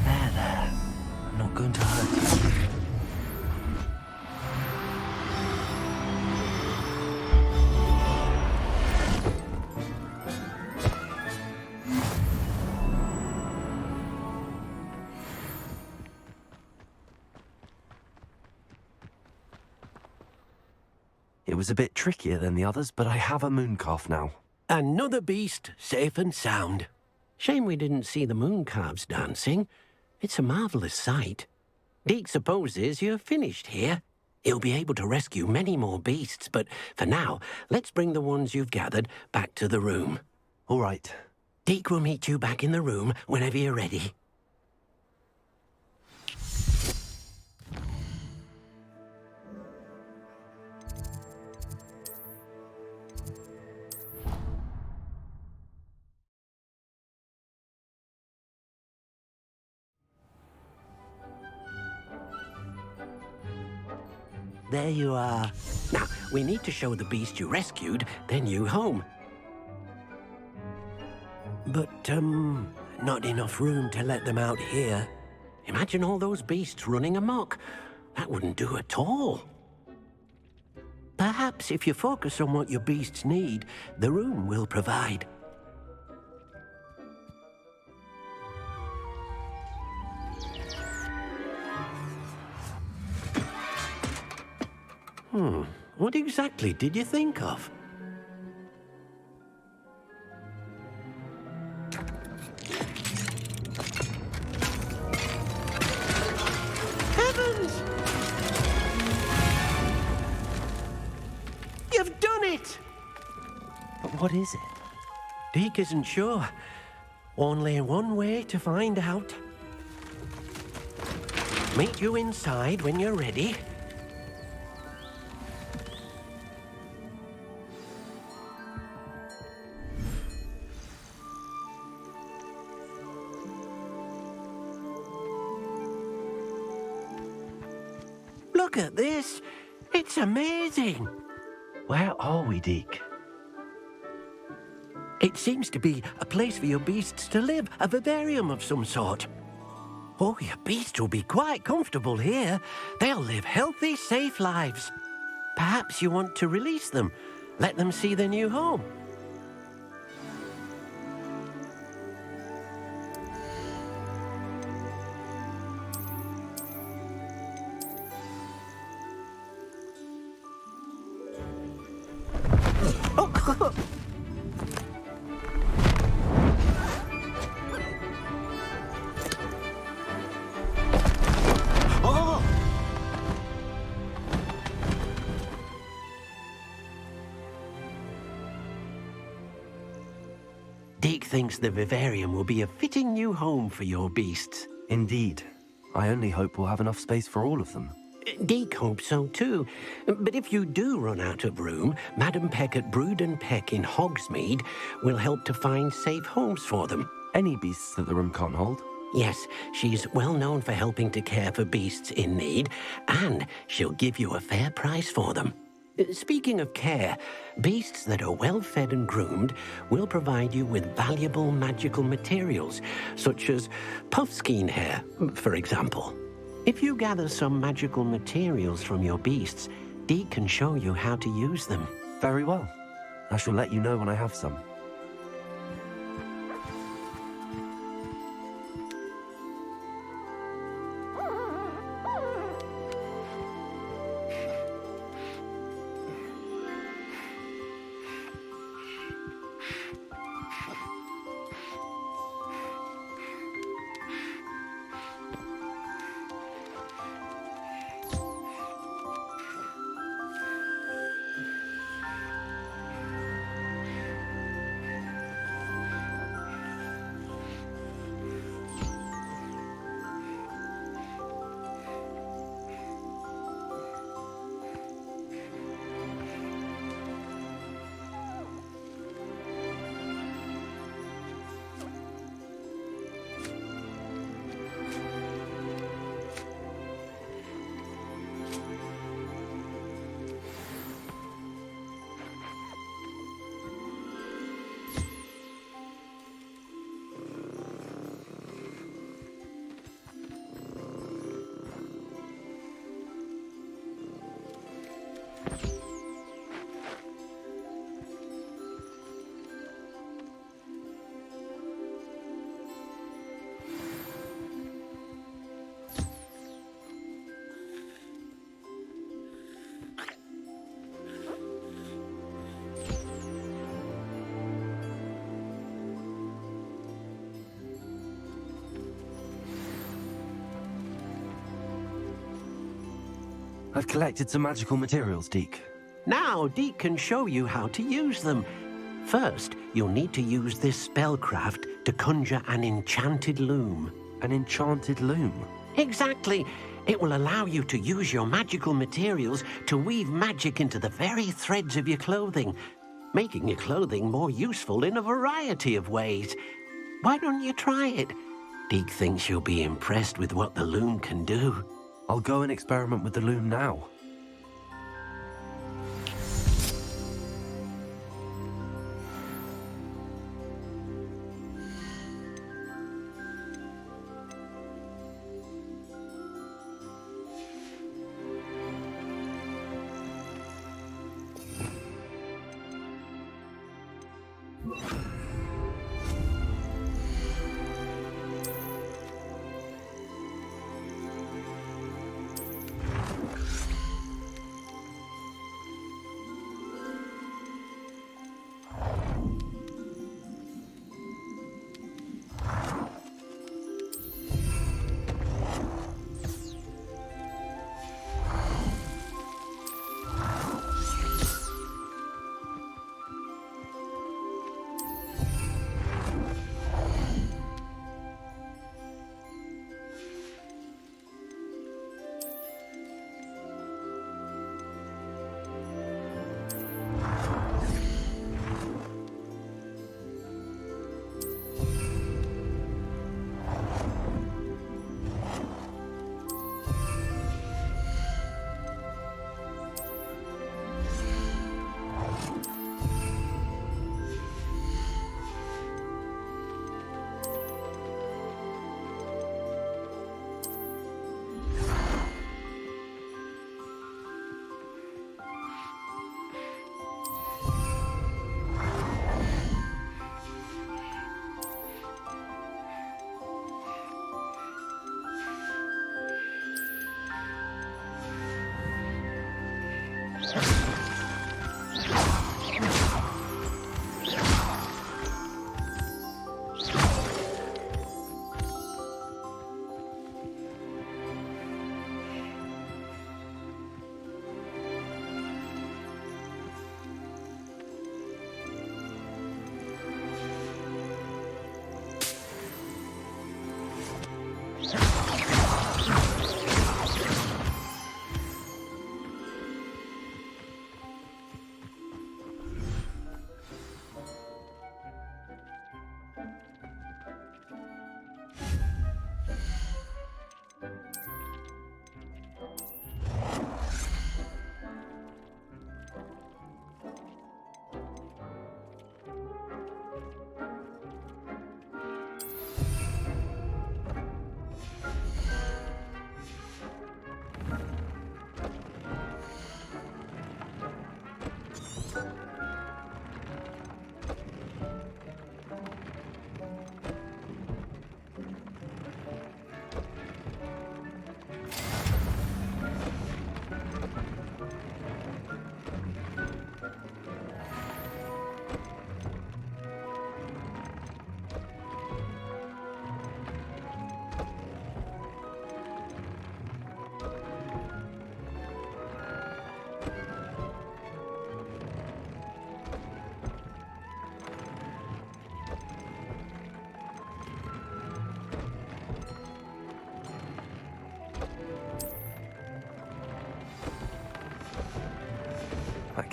There. I'm not going to hurt you. It was a bit trickier than the others, but I have a moon calf now. Another beast, safe and sound. Shame we didn't see the moon calves dancing. It's a marvellous sight. Deke supposes you're finished here. He'll be able to rescue many more beasts, but for now, let's bring the ones you've gathered back to the room. All right. Deke will meet you back in the room whenever you're ready. There you are. Now, we need to show the beast you rescued their new home. But, not enough room to let them out here. Imagine all those beasts running amok. That wouldn't do at all. Perhaps if you focus on what your beasts need, the room will provide. What exactly did you think of? Heavens! You've done it! But what is it? Deke isn't sure. Only one way to find out. Meet you inside when you're ready. Look at this. It's amazing. Where are we, Deke? It seems to be a place for your beasts to live, a vivarium of some sort. Oh, your beasts will be quite comfortable here. They'll live healthy, safe lives. Perhaps you want to release them. Let them see their new home. Deke thinks the vivarium will be a fitting new home for your beasts. Indeed. I only hope we'll have enough space for all of them. Deke hopes so too. But if you do run out of room, Madam Peck at Brood and Peck in Hogsmeade will help to find safe homes for them. Any beasts that the room can't hold? Yes, she's well known for helping to care for beasts in need, and she'll give you a fair price for them. Speaking of care, beasts that are well fed and groomed will provide you with valuable magical materials, such as puffskein hair, for example. If you gather some magical materials from your beasts, Deke can show you how to use them. Very well. I shall let you know when I have some. I've collected some magical materials, Deke. Now, Deke can show you how to use them. First, you'll need to use this spellcraft to conjure an enchanted loom. An enchanted loom? Exactly. It will allow you to use your magical materials to weave magic into the very threads of your clothing, making your clothing more useful in a variety of ways. Why don't you try it? Deke thinks you'll be impressed with what the loom can do. I'll go and experiment with the loom now.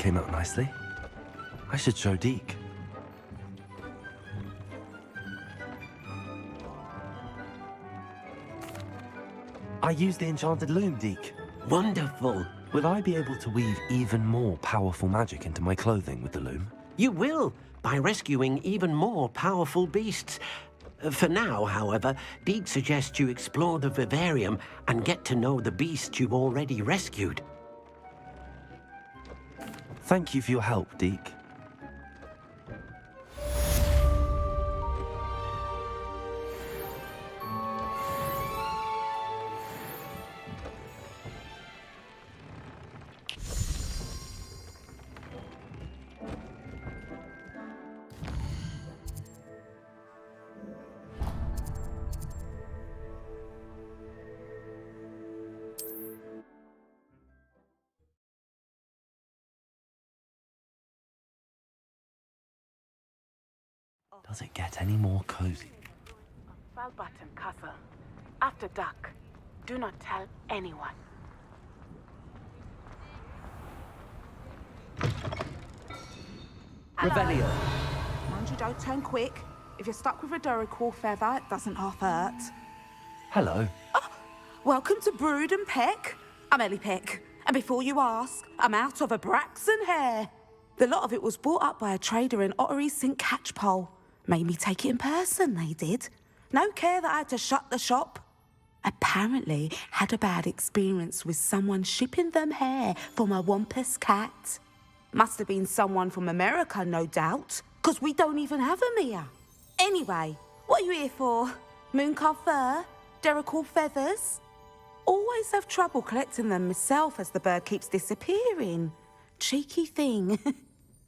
came out nicely. I should show Deke. I used the enchanted loom, Deke. Wonderful. Will I be able to weave even more powerful magic into my clothing with the loom? You will, by rescuing even more powerful beasts. For now, however, Deke suggests you explore the vivarium and get to know the beasts you've already rescued. Thank you for your help, Deke. Does it get any more cozy? Bell-button castle. After dark. Do not tell anyone. Revelio. Mind you don't turn quick. If you're stuck with a Duracell feather, it doesn't half hurt. Hello. Welcome to Brood and Peck. I'm Ellie Peck. And before you ask, I'm out of a Braxton hair. The lot of it was bought up by a trader in Ottery's St. Catchpole. Made me take it in person, they did. No care that I had to shut the shop. Apparently had a bad experience with someone shipping them hair for my Wampus cat. Must have been someone from America, no doubt, because we don't even have them here. Anyway, what are you here for? Mooncar fur? Duracell feathers? Always have trouble collecting them myself as the bird keeps disappearing. Cheeky thing.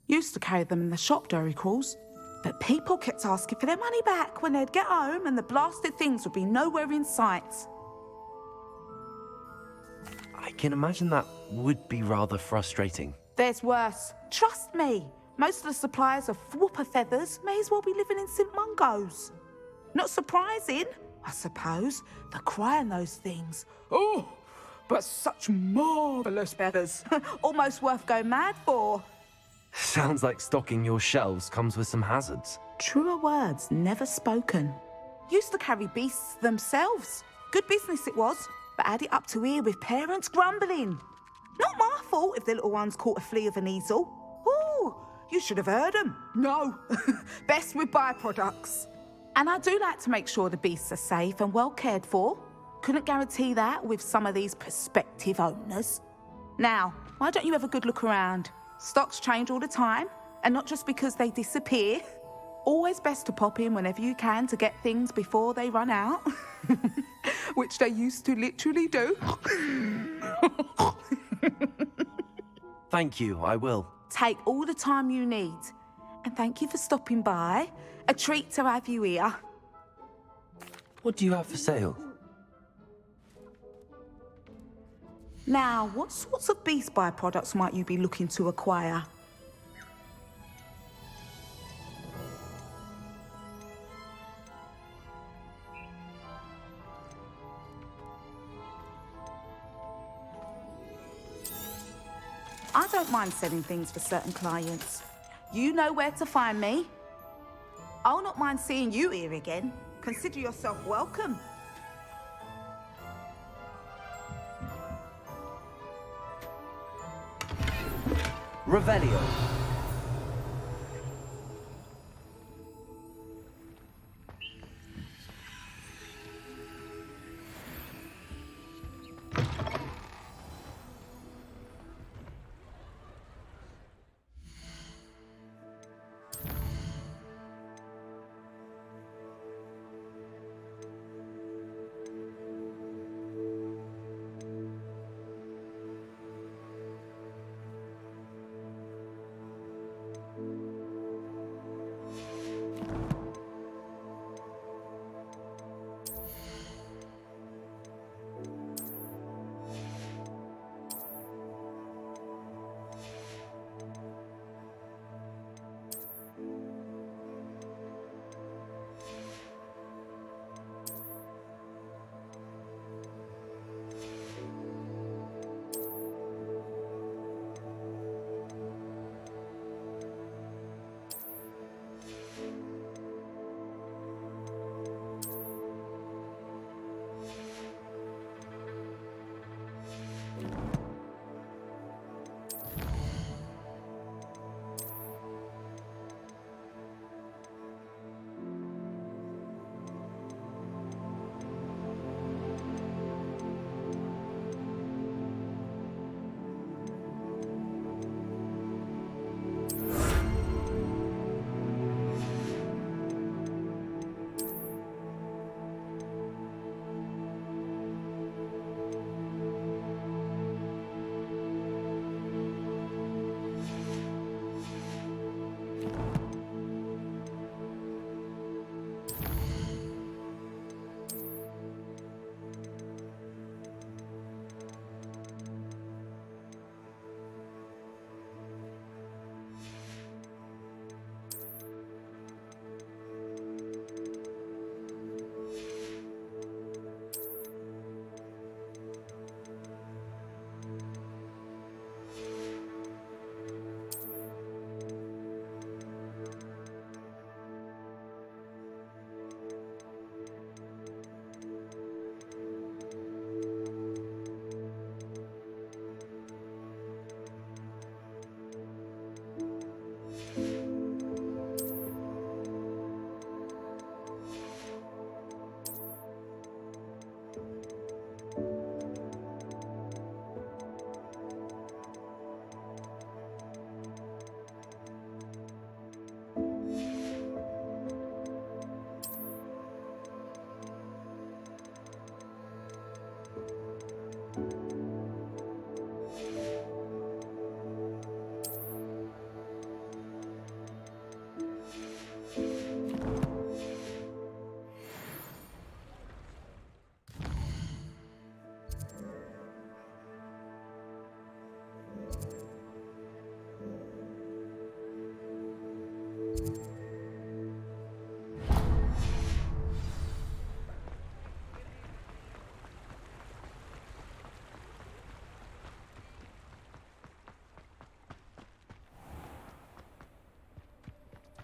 Used to carry them in the shop, Duracalls. But people kept asking for their money back when they'd get home and the blasted things would be nowhere in sight. I can imagine that would be rather frustrating. There's worse. Trust me. Most of the suppliers of whooper feathers may as well be living in St. Mungo's. Not surprising, I suppose. The cry on those things. Oh, but such marvellous feathers. Almost worth going mad for. Sounds like stocking your shelves comes with some hazards. Truer words never spoken. Used to carry beasts themselves. Good business it was, but had it up to here with parents grumbling. Not my fault if the little ones caught a flea of an easel. Ooh, you should have heard them. No, best with byproducts. And I do like to make sure the beasts are safe and well cared for. Couldn't guarantee that with some of these prospective owners. Now, why don't you have a good look around? Stocks change all the time, and not just because they disappear. Always best to pop in whenever you can to get things before they run out. Which they used to literally do. Thank you, I will. Take all the time you need. And thank you for stopping by. A treat to have you here. What do you have for sale? Now, what sorts of beast byproducts might you be looking to acquire? I don't mind selling things for certain clients. You know where to find me. I'll not mind seeing you here again. Consider yourself welcome. Revelio.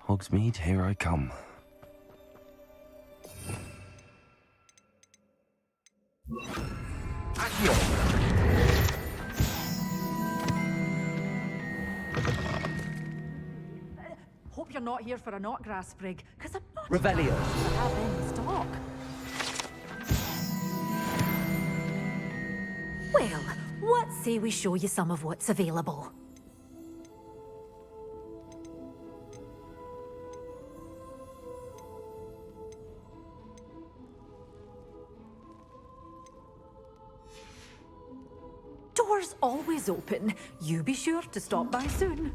Hogsmeade, here I come. Hope you're not here for a knotgrass sprig, because I'm not Revelio. sure I have any stock. Well, what say we show you some of what's available? Doors always open. You be sure to stop by soon.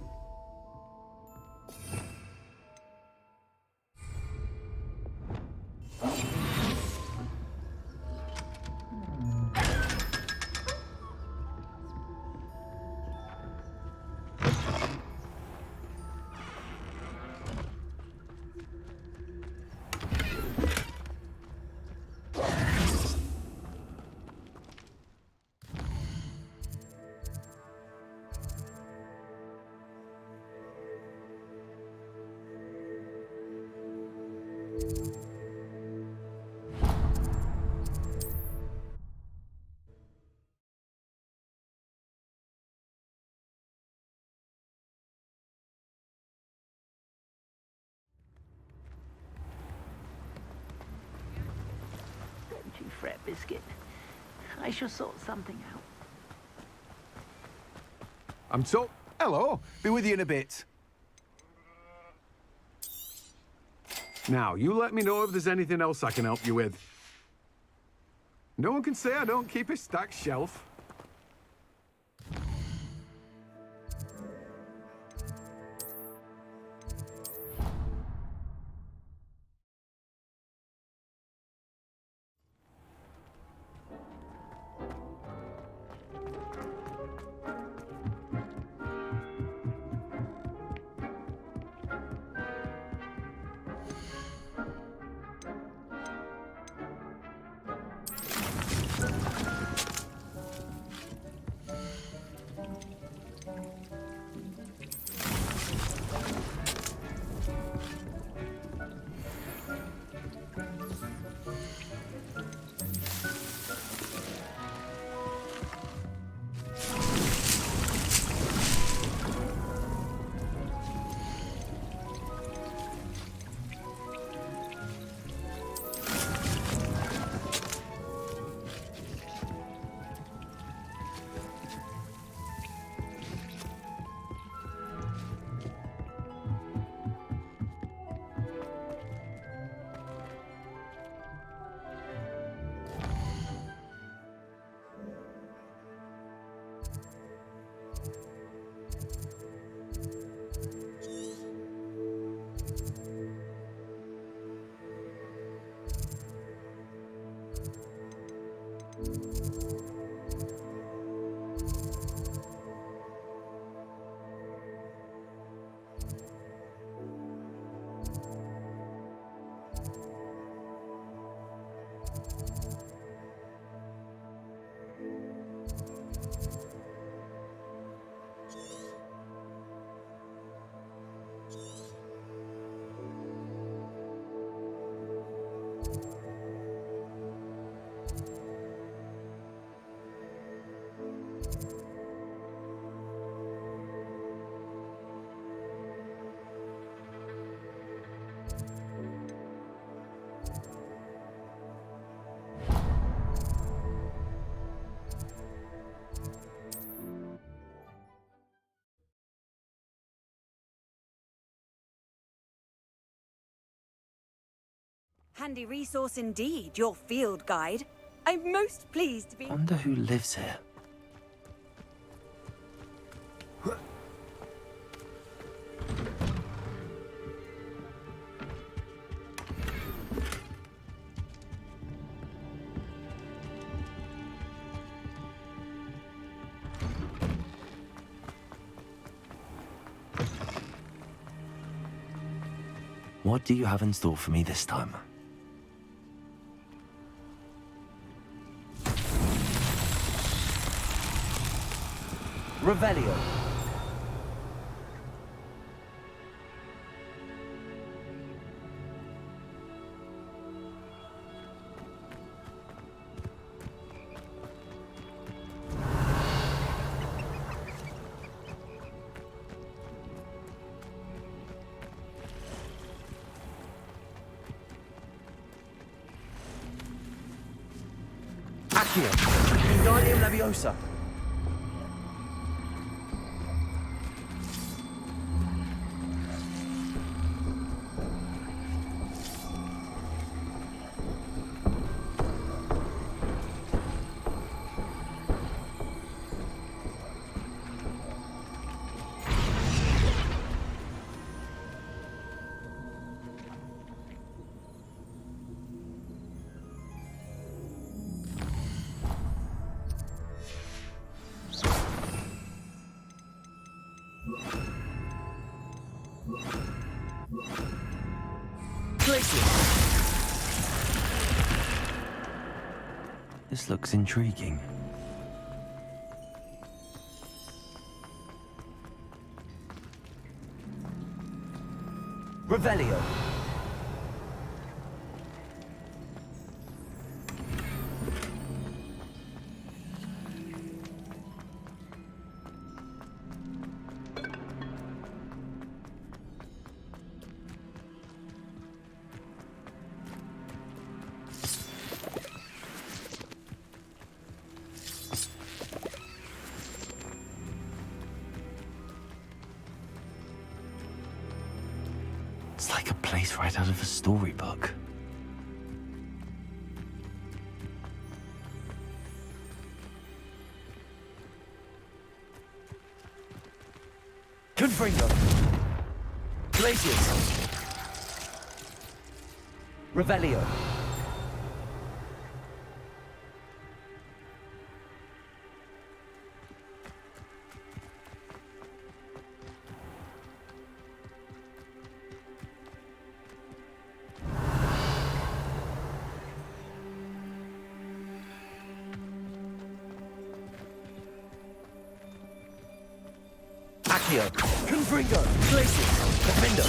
Don't you fret, Biscuit. I shall sort something out. I'm so... Hello. Be with you in a bit. Now, you let me know if there's anything else I can help you with. No one can say I don't keep a stacked shelf. Handy resource indeed, your field guide. I'm most pleased to be... Wonder who lives here. What do you have in store for me this time? Revelio. Accio. Wingardium Leviosa. This looks intriguing. Revelio. It's like a place right out of a storybook. Confringo. Glacius. Revelio. Accio. Confringo. Glacius. Defender.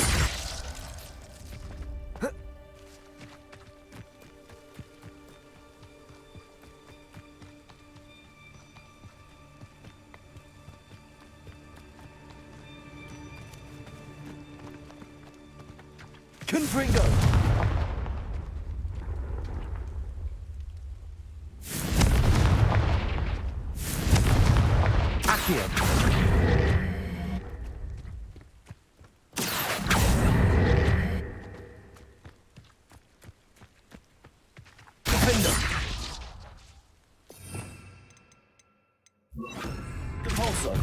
Confringo. Accio. Repulsor.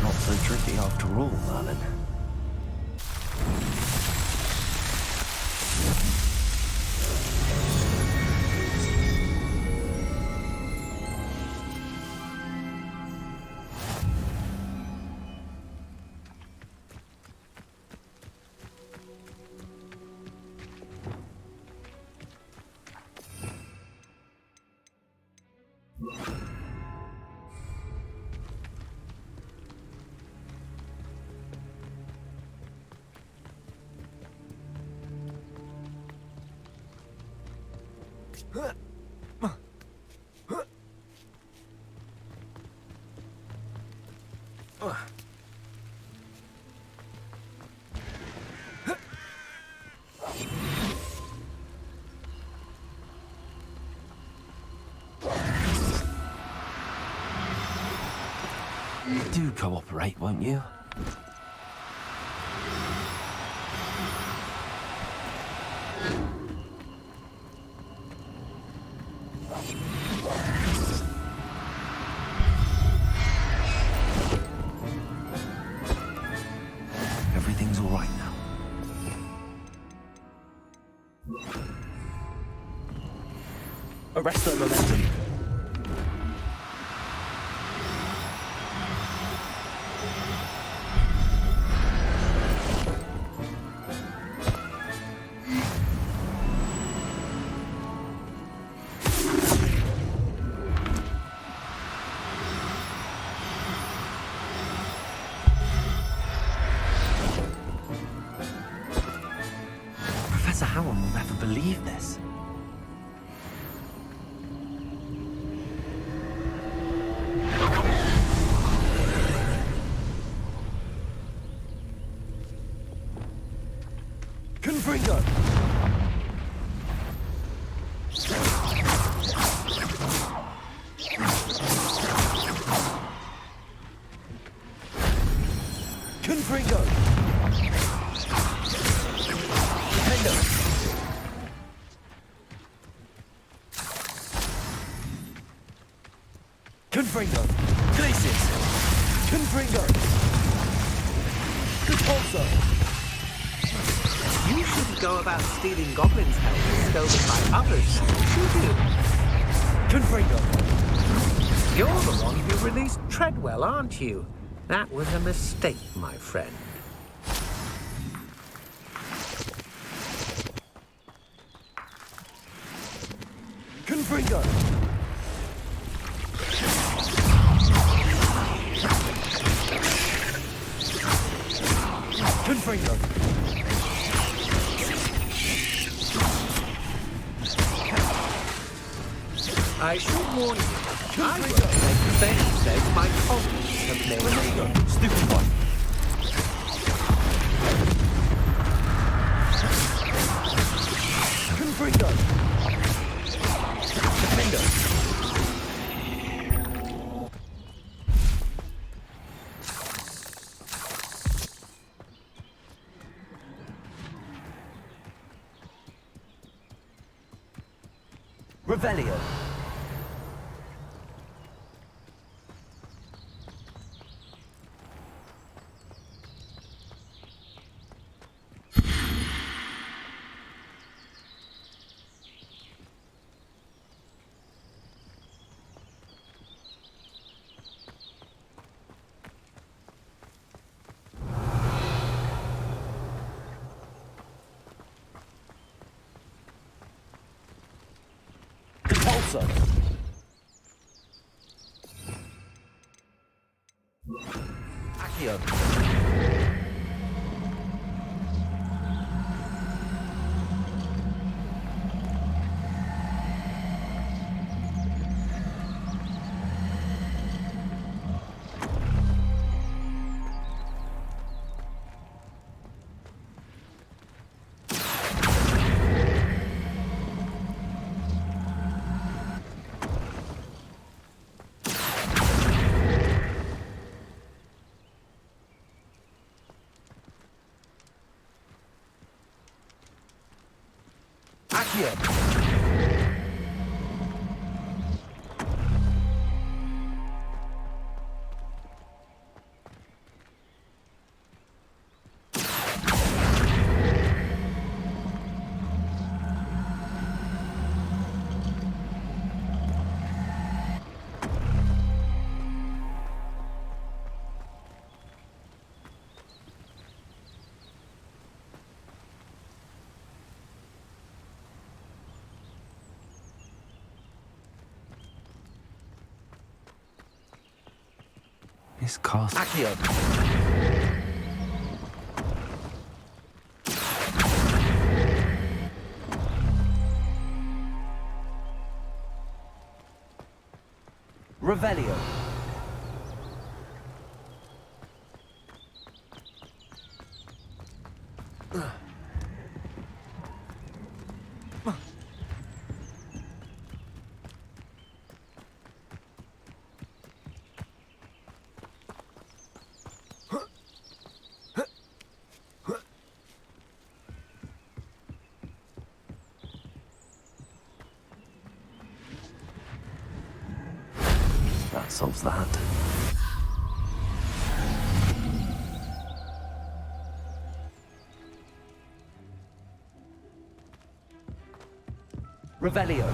Not so tricky after all, Merlin. Do cooperate, won't you? Everything's all right now. Arrest the momentum. Professor Howard will never believe this. Confringo! Confringo! Defender! Confringo! Glacis! Confringo! Repulsor! You shouldn't go about stealing goblins' help stolen by others, should you? Confringo! You're the one who released Treadwell, aren't you? That was a mistake, my friend. Confringo! Confringo! I should warn you, I won't make the same mistake my colleagues have made. Stupid one! Confringo! Defender! Revelio! Repulsor! Accio! Accio! This castle. Accio! Revelio! that solves that. Revelio.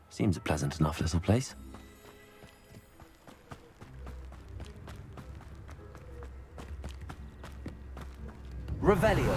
Seems a pleasant enough little place. Revelio.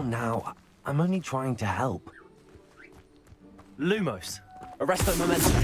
Now, I'm only trying to help. Lumos. Arresto momentum.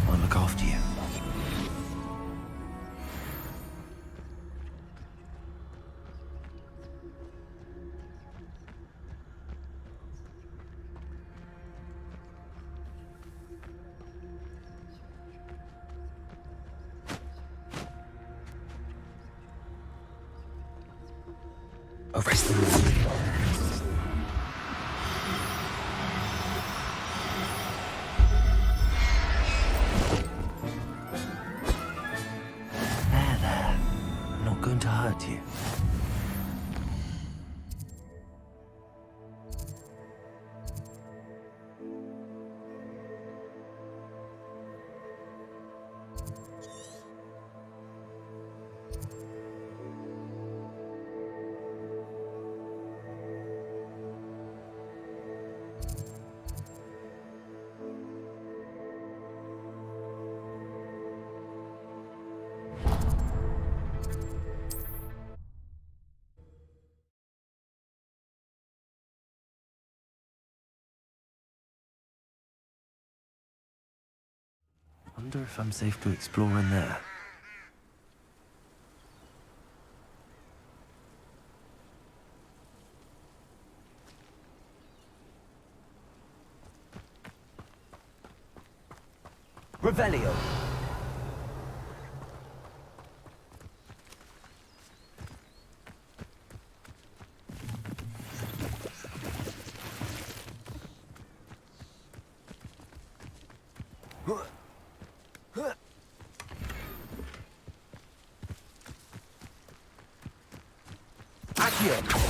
I'll look after you. Arrest them all. There. I'm not going to hurt you. Wonder if I'm safe to explore in there. Revelio. Accio.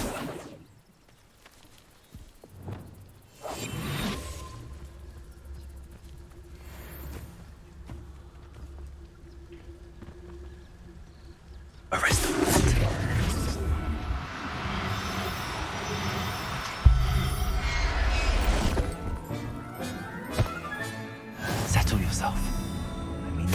Settle yourself. I mean,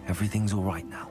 everything's all right now.